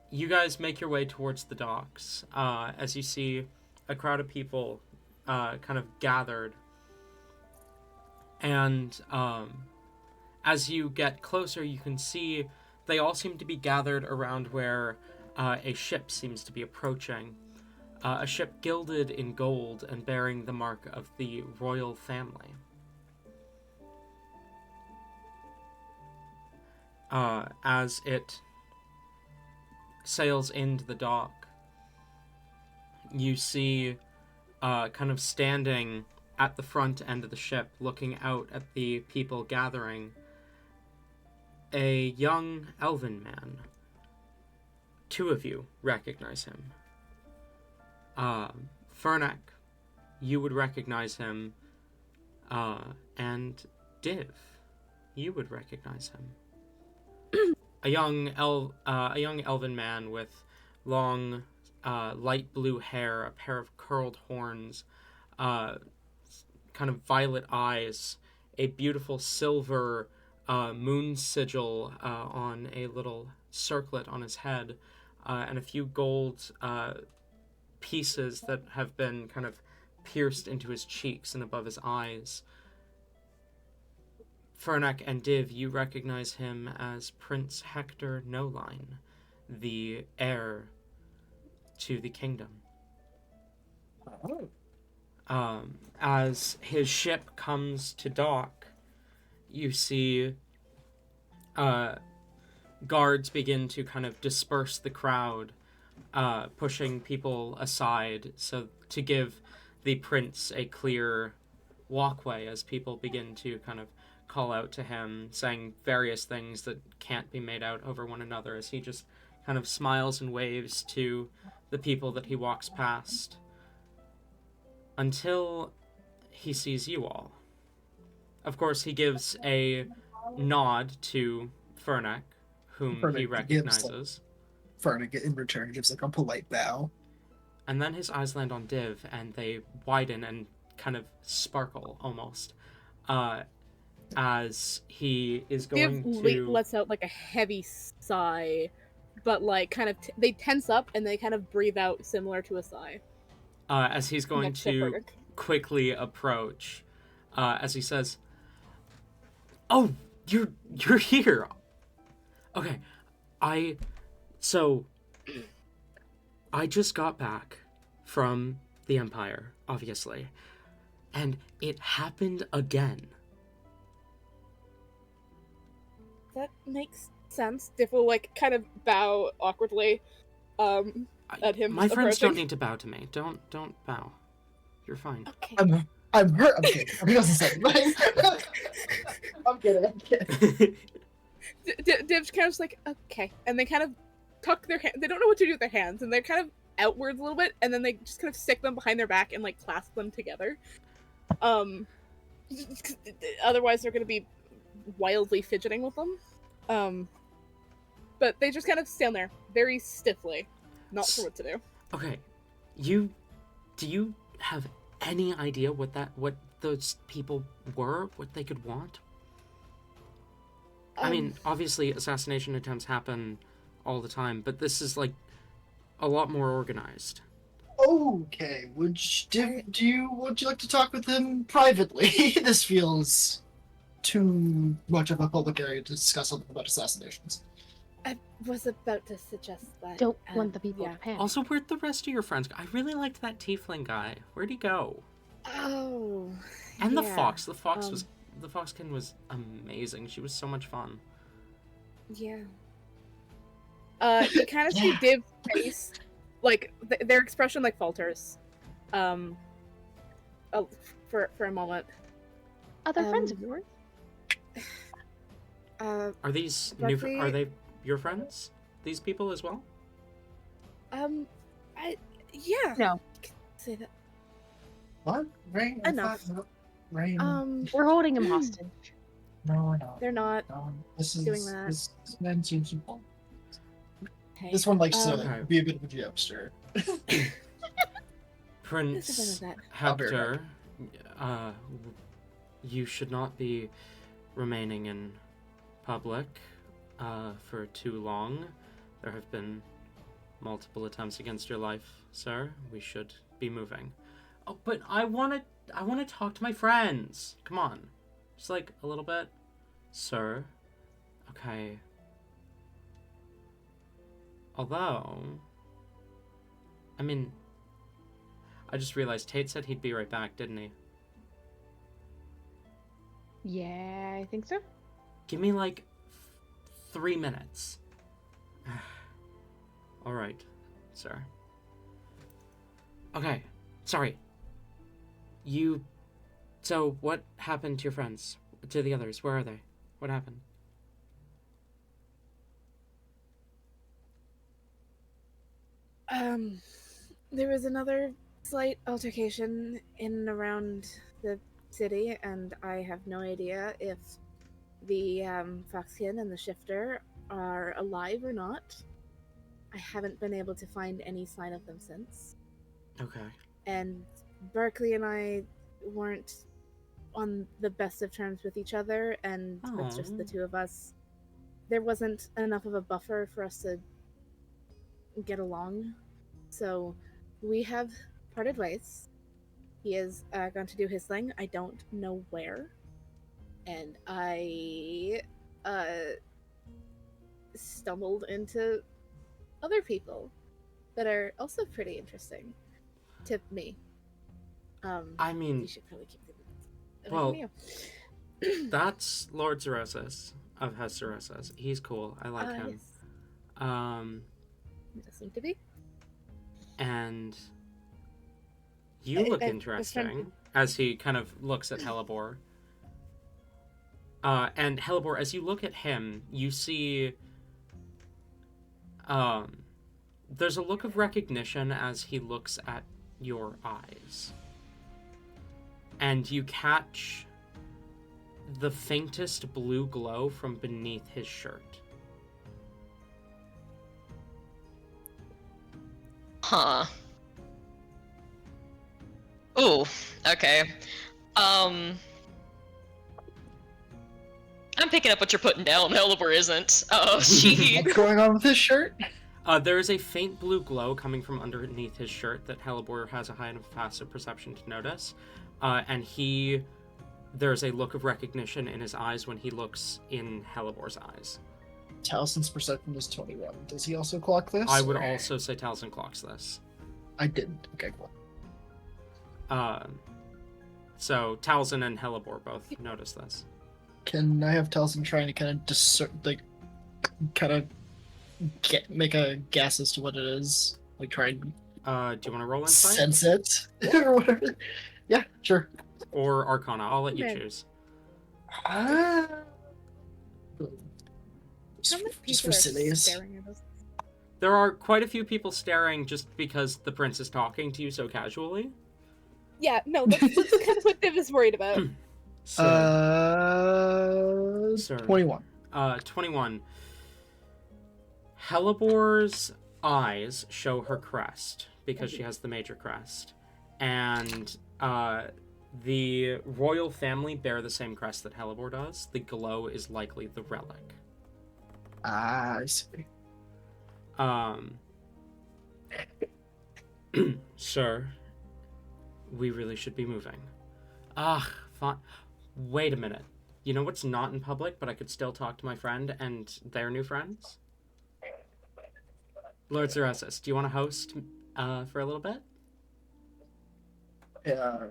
You guys make your way towards the docks as you see a crowd of people kind of gathered. And as you get closer, you can see they all seem to be gathered around where a ship seems to be approaching. A ship gilded in gold and bearing the mark of the royal family. As it sails into the dock, you see kind of standing at the front end of the ship, looking out at the people gathering, a young elven man. 2 of you recognize him. Fernick, you would recognize him, and Div, you would recognize him. A young elven man with long, light blue hair, a pair of curled horns, kind of violet eyes, a beautiful silver moon sigil on a little circlet on his head, and a few gold pieces that have been kind of pierced into his cheeks and above his eyes. Fernick and Div, you recognize him as Prince Hector Noline, the heir to the kingdom. As his ship comes to dock, you see guards begin to kind of disperse the crowd, pushing people aside so to give the prince a clear walkway as people begin to kind of call out to him, saying various things that can't be made out over one another as he just kind of smiles and waves to the people that he walks past until he sees you all. Of course, he gives a nod to Fernick, whom he Fernick recognizes. Fernick in return gives like a polite bow. And then his eyes land on Div, and they widen and kind of sparkle almost, as he is going Div to. lets out like a heavy sigh, but like kind of they tense up and they kind of breathe out similar to a sigh. As he's going Next to to Fernick. quickly approach, as he says, "Oh, you're here. Okay, I just got back from the Empire, obviously, and it happened again." That makes sense. Div will like kind of bow awkwardly. At him My friends approaching. don't need to bow to me. Don't bow. You're fine. Okay. I'm hurt. I'm kidding. He doesn't say anything. I'm kidding. Div's kind of just like, okay. And they kind of tuck their hand. They don't know what to do with their hands. And they're kind of outwards a little bit. And then they just kind of stick them behind their back and like clasp them together. Otherwise they're going to be wildly fidgeting with them. But they just kind of stand there very stiffly. Not sure what to do. Okay, do you have any idea what those people were? What they could want? I mean, obviously, assassination attempts happen all the time, but this is like a lot more organized. Okay, would you like to talk with him privately? This feels too much of a public area to discuss something about assassinations. I was about to suggest that. Don't want the people to panic. Also, where'd the rest of your friends go? I really liked that tiefling guy. Where'd he go? Oh. And the yeah. fox. The foxkin was amazing. She was so much fun. Yeah. You kind of see Div's face, like their expression like falters, for a moment. Other friends of yours? Are these Roughly- Are they your friends? These people as well? Yeah. No. Say that. What? Rain? I Enough. thought- Rain. We're holding him hostage. No, we're not. They're not. No, this is doing that. This man seems simple. Hey. This one likes Okay. to be a bit of a jokester. Prince This is that. I'll be right Hector, you should not be remaining in public for too long. There have been multiple attempts against your life, sir. We should be moving. Oh, but I want to talk to my friends. Come on. Just like a little bit. Sir. Okay. Although, I mean, I just realized Tate said he'd be right back, didn't he? Yeah, I think so. Give me like 3 minutes. All right, sir. Okay, sorry. So what happened to your friends? To the others? Where are they? What happened? There was another slight altercation in and around the city, and I have no idea if the Foxkin and the Shifter are alive or not. I haven't been able to find any sign of them since. Okay. And Berkeley and I weren't on the best of terms with each other, and with just the Aw. two of us, there wasn't enough of a buffer for us to get along. So we have parted ways. He is going to do his thing. I don't know where. And I stumbled into other people that are also pretty interesting to me. I mean, You should probably keep them. Well, that's Lord Zerosis of Hesterosis. He's cool. I like him. Yes. It does seem to be. And you look I was interesting trying to- as he kind of looks at Helibor. And Helibor, as you look at him, you see There's a look of recognition as he looks at your eyes. And you catch the faintest blue glow from beneath his shirt. Huh. Ooh, okay. I'm picking up what you're putting down. Helibor isn't. She. What's going on with his shirt? There is a faint blue glow coming from underneath his shirt that Helibor has a high enough passive perception to notice. And there's a look of recognition in his eyes when he looks in Helibor's eyes. Talison's perception is 21. Does he also clock this? I would also say Taliesin clocks this. I didn't. Okay, cool. So Taliesin and Helibor both notice this. Can I have Taliesin trying to kind of make a guess as to what it is? Like try and Do you want to roll insight? sense it or whatever? Yeah, sure. Or Arcana? I'll let you Okay. choose. How many Just for people are sillies. staring at us? There are quite a few people staring just because the prince is talking to you so casually. Yeah, no, that's kind of what Viv is worried about. So, Sir. 21. 21. Helibor's eyes show her crest because she has the major crest. And the royal family bear the same crest that Helibor does. The glow is likely the relic. I see. Sir, we really should be moving. Fine. Wait a minute. You know what's not in public, but I could still talk to my friend and their new friends? Lord Zeresis, do you want to host for a little bit? Yeah.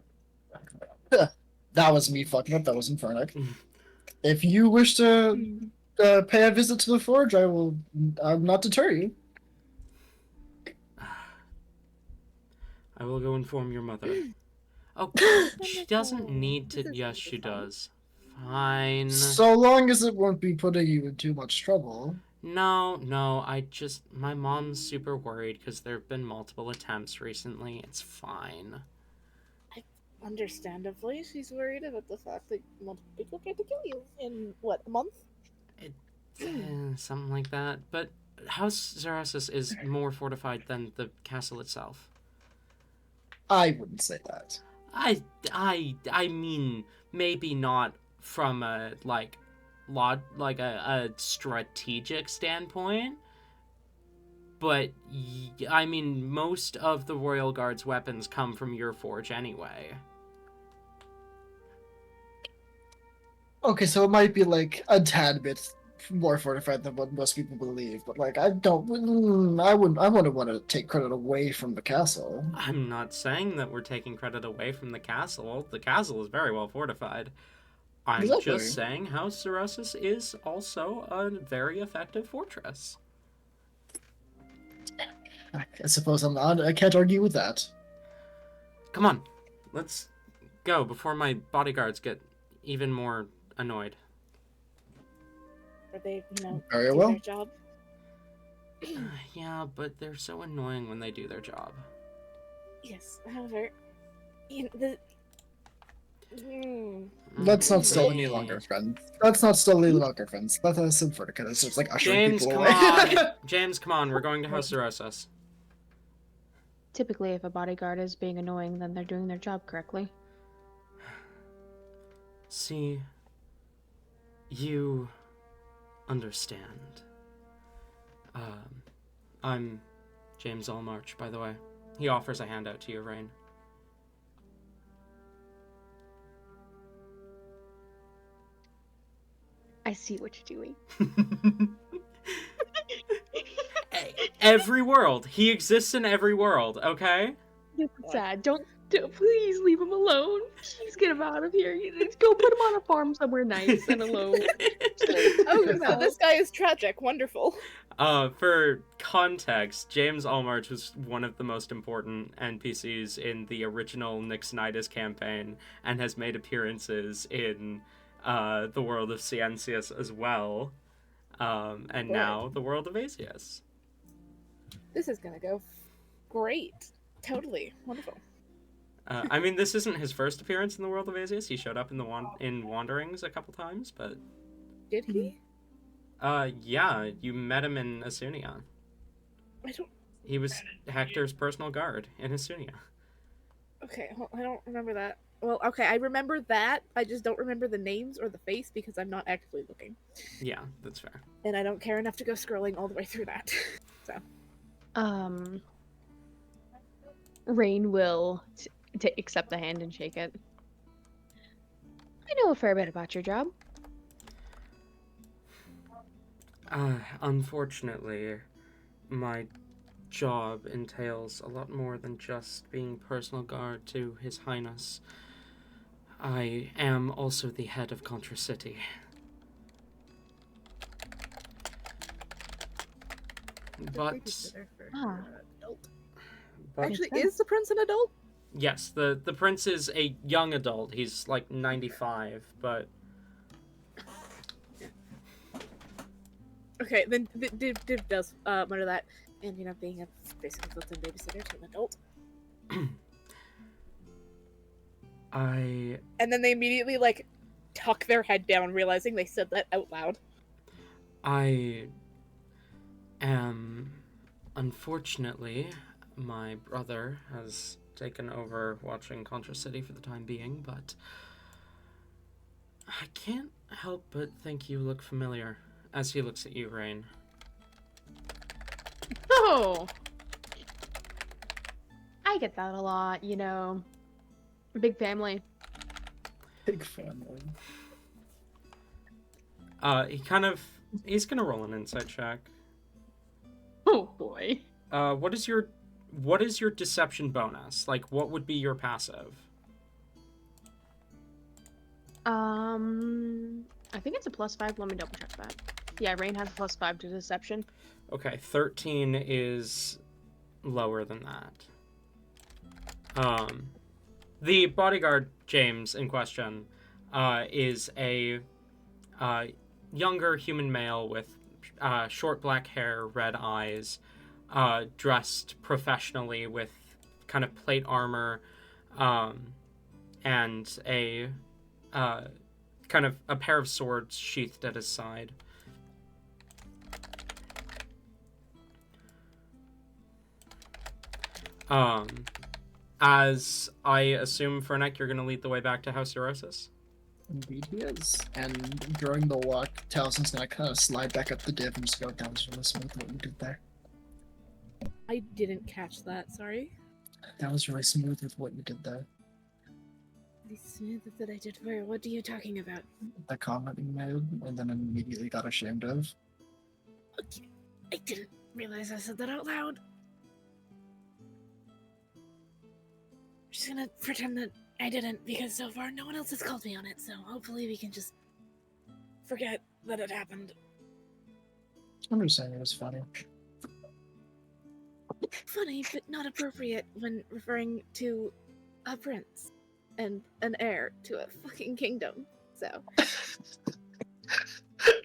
That was me fucking up. That was Infernic. If you wish to pay a visit to the forge, I will not deter you. I will go inform your mother. Oh, she doesn't need to. Yes, she does. Fine. So long as it won't be putting you in too much trouble. No, my mom's super worried because there have been multiple attempts recently. It's fine. Understandably, she's worried about the fact that multiple people tried to kill you in, what, a month? Something like that. But House Zeresis is more fortified than the castle itself. I wouldn't say that. I mean, maybe not from a a strategic standpoint, but I mean, most of the Royal Guard's weapons come from your forge anyway. Okay, so it might be like a tad bit more fortified than what most people believe, but like I wouldn't want to take credit away from the castle. I'm not saying that we're taking credit away from the castle. The castle is very well fortified. I'm Exactly. just saying House Zeresis is also a very effective fortress. I suppose I can't argue with that. Come on, let's go before my bodyguards get even more annoyed. Or they, Very do well. their job? Yeah, but they're so annoying when they do their job. Yes, however, Let's not still any Really? longer friends. Let's not still any longer friends. Let us in for it's just like ushering James, people come away. on! James, come on, we're going to House Zeresis. Typically, if a bodyguard is being annoying, then they're doing their job correctly. See, you understand. I'm James Allmarch, by the way. He offers a handout to you, Rain. I see what you're doing. Every world. He exists in every world, okay? It's sad. Don't please leave him alone. Please get him out of here. Go put him on a farm somewhere nice and alone. Oh, so this guy is tragic. Wonderful. For context, James Allmarch was one of the most important NPCs in the original Nixonitis campaign and has made appearances in the world of Ciencius as well. And now the world of Azius. This is gonna go great. Totally wonderful. I mean, this isn't his first appearance in the world of Azius. He showed up in in Wanderings a couple times, but Did he? yeah, you met him in Asunia. I don't. He was Hector's personal guard in Asunia. Okay, I don't remember that. Well, okay, I remember that. I just don't remember the names or the face because I'm not actively looking, Yeah, that's fair. and I don't care enough to go scrolling all the way through that. So, Rain will accept the hand and shake it. I know a fair bit about your job. Unfortunately, my job entails a lot more than just being personal guard to His Highness. I am also the head of Contra City. But Ah. Actually, sense. is the prince an adult? yes, the prince is a young adult. He's like 95, but Okay, then Div does mutter that, and being a basic consultant babysitter to an adult. I And then they immediately tuck their head down, realizing they said that out loud. am, unfortunately, my brother has taken over watching Contra City for the time being, but I can't help but think you look familiar as he looks at you, Rain. Oh! I get that a lot, Big family. Big family. He's gonna roll an insight check. Oh boy. What is your deception bonus? Like, what would be your passive? I think it's a +5. Let me double check that. Yeah, Rain has a +5 to deception. Okay, 13 is lower than that. The bodyguard, James, in question, is a younger human male with short black hair, red eyes, dressed professionally with kind of plate armor, and a kind of a pair of swords sheathed at his side. As I assume, Fernek, you're going to lead the way back to House Neurosis? Indeed he is. And during the walk, Taliesin's gonna kind of slide back up the div and just go, that was really smooth what you did there. I didn't catch that, sorry. That was really smooth with what you did there. The smooth that I did where? What are you talking about? The comment you made, and then immediately got ashamed of. Okay. I didn't realize I said that out loud. I'm just gonna pretend that I didn't, because so far no one else has called me on it, so hopefully we can just forget that it happened. I'm just saying it was funny. Funny, but not appropriate when referring to a prince and an heir to a fucking kingdom, so.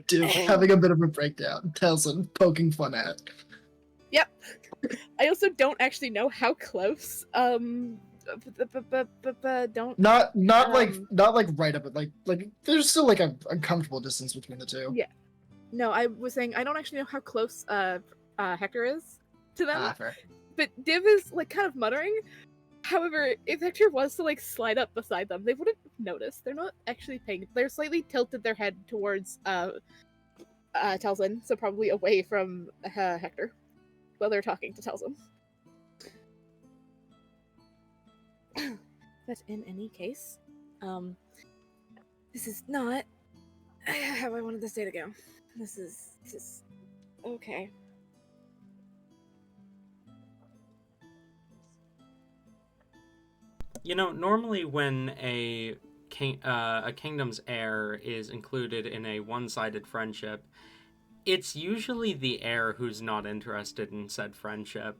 Dude, having a bit of a breakdown. Taliesin poking fun at. Yep. I also don't actually know how close, don't Not like right up it, like there's still like a uncomfortable distance between the two. Yeah. No, I was saying I don't actually know how close Hector is to them, Fair. but Div is kind of muttering. However, if Hector was to slide up beside them, they wouldn't notice. They're not actually paying. They're slightly tilted their head towards Taliesin, so probably away from Hector while they're talking to Taliesin. But in any case, this is not how I wanted this day to go. This is okay. Normally when a kingdom's heir is included in a one-sided friendship, it's usually the heir who's not interested in said friendship.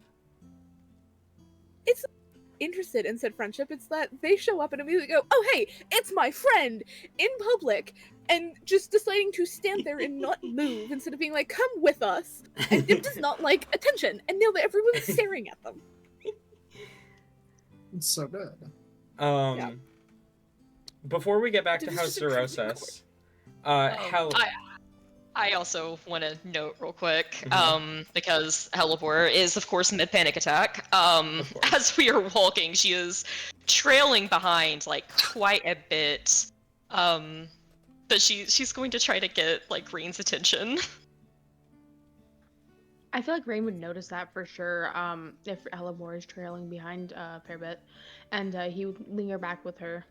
interested in said friendship. It's that they show up and immediately go, "Oh hey, it's my friend," in public, and just deciding to stand there and not move instead of being like, "Come with us." And Dib does not like attention, and now that everyone's staring at them. It's so good. Yeah. Before we get back Dib to is House just a creepy Zerosis, I also want to note real quick, Mhm. because Hellebore is, of course, mid-panic attack. course. As we are walking, she is trailing behind, like, quite a bit. But she's going to try to get, like, Rain's attention. I feel like Rain would notice that for sure. If Elabor is trailing behind a fair bit, and he would linger back with her,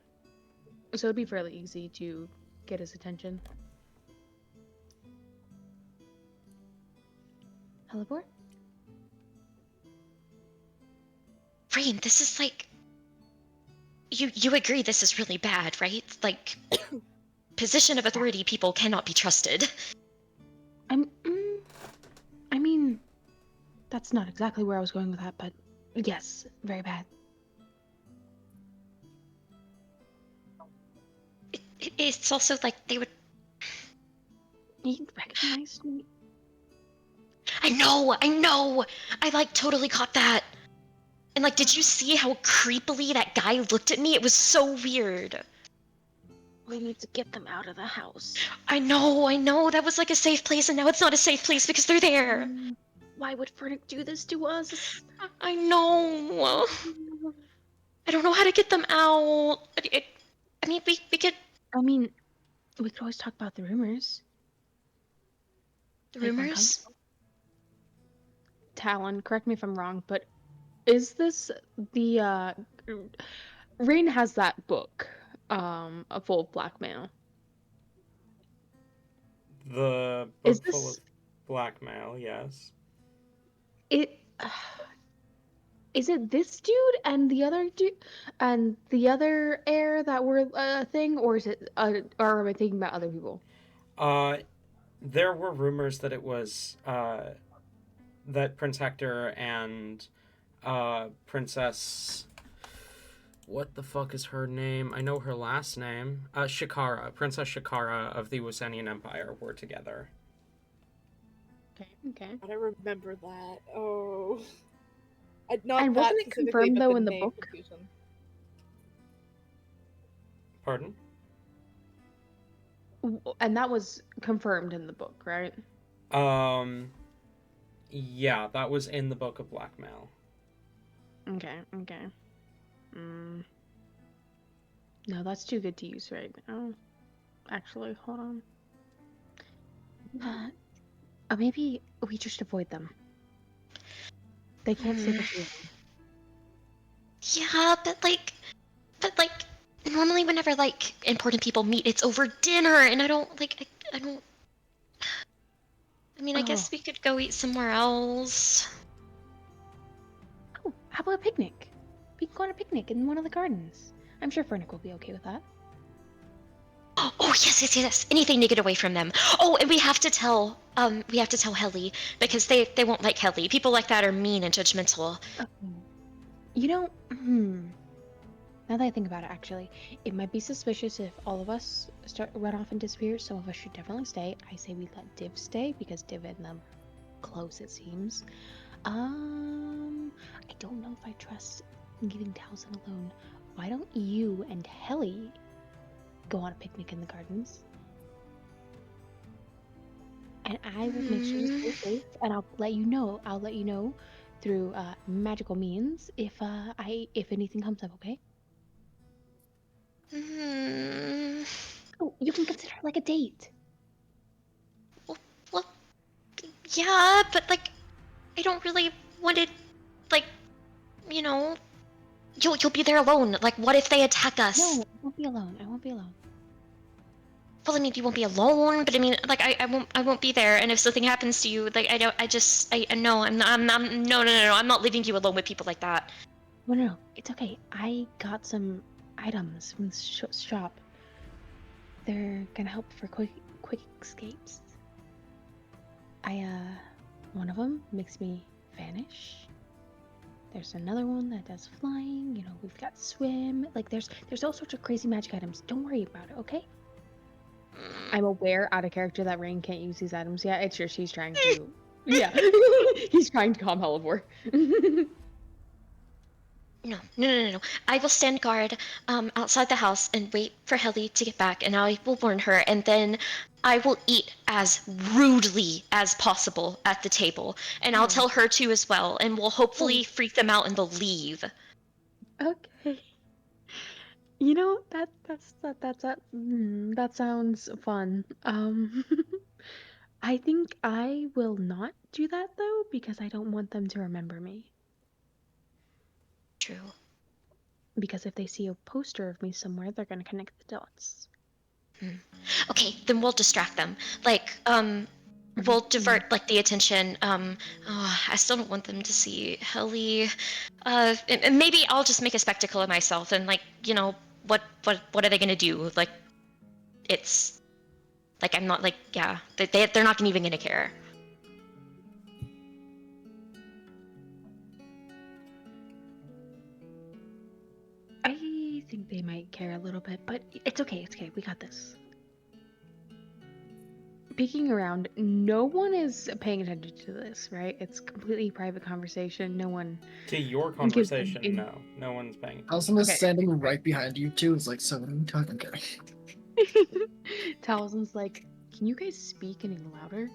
so it'd be fairly easy to get his attention. Elabor? Rain, this is like... You agree this is really bad, right? Like, position of authority people cannot be trusted. I mean, that's not exactly where I was going with that, but yes, very bad. It's also like they would... He recognized me. I know! I like totally caught that. And like, did you see how creepily that guy looked at me? It was so weird. We need to get them out of the house. I know. That was like a safe place, and now it's not a safe place because they're there. Why would Fernick do this to us? I know. I don't know how to get them out. I mean, we could... We could always talk about the rumors. The rumors? Talon, correct me if I'm wrong, but is this the, Rain has that book, a full of blackmail. The Is book full this... of blackmail, yes. Is it this dude and the other dude and the other heir that were a thing, or is it, or am I thinking about other people? There were rumors that it was, that Prince Hector and, Princess... What the fuck is her name? I know her last name. Shikara. Princess Shikara of the Wasanian Empire were together. Okay. I don't remember that. Oh. And wasn't it confirmed, though, in the book? Confusion. Pardon? And that was confirmed in the book, right? Yeah, that was in the Book of Blackmail. Okay. No, that's too good to use right now. Actually, hold on. Maybe we just avoid them. They can't say the truth. Yeah, but normally whenever like important people meet, it's over dinner, and I don't. I guess we could go eat somewhere else. Oh, how about a picnic? We can go on a picnic in one of the gardens. I'm sure Fernick will be okay with that. Oh yes. Anything to get away from them. Oh, and we have to tell Helly, because they won't like Helly. People like that are mean and judgmental. You know, now that I think about it, actually, it might be suspicious if all of us run off and disappear. Some of us should definitely stay. I say we let Div stay, because Div and them close, it seems. I don't know if I trust leaving Talzin alone. Why don't you and Helly go on a picnic in the gardens? And I will make sure to stay safe, and I'll let you know through magical means if anything comes up, okay? Oh, you can consider it like a date. Well, yeah, but like, I don't really want it. Like, you'll be there alone. Like, what if they attack us? No, I won't be alone. Well, I mean, you won't be alone, but I mean, like, I won't be there. And if something happens to you, like, no, I'm not leaving you alone with people like that. No, it's okay. I got some items from the shop. They're gonna help for quick escapes. One of them makes me vanish. There's another one that does flying. You know, we've got swim. Like, there's all sorts of crazy magic items. Don't worry about it, okay? I'm aware out of character that Rain can't use these items yet. It's just he's trying to. Yeah, he's trying to calm Helivore. No. I will stand guard outside the house and wait for Helly to get back, and I will warn her, and then I will eat as rudely as possible at the table, and I'll tell her to as well, and we'll hopefully freak them out and they'll leave. Okay. You know, that sounds fun. I think I will not do that though, because I don't want them to remember me. True. Because if they see a poster of me somewhere, they're gonna connect the dots. Okay, then we'll distract them. Like, we'll divert like the attention. I still don't want them to see Helly. And maybe I'll just make a spectacle of myself, and like, you know, what are they gonna do? Like, it's like I'm not like, yeah, they're not even gonna care. I think they might care a little bit, but it's okay. It's okay. We got this. Peeking around, no one is paying attention to this, right? It's completely private conversation. No one. To your gives them conversation, no one's paying attention. Talzin is Okay. standing right behind you too. It's like, so what are you talking about? Talzin's like, can you guys speak any louder?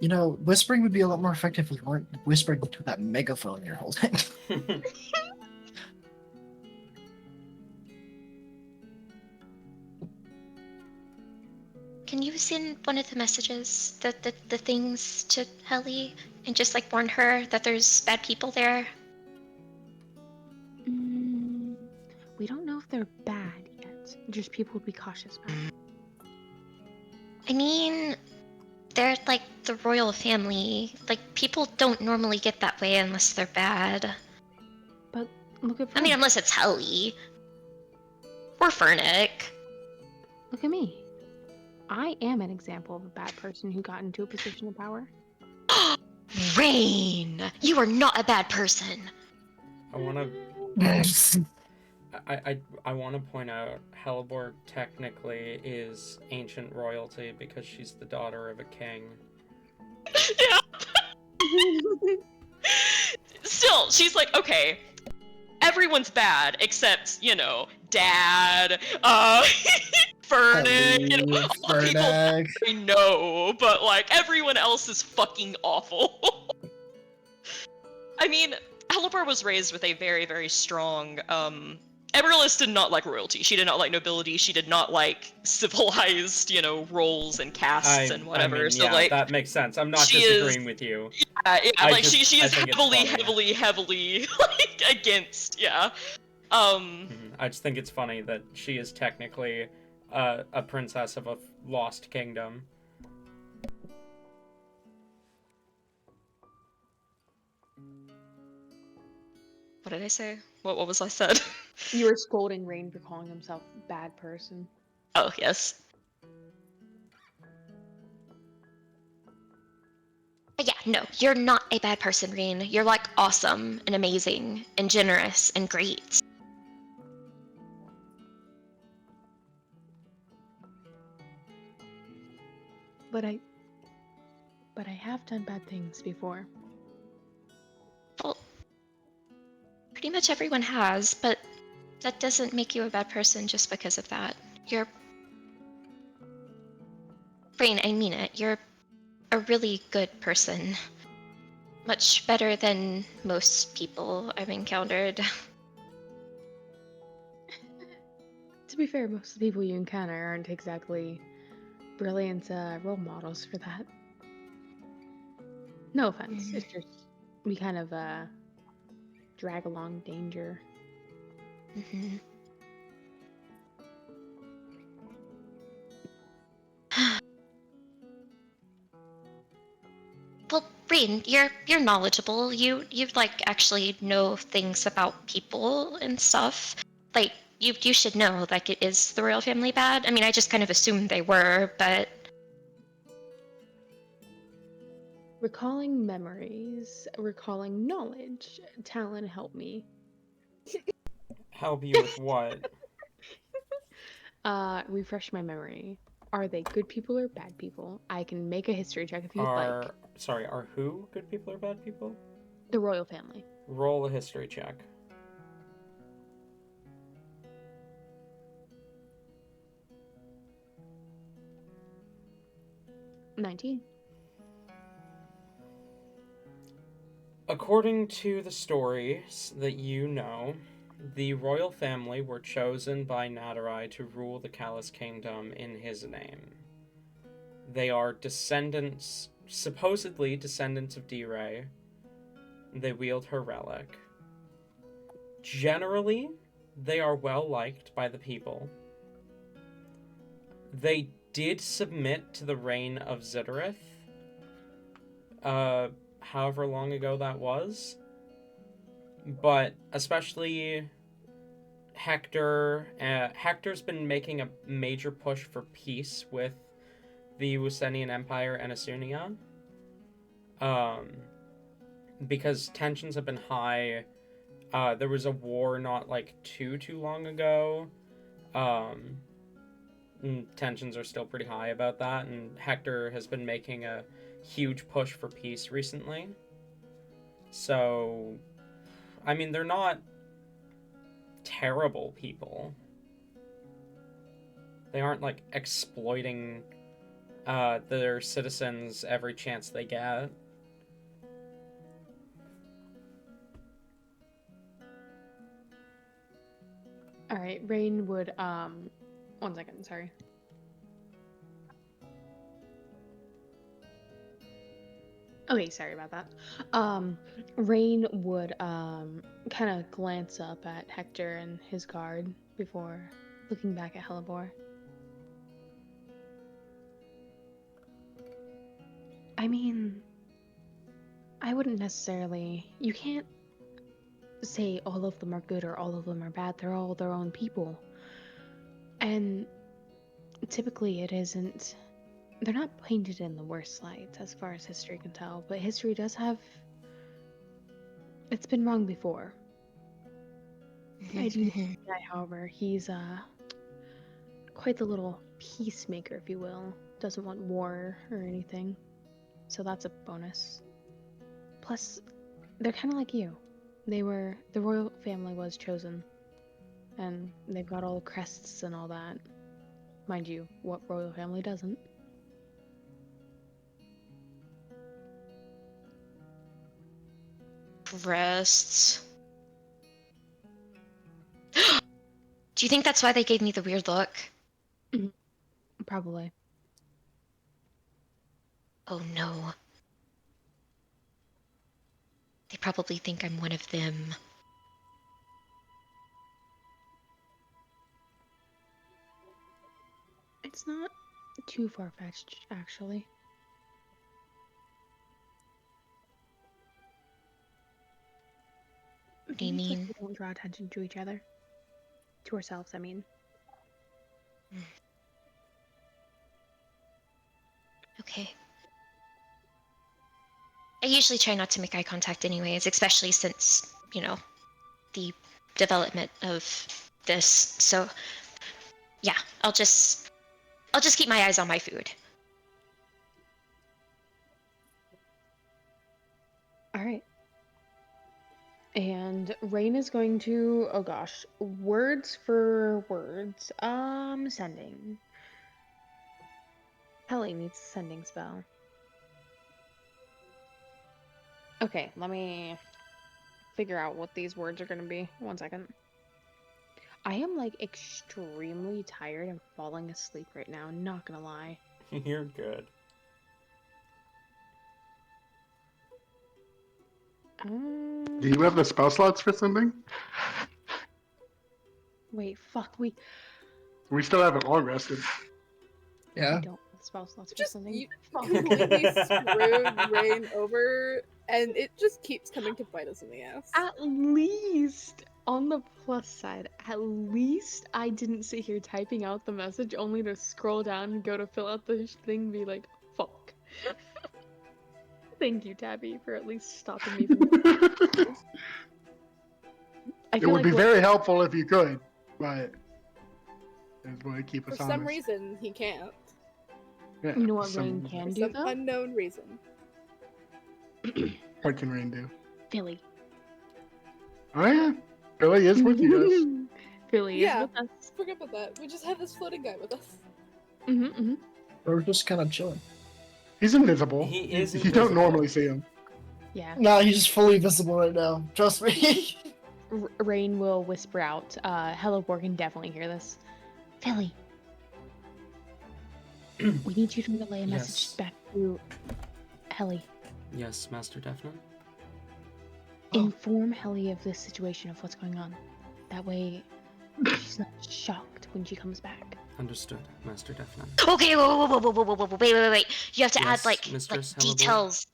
You know, whispering would be a lot more effective if we weren't whispering into that megaphone you're holding. Can you send one of the messages, the things to Helly, and just like warn her that there's bad people there? We don't know if they're bad yet. Just people would be cautious about it. I mean, they're like the royal family. Like, people don't normally get that way unless they're bad. But look at I mean, unless it's Helly. Or Fernick. look at me. I am an example of a bad person who got into a position of power. Rain! You are not a bad person. I want to. I want to point out Helivore technically is ancient royalty because she's the daughter of a king. Yeah. Still, she's like, okay, everyone's bad except, you know, Dad, Fernick, you know, all the people Fernick. I know, but like everyone else is fucking awful. I mean, Helipar was raised with a very, very strong, Eberlis did not like royalty. She did not like nobility. She did not like civilized, you know, roles and castes and whatever. I mean, so yeah, like, that makes sense. I'm not she disagreeing is- with you. yeah, like she I is think it's heavily like against, yeah. I just think it's funny that she is technically a princess of a lost kingdom. What did I say? What was I said? You were scolding Rain for calling himself a bad person. Oh, yes. Yeah, no, you're not a bad person, Rain. You're like awesome and amazing and generous and great. But I have done bad things before. Well, pretty much everyone has, but that doesn't make you a bad person just because of that. You're... Rain, I mean it. You're a really good person. Much better than most people I've encountered. To be fair, most of the people you encounter aren't exactly brilliant role models for that. No offense. It's just we kind of drag along danger. Mm-hmm. Well, Rain, you're knowledgeable. You like actually know things about people and stuff. Like you should know like it is the royal family bad. I mean, I just kind of assumed they were, but recalling memories, recalling knowledge. Talon, help me. Help you with what? Refresh my memory. Are they good people or bad people? I can make a history check if you'd like. Are who good people or bad people? The royal family. Roll a history check. 19. According to the stories that you know, the royal family were chosen by Nadarai to rule the Callus Kingdom in his name. They are descendants, supposedly descendants of D-Ray. They wield her relic. Generally, they are well liked by the people. They did submit to the reign of Zidorith, however long ago that was. But especially Hector, Hector's been making a major push for peace with the Wusenian Empire and Asunia. Because tensions have been high. There was a war not like too long ago. Tensions are still pretty high about that, and Hector has been making a huge push for peace recently. So, I mean, they're not terrible people. They aren't like exploiting their citizens every chance they get. All right, Rain would 1 second, sorry. Okay, sorry about that. Rain would kind of glance up at Hector and his guard before looking back at Hellebore. I mean, I wouldn't necessarily. You can't say all of them are good or all of them are bad. They're all their own people. And typically it isn't. They're not painted in the worst light as far as history can tell, but history does have. It's been wrong before. I do guy, however, he's quite the little peacemaker, if you will. Doesn't want war or anything. So that's a bonus. Plus, they're kind of like you. The royal family was chosen. And they've got all crests and all that. Mind you, what royal family doesn't? Crests. Do you think that's why they gave me the weird look? Probably. Oh no. They probably think I'm one of them. It's not too far-fetched, actually. What do you Maybe it's like mean? we don't draw attention to each other. To ourselves, I mean. Okay. I usually try not to make eye contact anyways, especially since, you know, the development of this. So, yeah, I'll just keep my eyes on my food. Alright. And Rain is going to, oh gosh, words for words. Sending. Helly needs a sending spell. Okay, let me figure out what these words are going to be. 1 second. I am like extremely tired and falling asleep right now, not gonna lie. You're good. Do you have the spell slots for sending? Wait, fuck, we We still haven't long rested. Yeah. don't have spell slots for Just sending. you Fuck. completely screwed Rain over, and it just keeps coming to bite us in the ass. At least, on the plus side, at least I didn't sit here typing out the message only to scroll down and go to fill out the thing and be like, fuck. Thank you, Tabby, for at least stopping me from. I It feel would like be what- very helpful if you could, but it would keep For us some honest. reason, he can't. Yeah, You know what some- Rain can For do some though? unknown reason. What can Rain do? Philly. Oh yeah, Billy is with you guys. Philly Yeah. is with us. Forget about that. We just have this floating guy with us. We're just kind of chilling. He's invisible. He is You invisible. don't normally see him. Yeah. No, he's just fully visible right now. Trust me. Rain will whisper out. Hellebore can definitely hear this. Philly. We need you to relay a message Yes. back to Helly. Yes, Master Definite. Inform Helly of this situation, of what's going on. That way, she's not shocked when she comes back. Understood, Master Definite. Okay, wait. You have to add Yes, like Mistress Hellebore? details.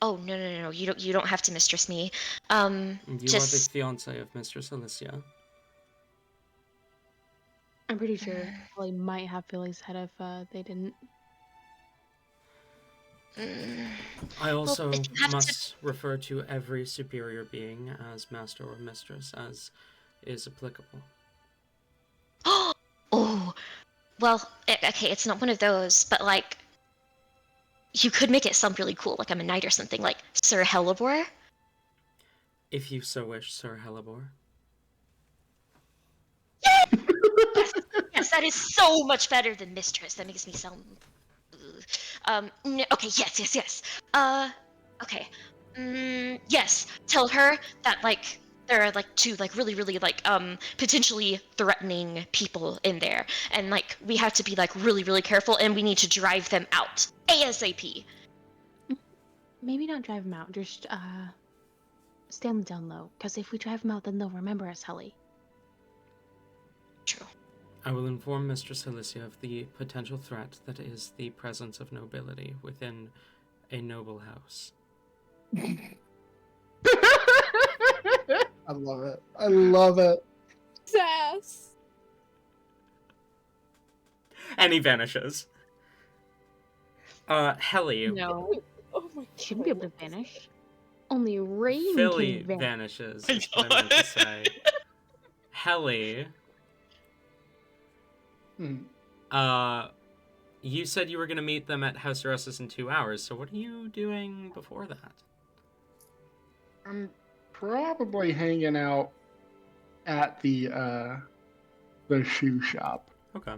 Oh no. You don't have to mistress me. You are the Just fiance of Mistress Alicia. I'm pretty sure Helly might have Philly's head if they didn't. I also if you have to- must refer to every superior being as master or mistress, as is applicable. Oh, well, okay, it's not one of those, but like, you could make it sound really cool, like I'm a knight or something, like Sir Hellebore. If you so wish, Sir Hellebore. Yes, that is so much better than mistress. That makes me sound. No, okay, yes. Okay. Yes, tell her that like there are like two like really like potentially threatening people in there, and like we have to be like really careful, and we need to drive them out ASAP. Maybe not drive them out, just stay on the down low. Because if we drive them out, then they'll remember us, Helly. True. I will inform Mistress Alicia of the potential threat that is the presence of nobility within a noble house. I love it. I love it. Sass. And he vanishes. Helly. No, Oh my god. shouldn't be able to vanish. Only Rain Philly can vanish. vanishes, is what I meant to say. Helly, Hmm. you said you were going to meet them at House Arrestus in 2 hours, so what are you doing before that? I'm probably hanging out at the shoe shop. Okay.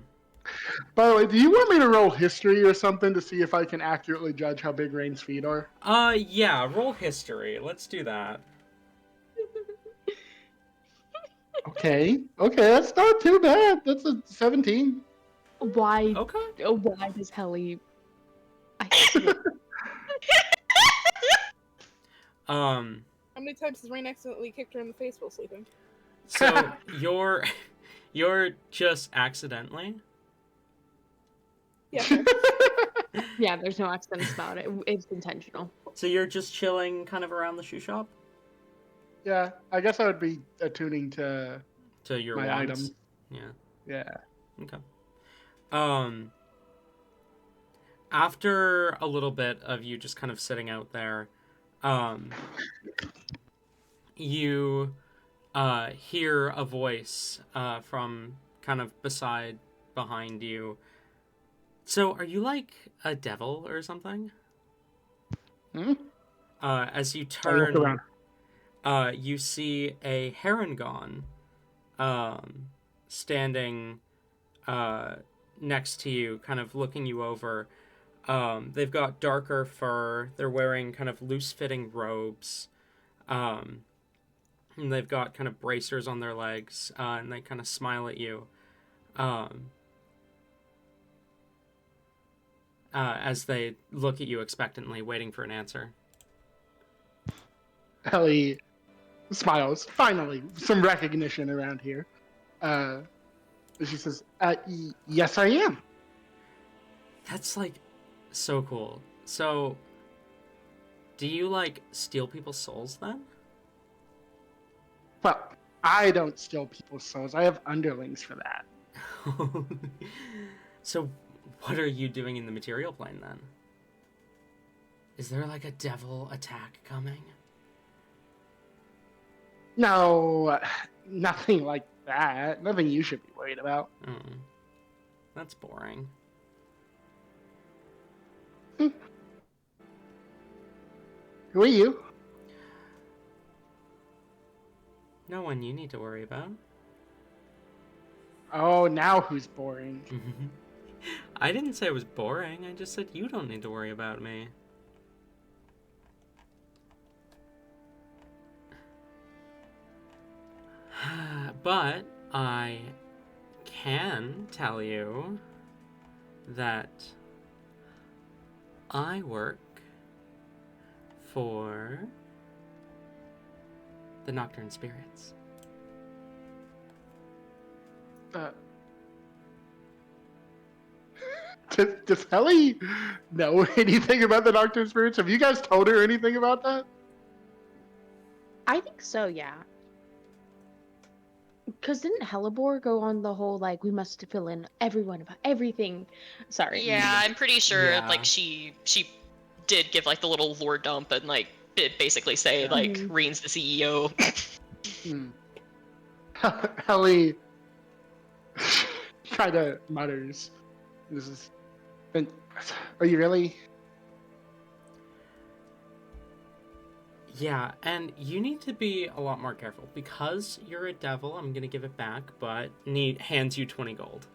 By the way, do you want me to roll history or something to see if I can accurately judge how big Rain's feet are? Yeah, roll history. Let's do that. Okay, that's not too bad. That's a 17. Why? Okay. Why does Helly? I can't. How many times has Rain accidentally kicked her in the face while sleeping? So you're just accidentally? Yeah. Fair. Yeah, there's no accidents about it. It's intentional. So you're just chilling kind of around the shoe shop? Yeah, I guess I would be attuning to To your my wants? items. Yeah. Yeah. Okay. After a little bit of you just kind of sitting out there, you hear a voice from kind of behind you. So, are you like a devil or something? Hmm? As you I look turn, around. you see a Herongon standing next to you, kind of looking you over. They've got darker fur. They're wearing kind of loose-fitting robes. And they've got kind of bracers on their legs, and they kind of smile at you. As they look at you expectantly, waiting for an answer. Ellie smiles. Finally, some recognition around here. She says, yes, I am. That's, like, so cool. So, do you, like, steal people's souls, then? Well, I don't steal people's souls. I have underlings for that. So, what are you doing in the material plane, then? Is there like a devil attack coming? No, nothing like that. Nothing you should be worried about. Oh, that's boring. Who are you? No one you need to worry about. Oh, now who's boring? I didn't say it was boring. I just said you don't need to worry about me. But I can tell you that I work for the Nocturne Spirits. Does Helly know anything about the Nocturne Spirits? Have you guys told her anything about that? I think so, yeah. Because didn't Hellebore go on the whole, like, we must fill in everyone about everything? Sorry. Yeah, I'm pretty sure Yeah. like she did give like the little lore dump and like did basically say like Mhm. Rain's the CEO. Helly kind of mutters. This is. Are you really? Yeah, and you need to be a lot more careful. Because you're a devil, I'm gonna give it back, but hands you 20 gold.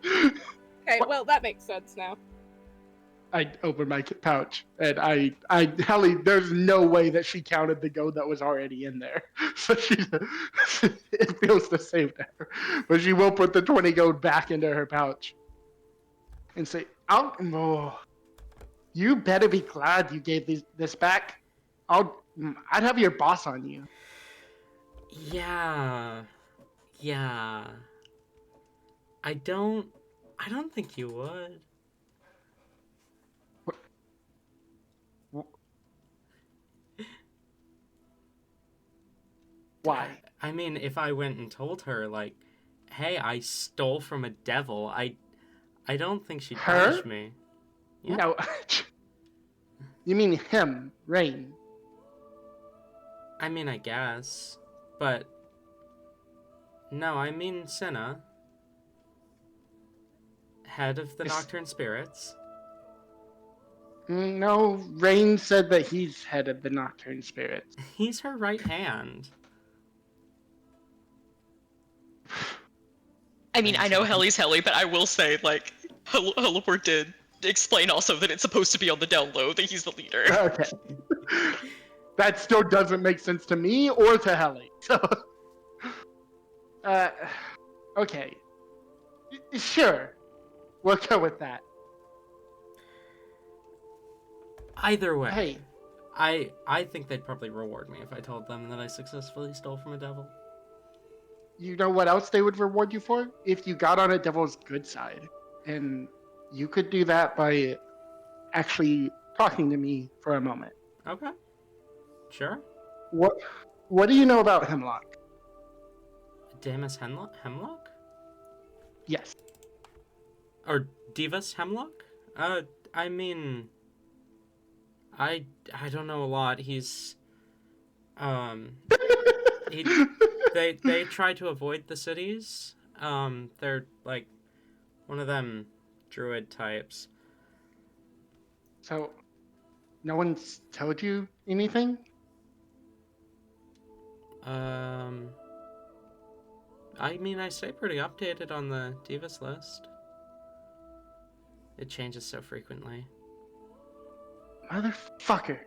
Okay, well, that makes sense now. I open my pouch and Helly, there's no way that she counted the gold that was already in there. So it feels the same to her. But she will put the 20 gold back into her pouch and say, oh, you better be glad you gave this back. I'd have your boss on you. Yeah. I don't think you would. Why? I mean, if I went and told her, like, hey, I stole from a devil, I don't think she'd Her? punish me. Yeah. No. You mean him, Rain. I mean, I guess. But no, I mean Senna. Head of the Nocturne Spirits. No, Rain said that he's head of the Nocturne Spirits. He's her right hand. I mean, I know Helly's Helly, but I will say like Heliport did explain also that it's supposed to be on the down low that he's the leader. Okay. That still doesn't make sense to me or to Helly. So, okay. Sure. We'll go with that. Either way, Hey. I think they'd probably reward me if I told them that I successfully stole from a devil. You know what else they would reward you for? If you got on a devil's good side. And you could do that by actually talking to me for a moment. Okay. Sure. What do you know about Hemlock? Damus Hemlock? Yes. Or Divas Hemlock? I mean, I don't know a lot. He's, they try to avoid the cities. They're like one of them druid types. So, no one's told you anything? I mean, I stay pretty updated on the Divas list. It changes so frequently. Motherfucker.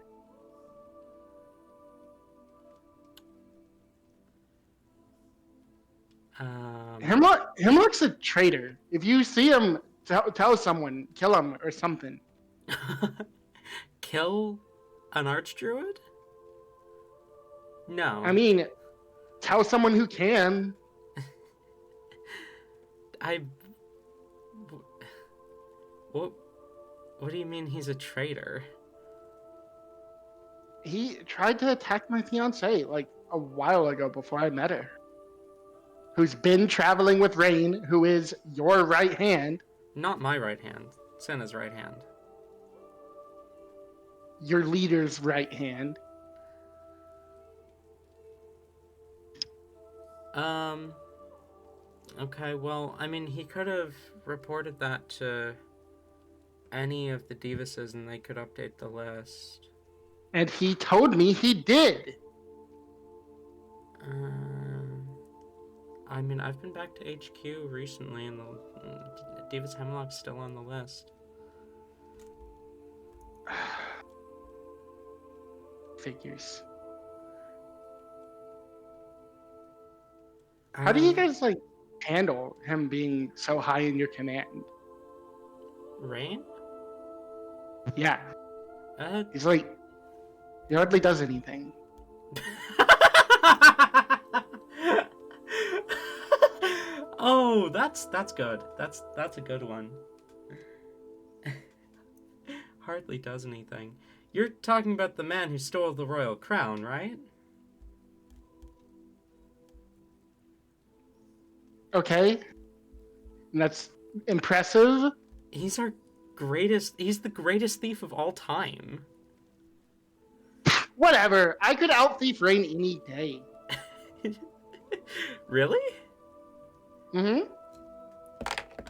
Hemlock's a traitor. If you see him, tell someone, kill him or something. Kill an archdruid? No. I mean, tell someone who can. What do you mean he's a traitor? He tried to attack my fiancée like a while ago before I met her. Who's been traveling with Rain, who is your right hand. Not my right hand. Senna's right hand. your leader's right hand. Okay, well, I mean, he could have reported that to any of the Divises and they could update the list. And he told me he did. I mean, I've been back to HQ recently and the Divis Hemlock's still on the list. Figures. How do you guys like handle him being so high in your command? Rain? Yeah, he's like, he hardly does anything. Oh, that's good. That's a good one. Hardly does anything. You're talking about the man who stole the royal crown, right? Okay, and that's impressive. He's the greatest thief of all time. Whatever, I could out thief Rain any day. Really? Mm-hmm.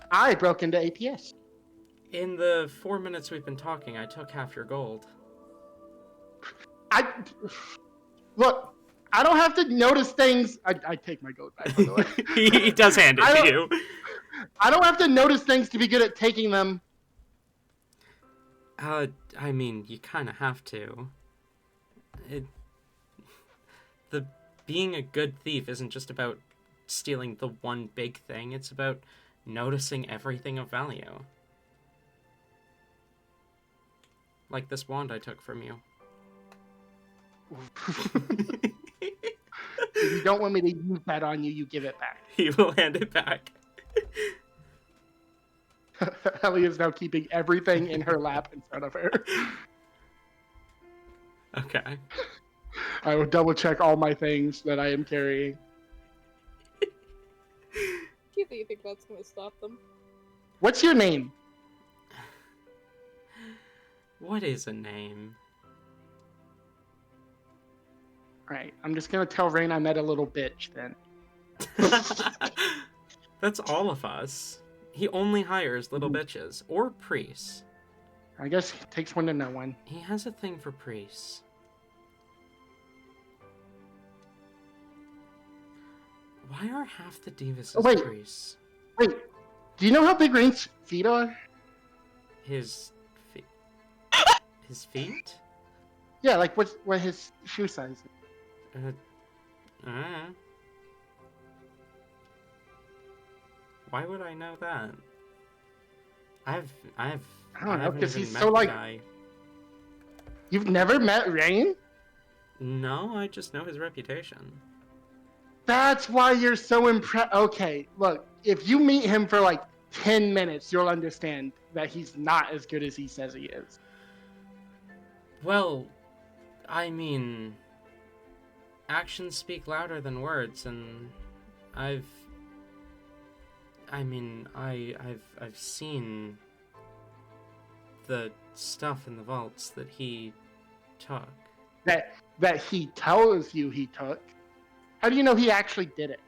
I broke into APS. In the 4 minutes we've been talking, I took half your gold. Look, I don't have to notice things. I take my gold back, by the way. He does hand it to you. I don't have to notice things to be good at taking them. I mean, you kind of have to. Being a good thief isn't just about stealing the one big thing, it's about noticing everything of value. Like this wand I took from you. If you don't want me to use that on you, you give it back. He will hand it back. Ellie is now keeping everything in her lap in front of her. Okay. I will double check all my things that I am carrying. Do you think that's going to stop them? What's your name? What is a name? Alright, I'm just gonna tell Rain I met a little bitch then. That's all of us. He only hires little bitches. Or priests. I guess it takes one to know one. He has a thing for priests. Why are half the Divises priests? Wait, do you know how big Rain's feet are? His feet? His feet? Yeah, like what his shoe size is. Why would I know that? I don't know, because he's met so the like... guy. You've never met Rain? No, I just know his reputation. That's why you're so impressed. Okay, look, if you meet him for like 10 minutes, you'll understand that he's not as good as he says he is. Well, I mean, actions speak louder than words, and I've seen the stuff in the vaults that he took. That he tells you he took. How do you know he actually did it?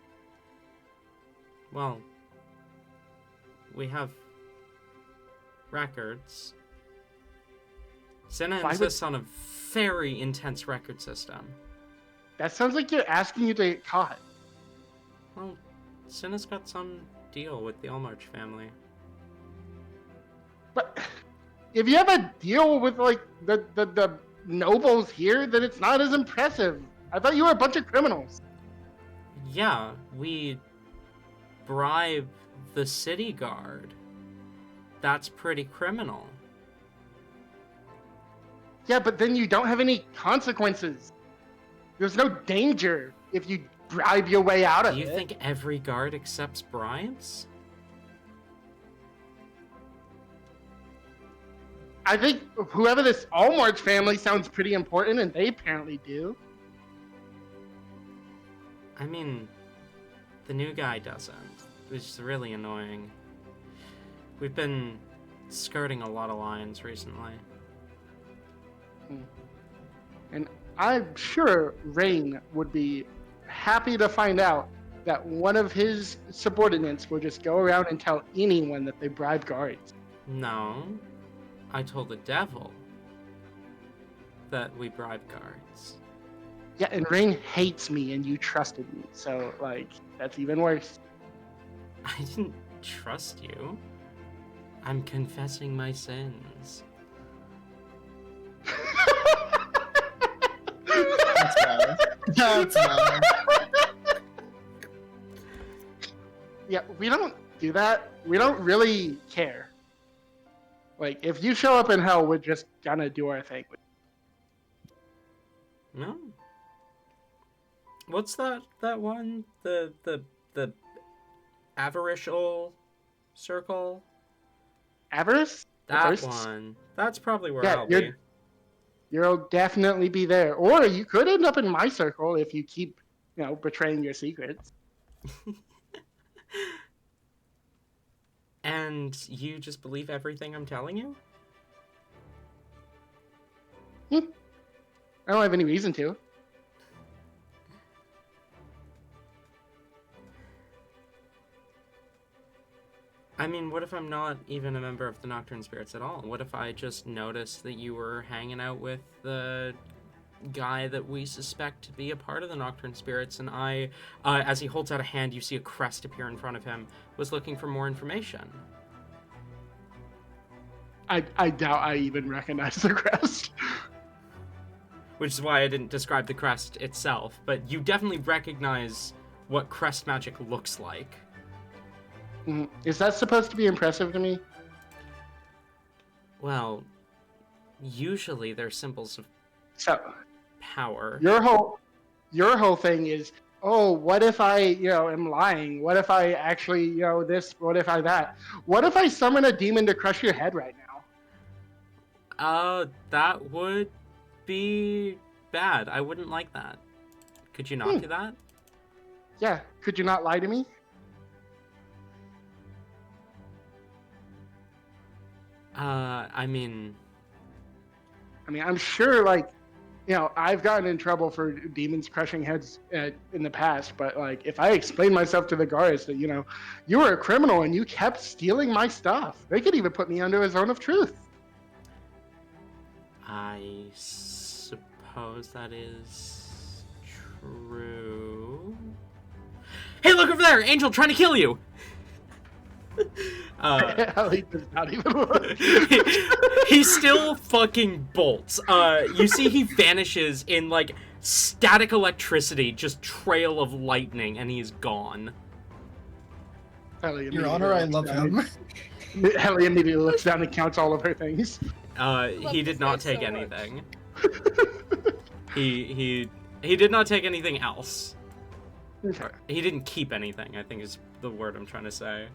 Well, we have records. Senna insists on a very intense record system. That sounds like you're asking you to get caught. Well, Senna's got some deal with the Allmarch family. But if you have a deal with like the nobles here, then it's not as impressive. I thought you were a bunch of criminals. Yeah, we bribe the city guard. That's pretty criminal. Yeah, but then you don't have any consequences. There's no danger if you bribe your way out of it. Do you think every guard accepts bribes? I think whoever this Allmarch family sounds pretty important, and they apparently do. I mean, the new guy doesn't, which is really annoying. We've been skirting a lot of lines recently. And I'm sure Rain would be happy to find out that one of his subordinates will just go around and tell anyone that they bribe guards. No, I told the devil that we bribe guards. Yeah, and Rain hates me and you trusted me, so, like, that's even worse. I didn't trust you. I'm confessing my sins. That's bad. That's bad. Yeah, we don't do that. We don't really care. Like, if you show up in hell, we're just gonna do our thing. No. What's that one? The avaricial circle? Avarice? The That first? one. That's probably where Yeah, I'll be. You'll definitely be there. Or you could end up in my circle if you keep, betraying your secrets. And you just believe everything I'm telling you? I don't have any reason to. I mean, what if I'm not even a member of the Nocturne Spirits at all? What if I just noticed that you were hanging out with the guy that we suspect to be a part of the Nocturne Spirits, and I, as he holds out a hand, you see a crest appear in front of him, was looking for more information? I doubt I even recognize the crest. Which is why I didn't describe the crest itself, but you definitely recognize what crest magic looks like. Is that supposed to be impressive to me? Well, usually they're symbols of So, power. your whole thing is, oh, what if I, am lying? What if I actually, this? What if I that? What if I summon a demon to crush your head right now? That would be bad. I wouldn't like that. Could you not do that? Yeah, could you not lie to me? I mean, I'm sure, like, I've gotten in trouble for demons crushing heads in the past, but, like, if I explain myself to the guards that, you were a criminal and you kept stealing my stuff, they could even put me under a zone of truth. I suppose that is true. Hey, look over there! Angel trying to kill you! Ellie does not even look. He still fucking bolts. You see he vanishes in, like, static electricity, just trail of lightning, and he's gone. Your Honor, I love him. Ellie immediately looks down and counts all of her things. He did not take anything. He did not take anything else. Okay. He didn't keep anything, I think is the word I'm trying to say.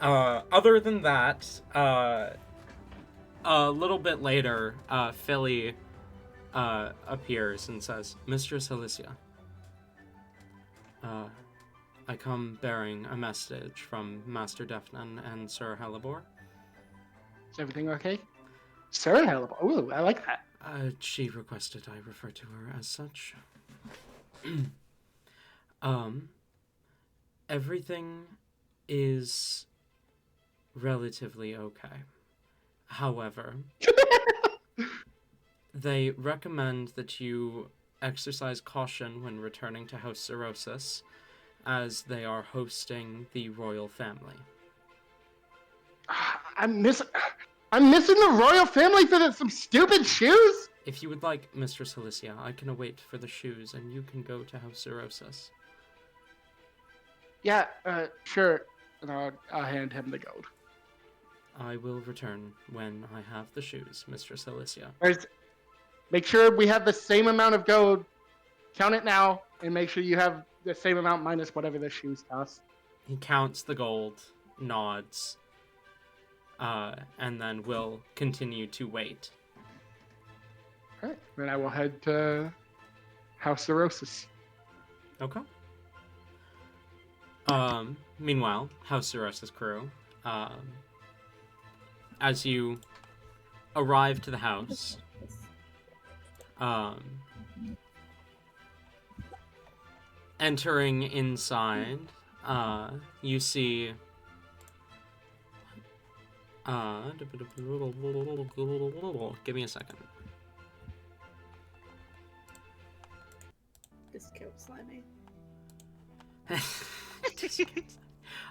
Other than that, a little bit later, Philly appears and says, Mistress Alicia, I come bearing a message from Master Defnan and Sir Halibor. Is everything okay? Sir Halibor. Ooh, I like that. She requested I refer to her as such. Everything is relatively okay. However, they recommend that you exercise caution when returning to House Cirrhosis, as they are hosting the royal family. I'm missing the royal family for some stupid shoes? If you would like, Mistress Alicia, I can await for the shoes, and you can go to House Cirrhosis. Yeah, sure. And I'll hand him the gold. I will return when I have the shoes, Mistress Alicia. Make sure we have the same amount of gold. Count it now, and make sure you have the same amount minus whatever the shoes cost. He counts the gold, nods, and then will continue to wait. Alright, then I will head to House Cirrhosis. Okay. Meanwhile, House Zeros' crew, as you arrive to the house, entering inside, you see give me a second. Discount slimy.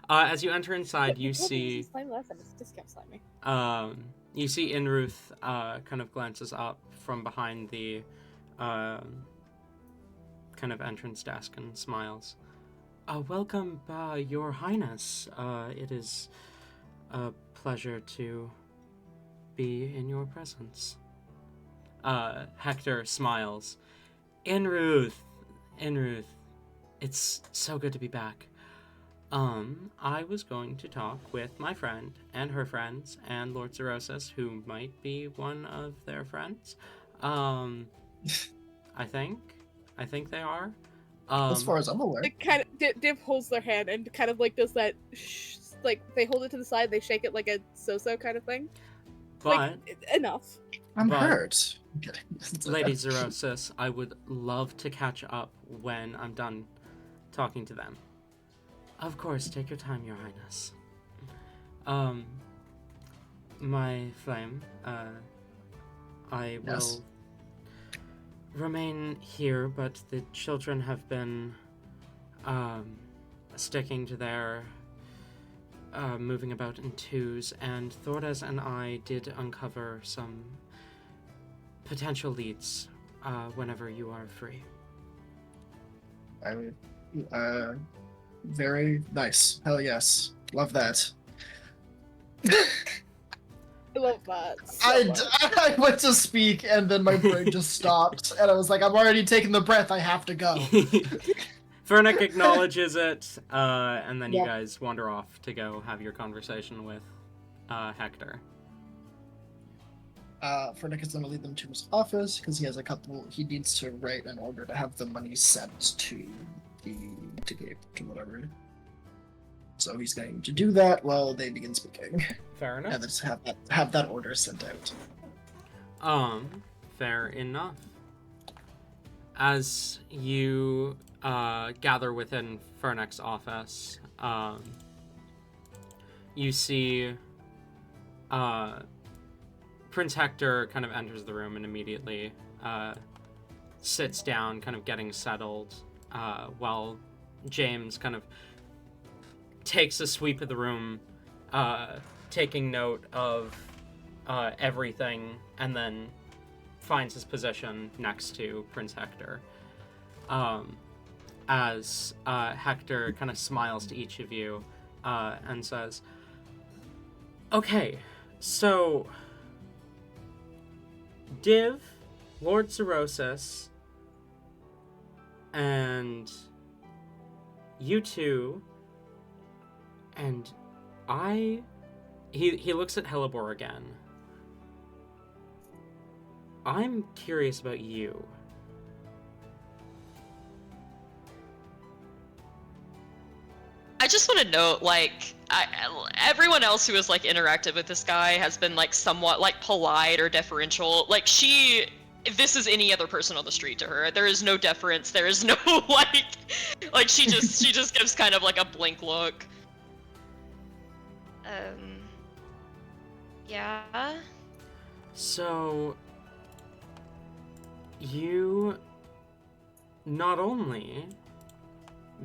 As you enter inside, you It told me it see was slimy last time. It's discount slimy. you see Inruth kind of glances up from behind the kind of entrance desk and smiles. Welcome, Your Highness. It is a pleasure to be in your presence. Hector smiles. Inruth, it's so good to be back. I was going to talk with my friend and her friends and Lord Zerosis, who might be one of their friends. I think they are. As far as I'm aware. It kind of Div holds their hand and kind of like does that, like they hold it to the side, they shake it like a so-so kind of thing. But Like, enough. I'm But- hurt. I'm kidding. Lady Zerosis, I would love to catch up when I'm done talking to them. Of course, take your time, Your Highness. My flame, I Yes. will remain here, but the children have been, sticking to their, moving about in twos, and Thordes and I did uncover some potential leads, whenever you are free. Very nice. Hell yes. Love that. I love that. So I, much. I went to speak and then my brain just stopped and I was like, I'm already taking the breath. I have to go. Fernick acknowledges it, and then you Yeah. guys wander off to go have your conversation with Hector. Fernick is going to lead them to his office because he has a couple. He needs to write an order to have the money sent to whatever. So he's going to do that while they begin speaking, Fair and enough. just have that order sent out. Fair enough. As you gather within Fernick's office, you see Prince Hector kind of enters the room and immediately sits down, kind of getting settled, while James kind of takes a sweep of the room, taking note of everything, and then finds his position next to Prince Hector. As Hector kind of smiles to each of you and says, "Okay, so Div, Lord Zerosis, and you two, and I..." He looks at Hellebore again. "I'm curious about you." I just want to note, like, everyone else who has like interacted with this guy has been like somewhat like polite or deferential. Like if this is any other person on the street to her, there is no deference. There is no like she just gives kind of like a blank look. Yeah. So, you not only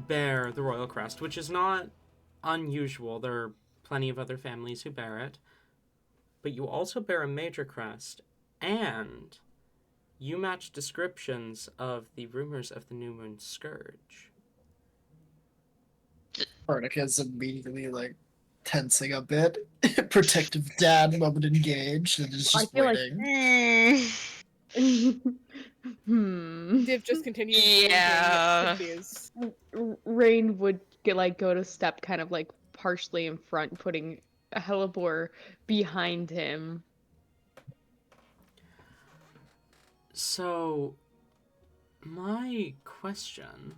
bear the royal crest, which is not unusual, there are plenty of other families who bear it, but you also bear a major crest, and you match descriptions of the rumors of the New Moon Scourge. Fernick is immediately like tensing a bit. Protective dad moment engaged and is I just feel like- waiting. Div just continues Yeah. being confused. Rain would go to step kind of like partially in front, putting a Hellebore behind him. So, my question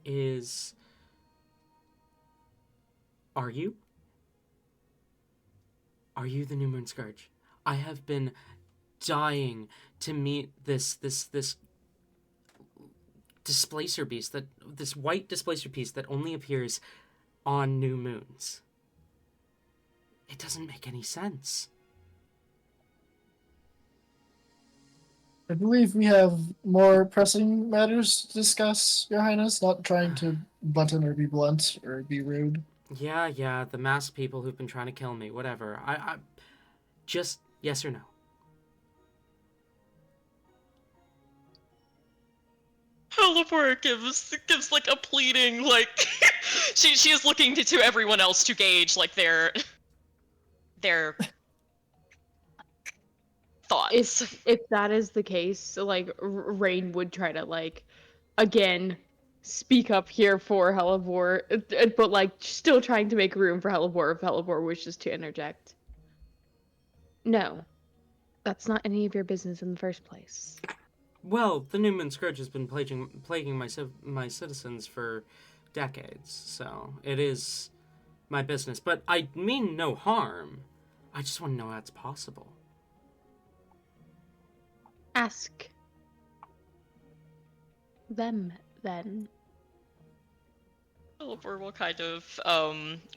is, Are you? Are you the New Moon Scourge? I have been dying to meet this displacer beast, this white displacer piece that only appears on new moons. It doesn't make any sense. I believe we have more pressing matters to discuss, Your Highness, not trying to button or be blunt or be rude. Yeah, the masked people who've been trying to kill me, whatever. I just yes or no. Heliport gives like a pleading, like she is looking to everyone else to gauge like their thoughts. If that is the case, like Rain would try to like again speak up here for Helivore, but like still trying to make room for Helivore if Helivore wishes to interject. No, that's not any of your business in the first place. Well, the New Moon Scourge has been plaguing my citizens for decades, so it is my business. But I mean no harm. I just want to know how it's possible. Ask them then. Heliport will kind of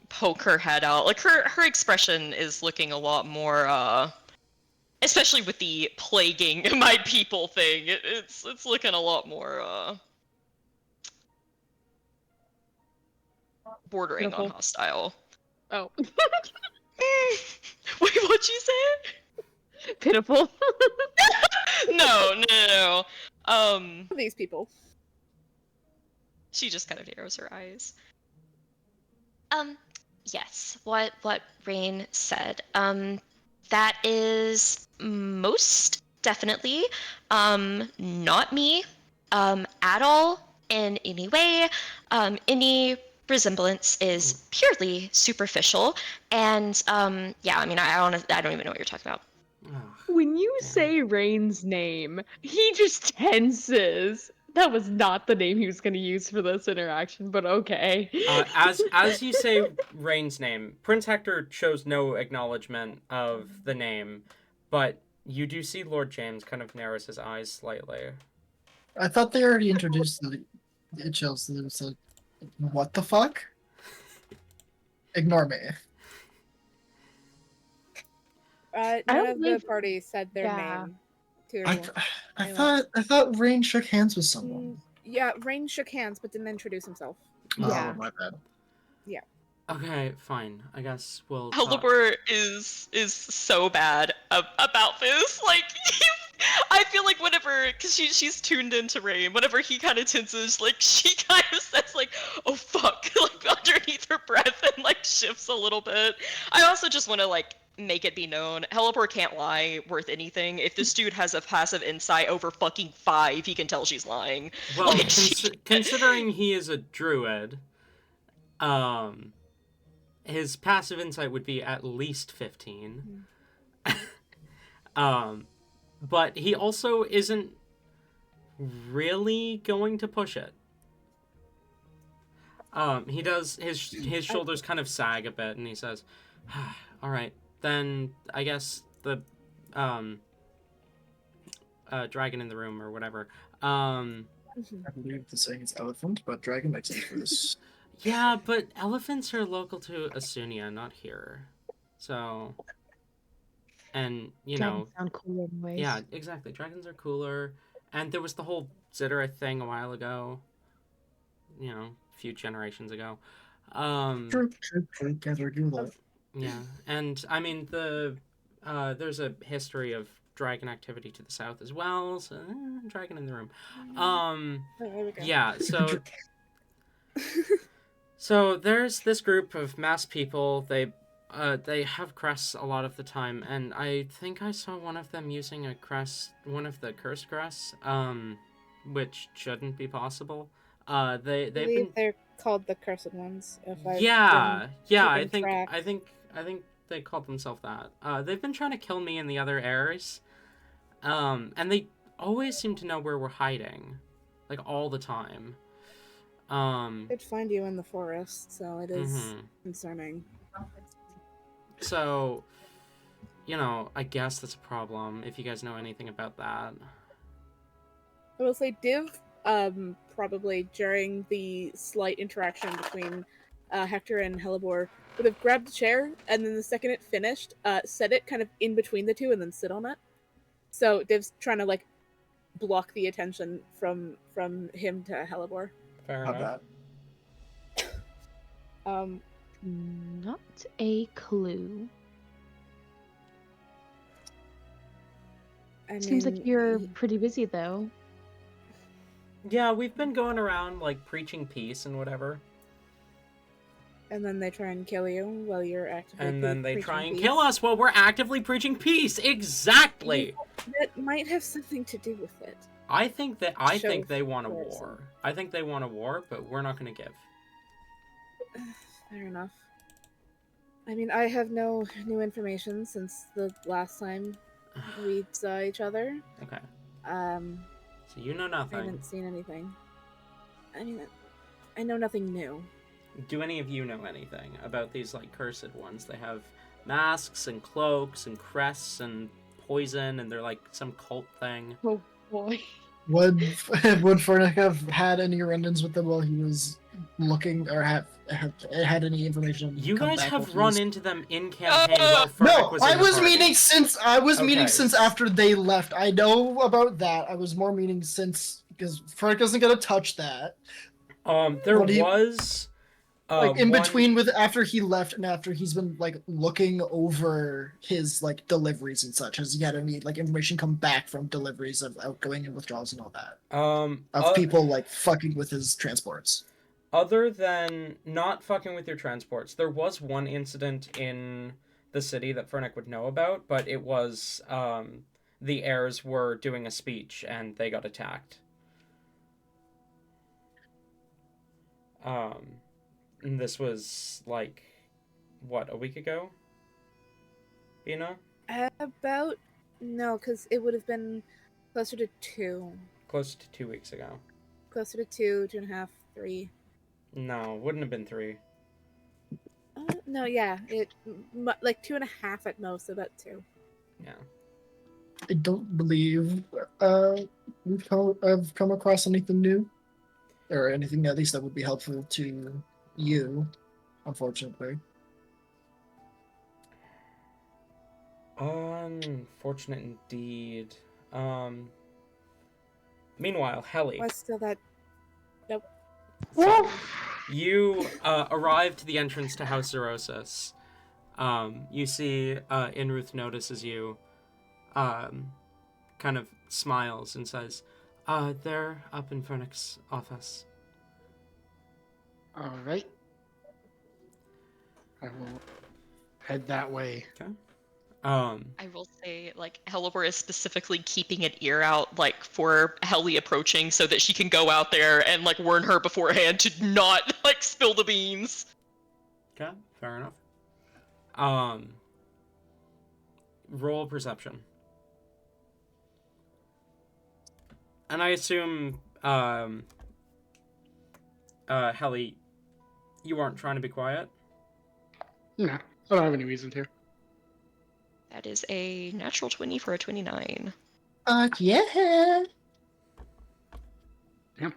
poke her head out. Like her expression is looking a lot more especially with the plaguing my people thing. It's looking a lot more bordering Pitiful. on hostile. Oh, Wait, what'd you say? pitiful. No. These people. She just kind of narrows her eyes. Yes, what Rain said. That is most definitely not me at all in any way. Any resemblance is purely superficial, and yeah, I mean, I don't even know what you're talking about. Oh, When you damn. say Rain's name, he just tenses. That was not the name he was going to use for this interaction, but okay. As you say Rain's name, Prince Hector shows no acknowledgement of the name, but you do see Lord James kind of narrows his eyes slightly. I thought they already introduced the HLs, so what the fuck? Ignore me. None don't of the believe- party said their Yeah. name to I, anyone. I thought Rain shook hands with someone. Yeah, Rain shook hands but didn't introduce himself. Yeah. Oh, my bad. Okay, fine. I guess we'll talk. Heliport is so bad about this. Like, I feel like whenever, because she's tuned into Rain, whenever he kind of tenses, like, she kind of says, like, oh fuck, like, underneath her breath and, like, shifts a little bit. I also just want to, like, make it be known, Heliport can't lie worth anything. If this dude has a passive insight over fucking 5, he can tell she's lying. Well, Like, considering he is a druid, his passive insight would be at least 15. But he also isn't really going to push it. He does his shoulders kind of sag a bit, and he says, "All right, then I guess the dragon in the room or whatever." I believe the saying is elephant, but dragon makes sense for this. Yeah, but elephants are local to Asunia, not here. So, and you know, Dragons sound cool anyways. yeah, exactly. Dragons are cooler, and there was the whole Zitterith thing a while ago. You know, a few generations ago. True. Can't argue with that. Yeah, and I mean there's a history of dragon activity to the south as well. So, dragon in the room. There we go. Yeah, so. So there's this group of masked people. They have crests a lot of the time, and I think I saw one of them using a crest, one of the cursed crests, which shouldn't be possible. I They've believe been they're called the cursed ones. If I've yeah. I keeping track. think they called themselves that. They've been trying to kill me and the other heirs, and they always seem to know where we're hiding, like all the time. They'd find you in the forest, so it is Mhm. concerning. So, you know, I guess that's a problem if you guys know anything about that. I will say Div, probably during the slight interaction between Hector and Hellebore, would have grabbed a chair, and then the second it finished, set it kind of in between the two and then sit on it. So Div's trying to, like, block the attention from him to Hellebore. Fair Not enough. bad. Not a clue. Seems like you're pretty busy, though. Yeah, we've been going around, like, preaching peace and whatever. And then they try and kill you while you're actively And then they preaching try and peace. kill us while we're actively preaching peace. Exactly. That might have something to do with it. I think they Show want a person. war. I think they want a war, but we're not going to give. Fair enough. I mean, I have no new information since the last time we saw each other. Okay. So you know I nothing. haven't seen anything. I mean, I know nothing new. Do any of you know anything about these, like, cursed ones? They have masks and cloaks and crests and poison, and they're like some cult thing. Oh boy. Would Fernick have had any run-ins with them while he was looking, or had any information? You come guys back have while he run was- into them in campaign while Fernick No, was I in the was party. meaning since Okay. after they left. I know about that. I was more meaning since, because Fernick doesn't get to touch that. There What do you- was Like in one- between with after he left and after he's been like looking over his like deliveries and such. Has he had any like information come back from deliveries of outgoing and withdrawals and all that? Of people like fucking with his transports. Other than not fucking with your transports, there was one incident in the city that Fernick would know about, but it was the heirs were doing a speech and they got attacked. And this was like, what, a week ago? Bina? No, because it would have been closer to 2. Close to 2 weeks ago. Closer to 2, 2.5, 3. No, wouldn't have been 3. No, yeah, like 2.5 at most, about 2. Yeah. I don't believe I've come across anything new. Or anything at least that would be helpful to you, unfortunately. Unfortunate indeed. Meanwhile, Helly, What's still that? Nope. you arrive to the entrance to House Zerosis. You see Inruth notices you, kind of smiles and says, they're up in Fernick's office. All right. I will head that way. Okay. I will say, like, Hellebore is specifically keeping an ear out, like, for Helly approaching so that she can go out there and, like, warn her beforehand to not, like, spill the beans. Okay, fair enough. Roll perception. And I assume, Helly, you aren't trying to be quiet? No, I don't have any reason to. That is a natural 20 for a 29. Yeah. Damn.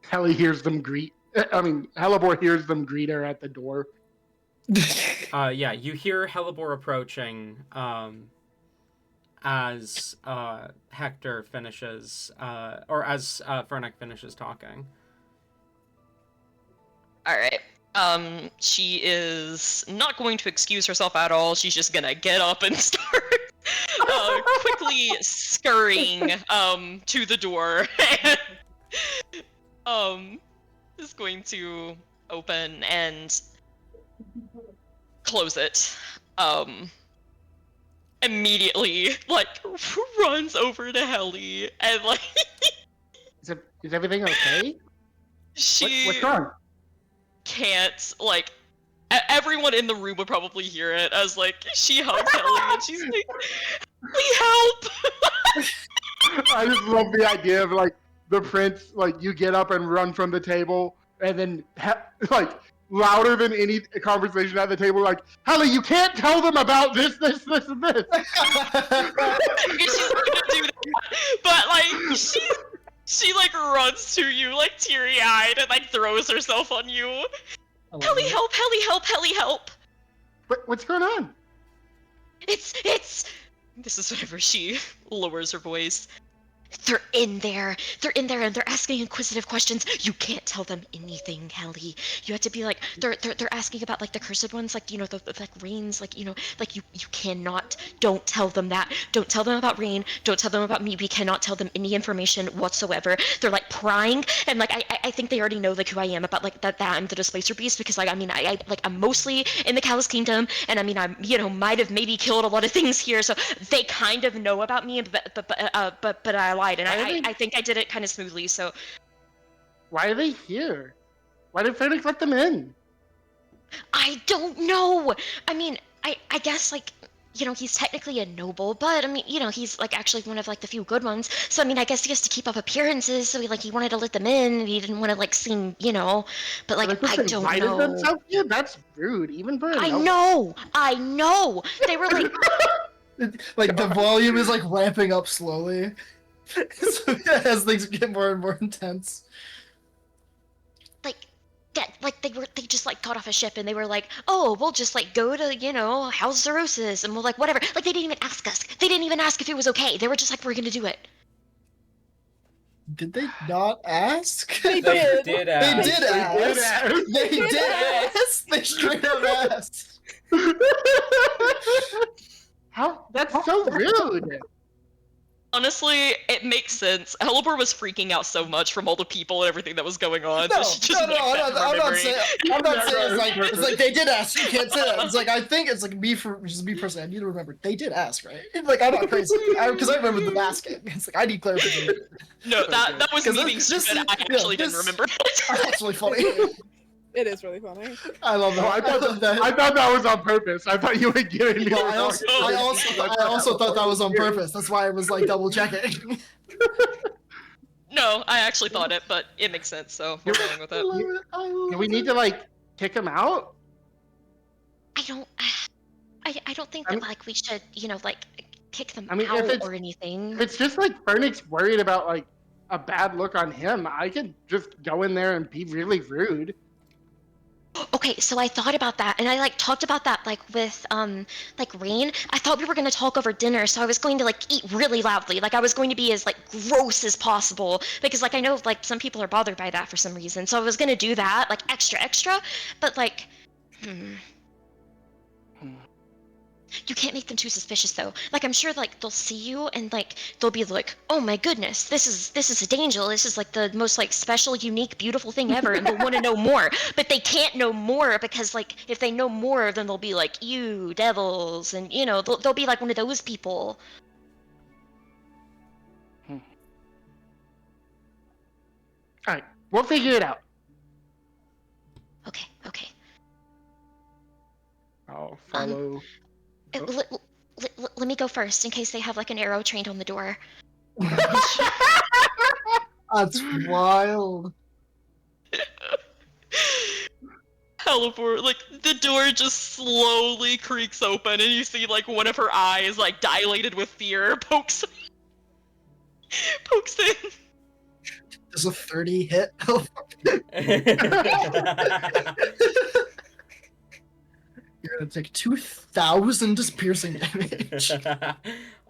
Hellebore hears them greet. Hellebore hears them greet her at the door. Yeah, you hear Hellebore approaching, as, Hector finishes, or as, Fernick finishes talking. Alright. She is not going to excuse herself at all. She's just gonna get up and start quickly scurrying to the door. Is going to open and close it. Immediately, like, runs over to Helly and, like, Is everything okay? What's wrong? can't, like, everyone in the room would probably hear it as, like, she hugs Helly and she's like, "We help!" I just love the idea of like the prince, like, you get up and run from the table, and then, like, louder than any conversation at the table, like, Helly, you can't tell them about this, and this. She's gonna do that, but like she like runs to you like teary-eyed and like throws herself on you. Helly, help! Helly, help! Helly, help! What's going on? It's. This is whenever she lowers her voice. They're in there. They're in there and they're asking inquisitive questions. You can't tell them anything, Helly. You have to be like, they're asking about like the cursed ones, like, you know, the like Rains, like, you know, like you cannot, don't tell them that. Don't tell them about Rain. Don't tell them about me. We cannot tell them any information whatsoever. They're like prying, and like I think they already know like who I am, about like that I'm the Displacer Beast, because like I mean I like I'm mostly in the Callous Kingdom, and I mean I'm, you know, might have maybe killed a lot of things here, so they kind of know about me, but I lied, and I think I did it kind of smoothly, so. Why are they here? Why did Phoenix let them in? I don't know. I mean, I guess, like, you know, he's technically a noble, but I mean, you know, he's like actually one of like the few good ones. So I mean, I guess he has to keep up appearances. So he wanted to let them in. And he didn't want to like seem, you know. But like I don't know. Themselves? Yeah, that's rude, even for a noble. I know. They were like. Like the volume is like ramping up slowly so, as things get more and more intense. Like they just like got off a ship and they were like, oh, we'll just like go to, you know, House Zerosis and we'll like whatever. Like they didn't even ask us. They didn't even ask if it was okay. They were just like, we're gonna do it. Did they not ask? They did. They did ask. They did ask. They straight up asked. How? That's so rude. Honestly, it makes sense. Helibor was freaking out so much from all the people and everything that was going on. No, so she just I'm not saying it's like they did ask. You can't say that. It's like I think it's like me personally. I need to remember they did ask, right? Like I'm not crazy because I remember them asking. It's like I need clarification. No, that was me being stupid. I actually didn't remember. That's really funny. It is really funny. I love that. I thought that was on purpose. I thought you would get it. I also thought that was on purpose. That's why I was like double checking. No, I actually thought it, but it makes sense, so we're going with it. Do we need to like kick him out? I don't think that like we should, you know, like kick them out or anything. If it's just like Fernix worried about like a bad look on him, I could just go in there and be really rude. Okay, so I thought about that, and I like talked about that like with like Rain. I thought we were gonna talk over dinner, so I was going to like eat really loudly. Like I was going to be as like gross as possible, because like I know like some people are bothered by that for some reason. So I was gonna do that like extra, but like you can't make them too suspicious though. Like I'm sure like they'll see you and like they'll be like, oh my goodness, this is a angel. This is like the most like special, unique, beautiful thing ever, and they'll want to know more. But they can't know more because like if they know more, then they'll be like, you devils, and you know they'll be like one of those people. All right, we'll figure it out. Okay. I'll follow. Let me go first in case they have like an arrow trained on the door. That's wild. Helibor, like the door just slowly creaks open, and you see like one of her eyes, like dilated with fear, pokes in. Does a 30 hit? You're gonna take 2,000 just piercing damage.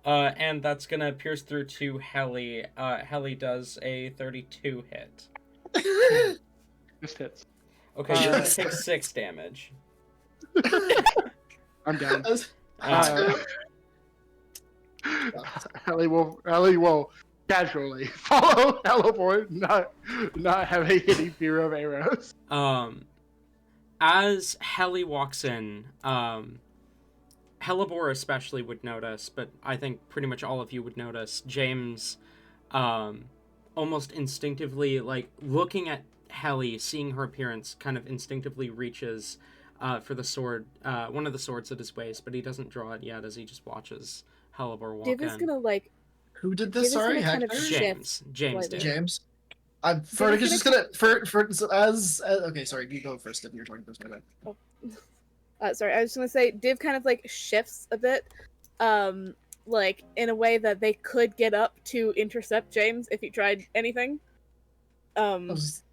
And that's gonna pierce through to Helly. Helly does a 32 hit. Just hits. Okay, take 6 damage. I'm down. Helly will casually follow Helibor, not having any fear of arrows. As Helly walks in, Helibor especially would notice, but I think pretty much all of you would notice, James almost instinctively, like, looking at Helly, seeing her appearance, kind of instinctively reaches for the sword, one of the swords at his waist, but he doesn't draw it yet as he just watches Helibor walk Div is in. gonna, like... Who did this? Sorry, kind of James. James slightly. did. James. Furnick is just gonna okay. Sorry, you go first. If you're talking first, my bad. Sorry, I was just gonna say Div kind of like shifts a bit, like in a way that they could get up to intercept James if he tried anything. Just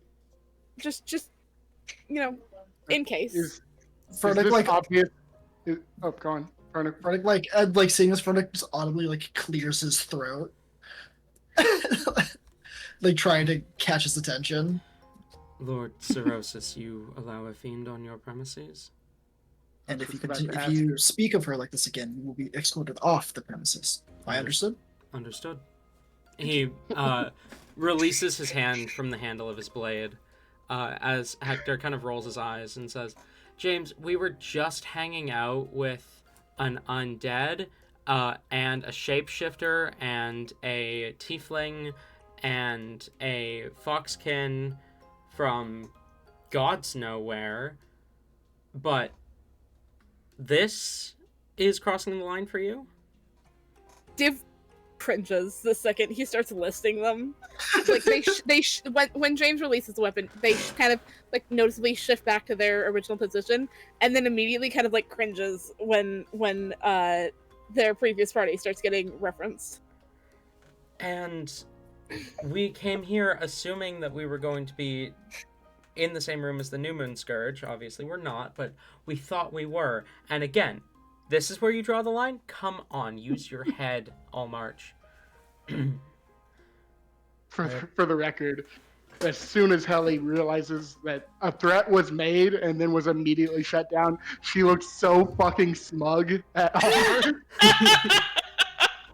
you know, in case. Is Furnick this like obvious? Oh, go on. Furnick like seeing this, Furnick just audibly like clears his throat, like trying to catch his attention. Lord Cirrhosis, you allow a fiend on your premises? And if Just about to ask you you. speak of her like this again, you will be escorted off the premises. I understood. Understood. He releases his hand from the handle of his blade as Hector kind of rolls his eyes and says, James, we were just hanging out with an undead and a shapeshifter and a tiefling and a foxkin from God's nowhere, but this is crossing the line for you? Div cringes the second he starts listing them. Like when James releases the weapon, they kind of like noticeably shift back to their original position, and then immediately kind of like cringes when their previous party starts getting referenced. And we came here assuming that we were going to be in the same room as the New Moon Scourge. Obviously, we're not, but we thought we were. And again, this is where you draw the line? Come on, use your head, All March. For the record, as soon as Helly realizes that a threat was made and then was immediately shut down, she looks so fucking smug at Oliver.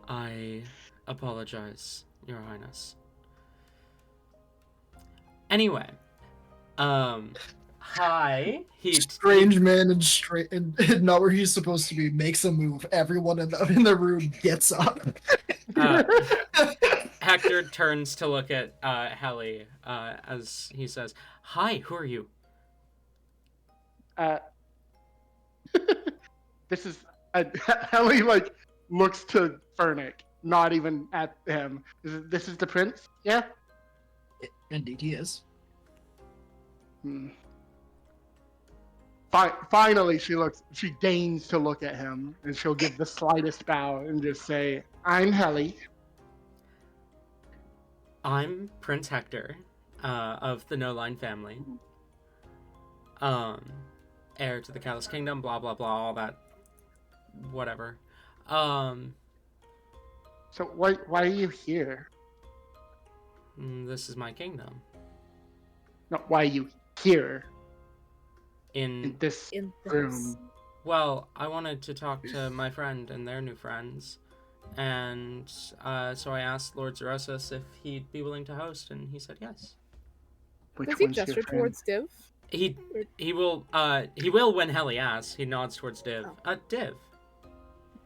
I apologize, Your Highness. Anyway, hi. Strange man and straight and not where he's supposed to be makes a move. Everyone in the room gets up. Hector turns to look at Helly as he says, "Hi, who are you?" This is Helly like looks to Furnick, not even at him. This is the prince? Yeah. Indeed, he is. Finally, she deigns to look at him, and she'll give the slightest bow and just say, "I'm Helly." I'm Prince Hector, of the No Line family. Heir to the Callous Kingdom, blah blah blah, all that, whatever. So why are you here? This is my kingdom. No, why are you here in In this In room? Well, I wanted to talk to my friend and their new friends, and so I asked Lord Zerosis if he'd be willing to host, and he said yes. Which Does he one's your gesture friend? towards Div? He will when Helly asks. He nods towards Div. Div.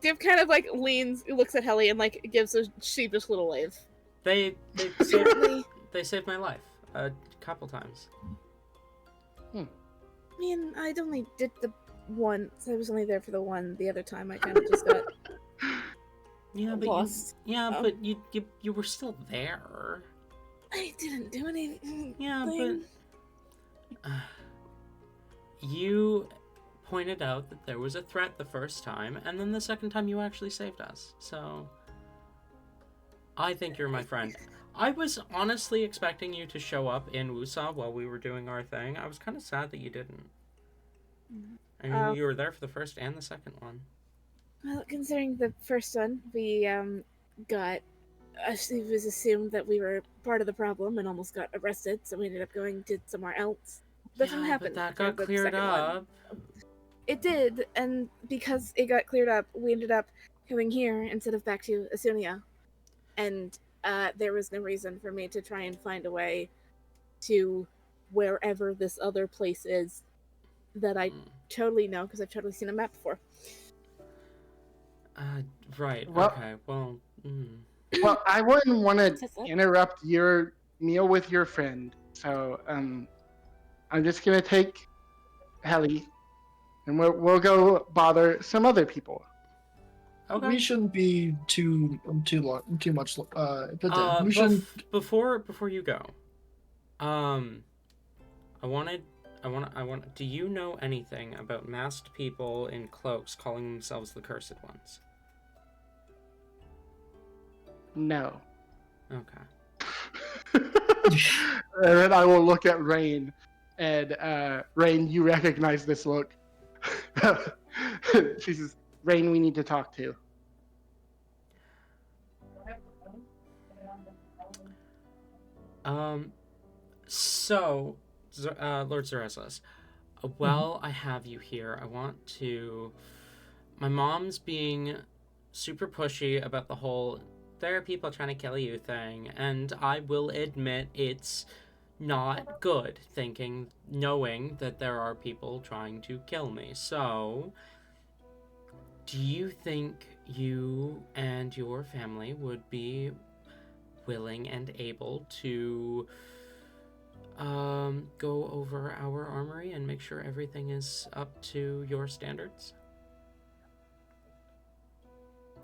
Div kind of like leans, looks at Helly, and like gives a sheepish little wave. They saved, Certainly. they saved my life a couple times. I mean, I'd only did the one. So I was only there for the one. The other time, I kind of just got Yeah, but lost. but you were still there. I didn't do anything. Yeah, but you pointed out that there was a threat the first time, and then the second time you actually saved us. So I think you're my friend. I was honestly expecting you to show up in Wusa while we were doing our thing. I was kind of sad that you didn't. I mean, you were there for the first and the second one. Well, considering the first one, we got. It was assumed that we were part of the problem and almost got arrested, so we ended up going to somewhere else. That's what happened. But that for got the cleared second one. up. It did, and because it got cleared up, we ended up coming here instead of back to Asunia. And there was no reason for me to try and find a way to wherever this other place is that I totally know, because I've totally seen a map before. Right, Well- okay, well... Well, I wouldn't want to interrupt your meal with your friend, so I'm just gonna take Helly, and we'll go bother some other people. Okay. We shouldn't be too much. We shouldn't. Before you go, I want. Do you know anything about masked people in cloaks calling themselves the Cursed Ones? No. Okay. And then I will look at Rain, and Rain, you recognize this look. She says, Rain, we need to talk to. So, Lord Zeresis, while I have you here, I want to. My mom's being super pushy about the whole there are people trying to kill you thing, and I will admit it's not good knowing that there are people trying to kill me. So, do you think you and your family would be willing and able to go over our armory and make sure everything is up to your standards?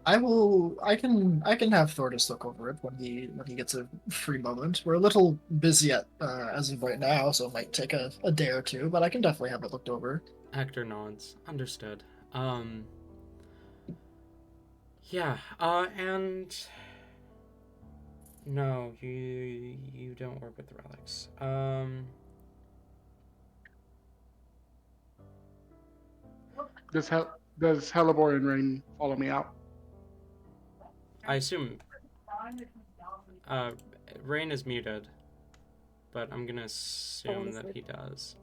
I can have Thordis look over it when he gets a free moment. We're a little busy as of right now, so it might take a day or two, but I can definitely have it looked over. Hector nods. Understood. Yeah, and no, you don't work with the relics. Does Hellebore and Rain follow me out? I assume Rain is muted, but I'm gonna assume that he does.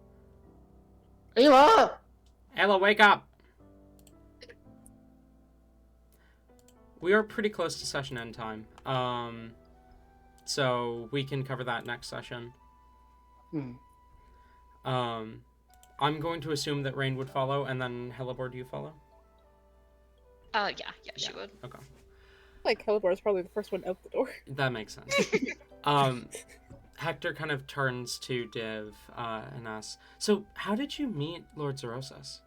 Ayla! Ayla, wake up! We are pretty close to session end time. So we can cover that next session. I'm going to assume that Rain would follow, and then Hellebore, do you follow? Yeah, she would. Okay. Like Hellebore is probably the first one out the door. That makes sense. Hector kind of turns to Div and asks, so how did you meet Lord Zerosas?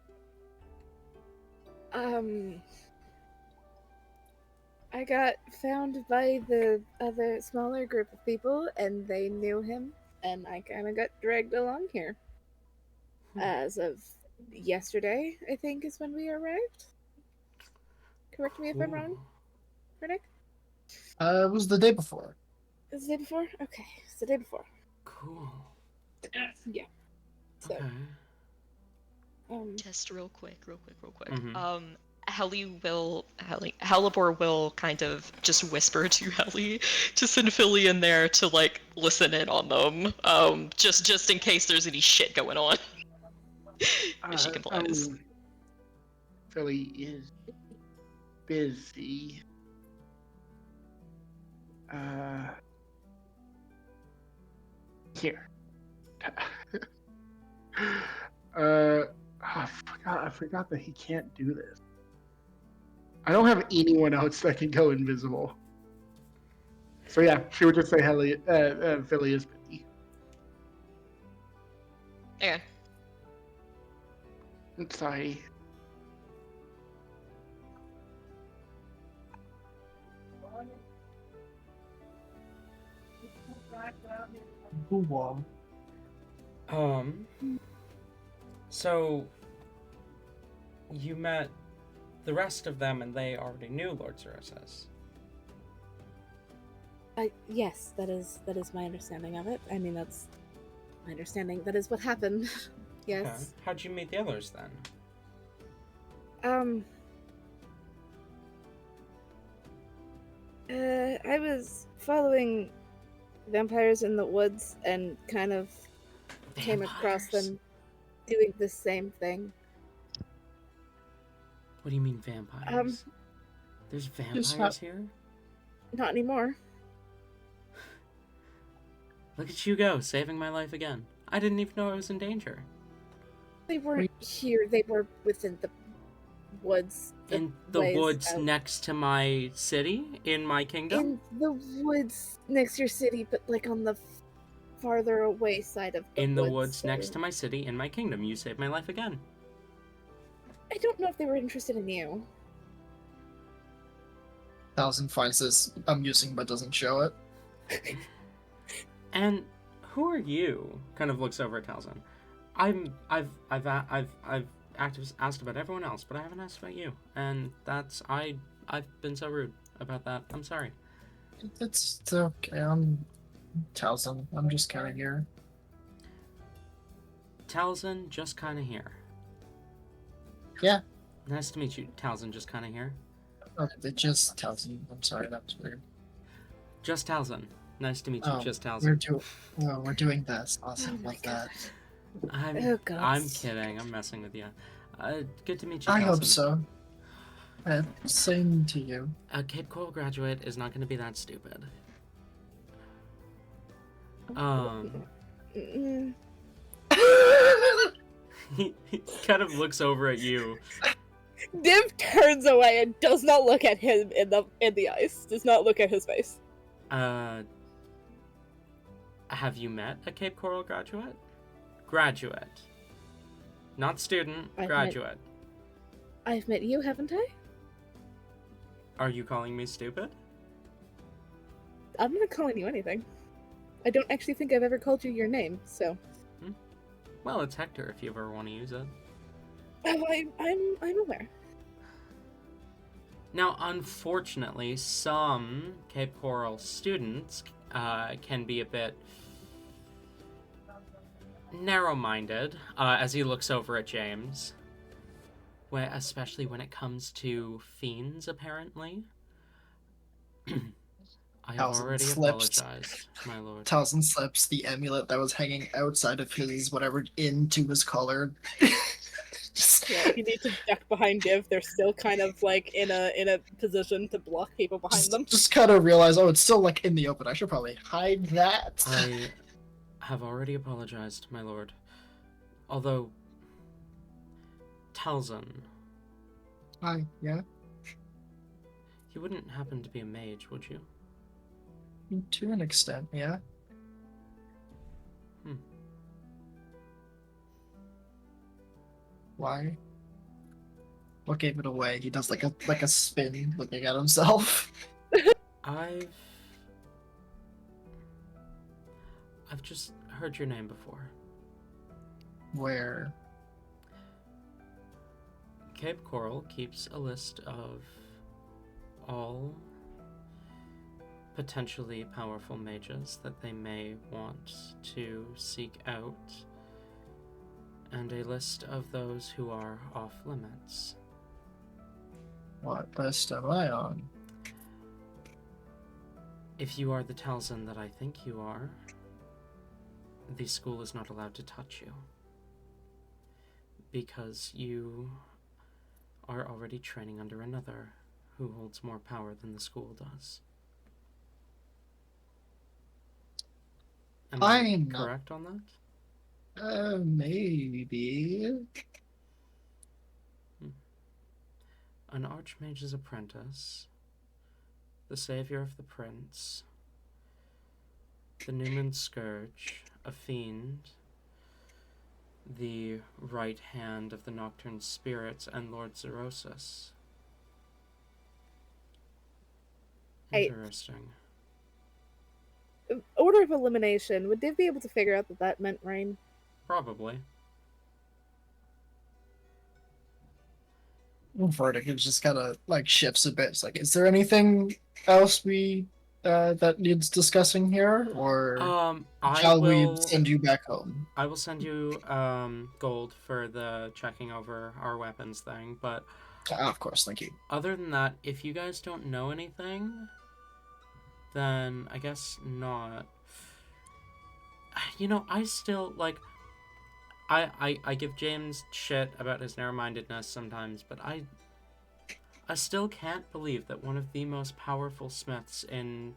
I got found by the other smaller group of people, and they knew him, and I kind of got dragged along here. As of yesterday, I think, is when we arrived. Correct me if I'm wrong, Riddick? It was the day before. It was the day before? Okay, it's the day before. Cool. Yeah. So, Okay. Just real quick. Mm-hmm. Hellebore will kind of just whisper to Helly to send Philly in there to like listen in on them. Just in case there's any shit going on. If she complies. Philly is busy. Here. I forgot that he can't do this. I don't have anyone else that can go invisible. So yeah, she would just say Philly is busy. Okay. I'm sorry. So you met the rest of them and they already knew Lord Zerosas. Yes, that is my understanding of it. I mean, that's my understanding. That is what happened. Yes. Okay. How'd you meet the others then? I was following vampires in the woods and kind of came across them doing the same thing. What do you mean vampires? There's vampires here? Not anymore. Look at you go, saving my life again. I didn't even know I was in danger. They weren't here. They were within the woods. In the woods next to my city? In my kingdom? In the woods next to your city, but like on the farther away side of the In woods. the woods next to my city, in my kingdom. You saved my life again. I don't know if they were interested in you. Thousand finds this amusing but doesn't show it. And Who are you? Kind of looks over at Talzin. I've asked about everyone else, but I haven't asked about you, and I've been so rude about that. I'm sorry. It's okay. I'm Talzin. I'm just kind of here. Talzin, just kind of here. Yeah. Nice to meet you, Talzin, just kind of here. Okay, it just Talzin. I'm sorry, that was weird. Just Talzin. Nice to meet you, Oh, just Talzin. We're doing this. Awesome, Oh my love that. Oh, God. I'm kidding. I'm messing with you. Good to meet you, I Talzin. hope so. Same to you. A Cape Coral graduate is not going to be that stupid. Mm. He kind of looks over at you. Div turns away and does not look at him in the eyes. Does not look at his face. Have you met a Cape Coral graduate? Graduate. Not student, graduate. I've met you, haven't I? Are you calling me stupid? I'm not calling you anything. I don't actually think I've ever called you your name, so. Well, it's Hector if you ever want to use it. Oh, I'm aware. Now, unfortunately, some Cape Coral students can be a bit narrow-minded, as he looks over at James. Especially when it comes to fiends, apparently. I have Talzin already slips. apologized, my lord. Talzin slips the amulet that was hanging outside of his whatever into his collar. Yeah, if you need to duck behind Div, they're still kind of like in a position to block people behind them. Just kind of realize, oh, it's still like in the open. I should probably hide that. I have already apologized, my lord. Although, Talzin, Hi, yeah. you wouldn't happen to be a mage, would you? To an extent, yeah. Why? What gave it away? He does like a spin, looking at himself. I've just heard your name before. Where? Cape Coral keeps a list of all potentially powerful mages that they may want to seek out, and a list of those who are off limits. What list am I on? If you are the Talzin that I think you are, the school is not allowed to touch you, because you are already training under another who holds more power than the school does. Am I I'm not- correct on that? Maybe. An Archmage's apprentice, the savior of the prince, the Newman Scourge, a fiend, the right hand of the Nocturne Spirits, and Lord Zerosis. Interesting. Order of elimination. Would Div be able to figure out that meant rain? Probably. Verdict just kind of like shifts a bit. It's like, is there anything else we that needs discussing here, or shall we send you back home? I will send you gold for the checking over our weapons thing, but Of course, thank you. other than that, if you guys don't know anything, then I guess not. You know, I still like. I give James shit about his narrow-mindedness sometimes, but I still can't believe that one of the most powerful smiths in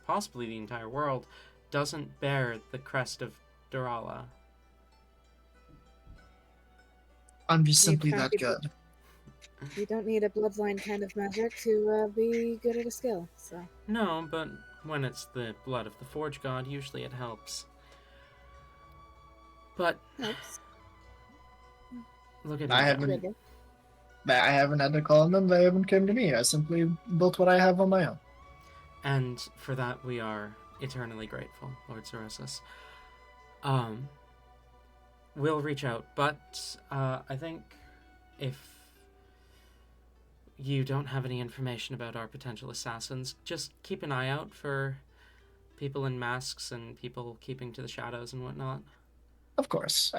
possibly the entire world doesn't bear the crest of Durala. I'm just You simply can't that be- good. You don't need a bloodline kind of magic to be good at a skill, so. No, but when it's the blood of the Forge God, usually it helps. But Helps. look at I me. haven't- I haven't had to call them. They haven't come to me. I simply built what I have on my own. And for that we are eternally grateful, Lord Ceresis. We'll reach out, but I think if you don't have any information about our potential assassins, just keep an eye out for people in masks and people keeping to the shadows and whatnot. Of course.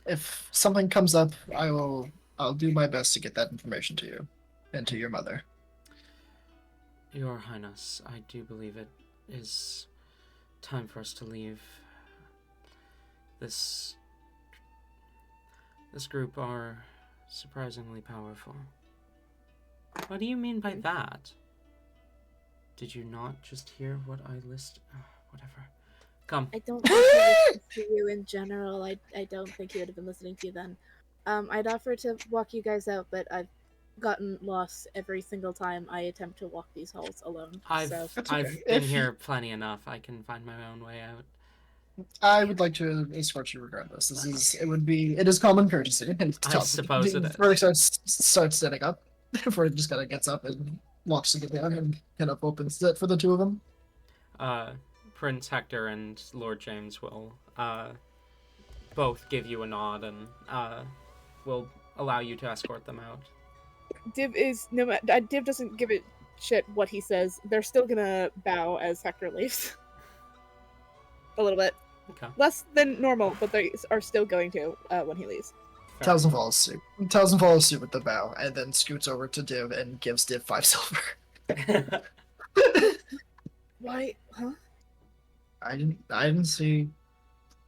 If something comes up, I'll do my best to get that information to you and to your mother. Your Highness, I do believe it is time for us to leave. This group are surprisingly powerful. What do you mean by that? Did you not just hear what I list? Whatever. Come. I don't think he listens to you in general. I don't think he would have been listening to you then. I'd offer to walk you guys out, but I've gotten lost every single time I attempt to walk these halls alone. I've That's okay. been here plenty enough. I can find my own way out. I would like to escort you regardless. It is common courtesy. I suppose it is. Before he starts setting up, before he just kind of gets up and walks to get down and kind of opens it for the two of them. Prince Hector and Lord James will both give you a nod and will allow you to escort them out. Div doesn't give a shit what he says. They're still gonna bow as Hector leaves. A little bit. Okay. Less than normal, but they are still going to when he leaves. Tells him follow suit. Tells him follow suit with the bow, and then scoots over to Div and gives Div 5 silver. Why? Huh? I didn't see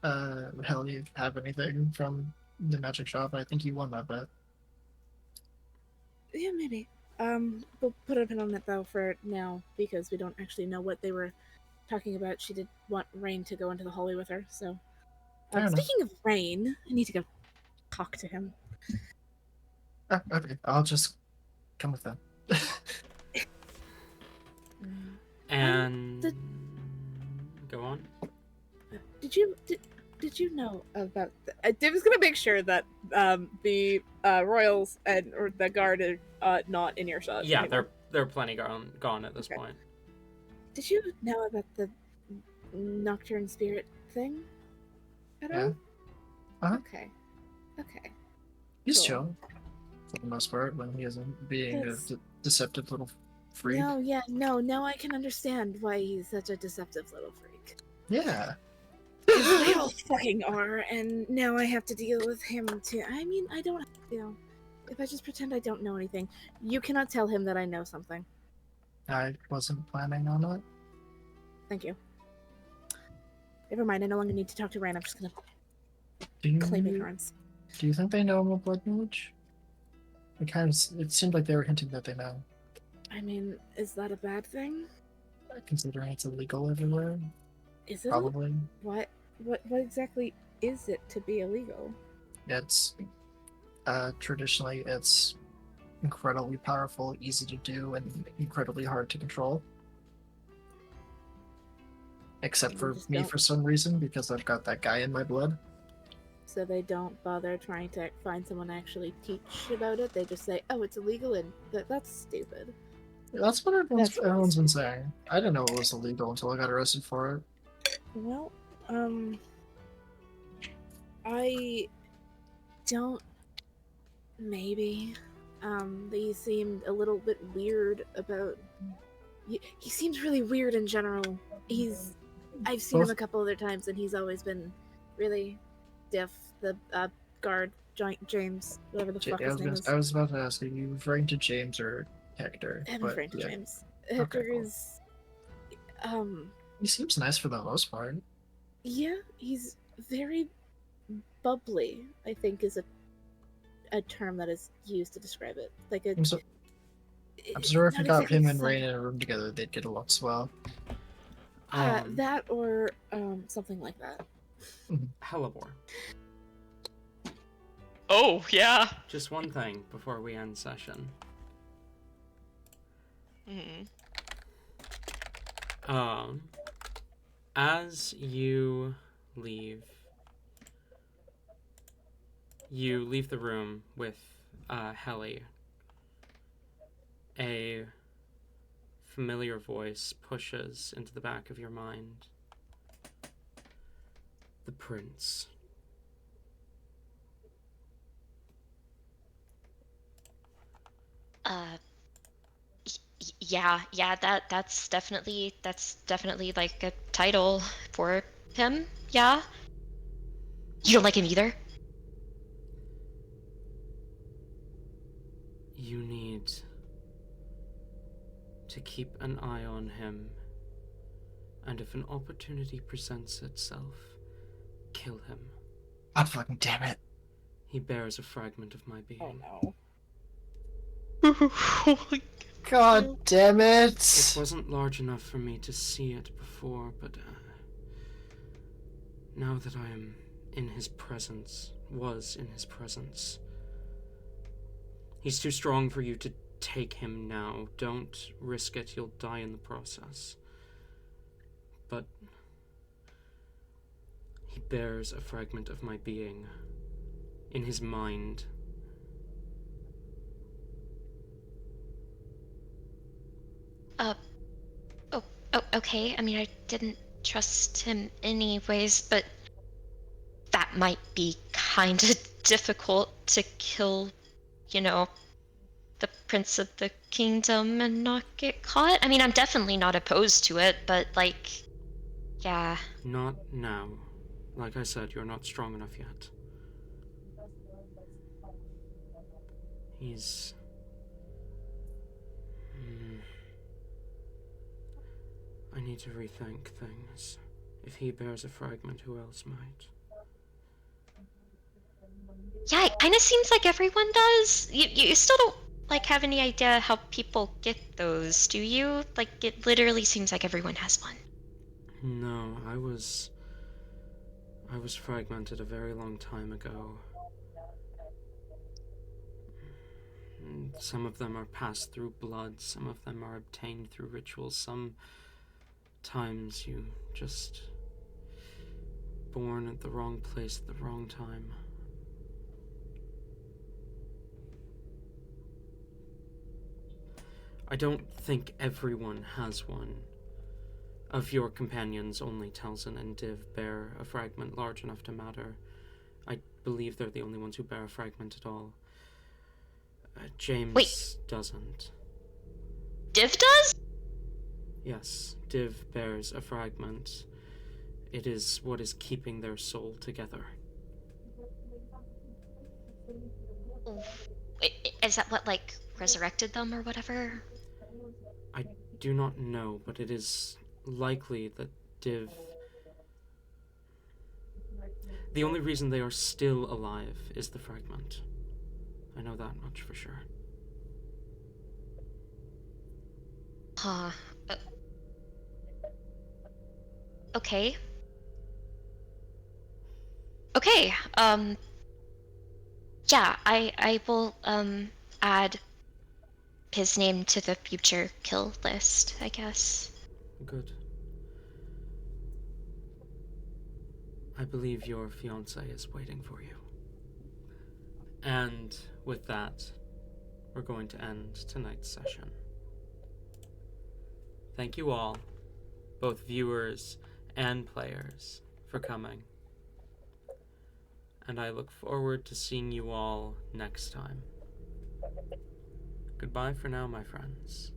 Helly have anything from the magic shop. I think you won that bet. Yeah, maybe. We'll put a pin on it though for now because we don't actually know what they were talking about. She did want Rain to go into the hallway with her, so. Fair enough. Speaking of Rain, I need to go talk to him. Okay, I'll just come with them. And go on. Did you know about? Div is gonna make sure that the royals or the guard are not in earshot. Yeah, anymore. they're plenty gone at this point. Did you know about the nocturne spirit thing? At all? Yeah. Uh-huh. Okay. He's Cool. chill for the most part when he isn't being Yes. a deceptive little freak. No. Now I can understand why he's such a deceptive little freak. Yeah. 'Cause they all fucking are, and now I have to deal with him too. I mean, I don't have to. If I just pretend I don't know anything, you cannot tell him that I know something. I wasn't planning on it. Thank you. Never mind, I no longer need to talk to Ryan. I'm just gonna Do claim you, ignorance. do you think they know I'm a blood mage? It seemed like they were hinting that they know, I mean, is that a bad thing? considering it's illegal everywhere. Is it? Probably. What exactly is it to be illegal? It's traditionally it's incredibly powerful, easy to do, and incredibly hard to control. Except You for just me don't- for some reason, because I've got that guy in my blood. So they don't bother trying to find someone to actually teach about it. They just say, "Oh, it's illegal," and that's stupid. That's what That's really everyone's been saying. I didn't know it was illegal until I got arrested for it. Well, I don't. Maybe. He seemed a little bit weird about. He seems really weird in general. I've seen him Both- a couple other times, and he's always been really stiff. The guard, James, whatever the fuck his name is. I was about to ask, are you referring to James or Hector? I'm But, referring to yeah. James. Hector cool. is. He seems nice for the most part. Yeah, he's very bubbly, I think is a term that is used to describe it. Like a. I'm sure if you not got exactly him and sun- Rain in a room together, they'd get along swell. That or something like that. Hellebore. Oh, yeah. Just one thing before we end session. Hmm. As you leave the room with Helly. A familiar voice pushes into the back of your mind. The prince. Yeah, that's definitely like a title for him. Yeah. You don't like him either? You need to keep an eye on him, and if an opportunity presents itself, kill him. God fucking damn it. He bears a fragment of my being. Oh God damn it. It wasn't large enough for me to see it before, but now that I am in his presence, was in his presence, he's too strong for you to take him now. Don't risk it, you'll die in the process. But he bears a fragment of my being in his mind. Okay. I mean, I didn't trust him anyways, but that might be kind of difficult to kill, you know, the prince of the kingdom and not get caught. I mean, I'm definitely not opposed to it, but like, yeah. Not now. Like I said, you're not strong enough yet. He's... I need to rethink things. If he bears a fragment, who else might? Yeah, it kind of seems like everyone does. You still don't, like, have any idea how people get those, do you? Like, it literally seems like everyone has one. No, I was fragmented a very long time ago. Some of them are passed through blood, some of them are obtained through rituals, sometimes you just born at the wrong place at the wrong time. I don't think everyone has one. Of your companions, only Talzin and Div bear a fragment large enough to matter. I believe they're the only ones who bear a fragment at all. James doesn't. Div does? Yes, Div bears a fragment. It is what is keeping their soul together. Is that what, like, resurrected them or whatever? I do not know, but it is likely that Div... The only reason they are still alive is the fragment. I know that much for sure. Huh. Okay. Okay, yeah, I will, add his name to the future kill list, I guess. Good. I believe your fiancé is waiting for you. And with that, we're going to end tonight's session. Thank you all, both viewers and players, for coming. And I look forward to seeing you all next time. Goodbye for now, my friends.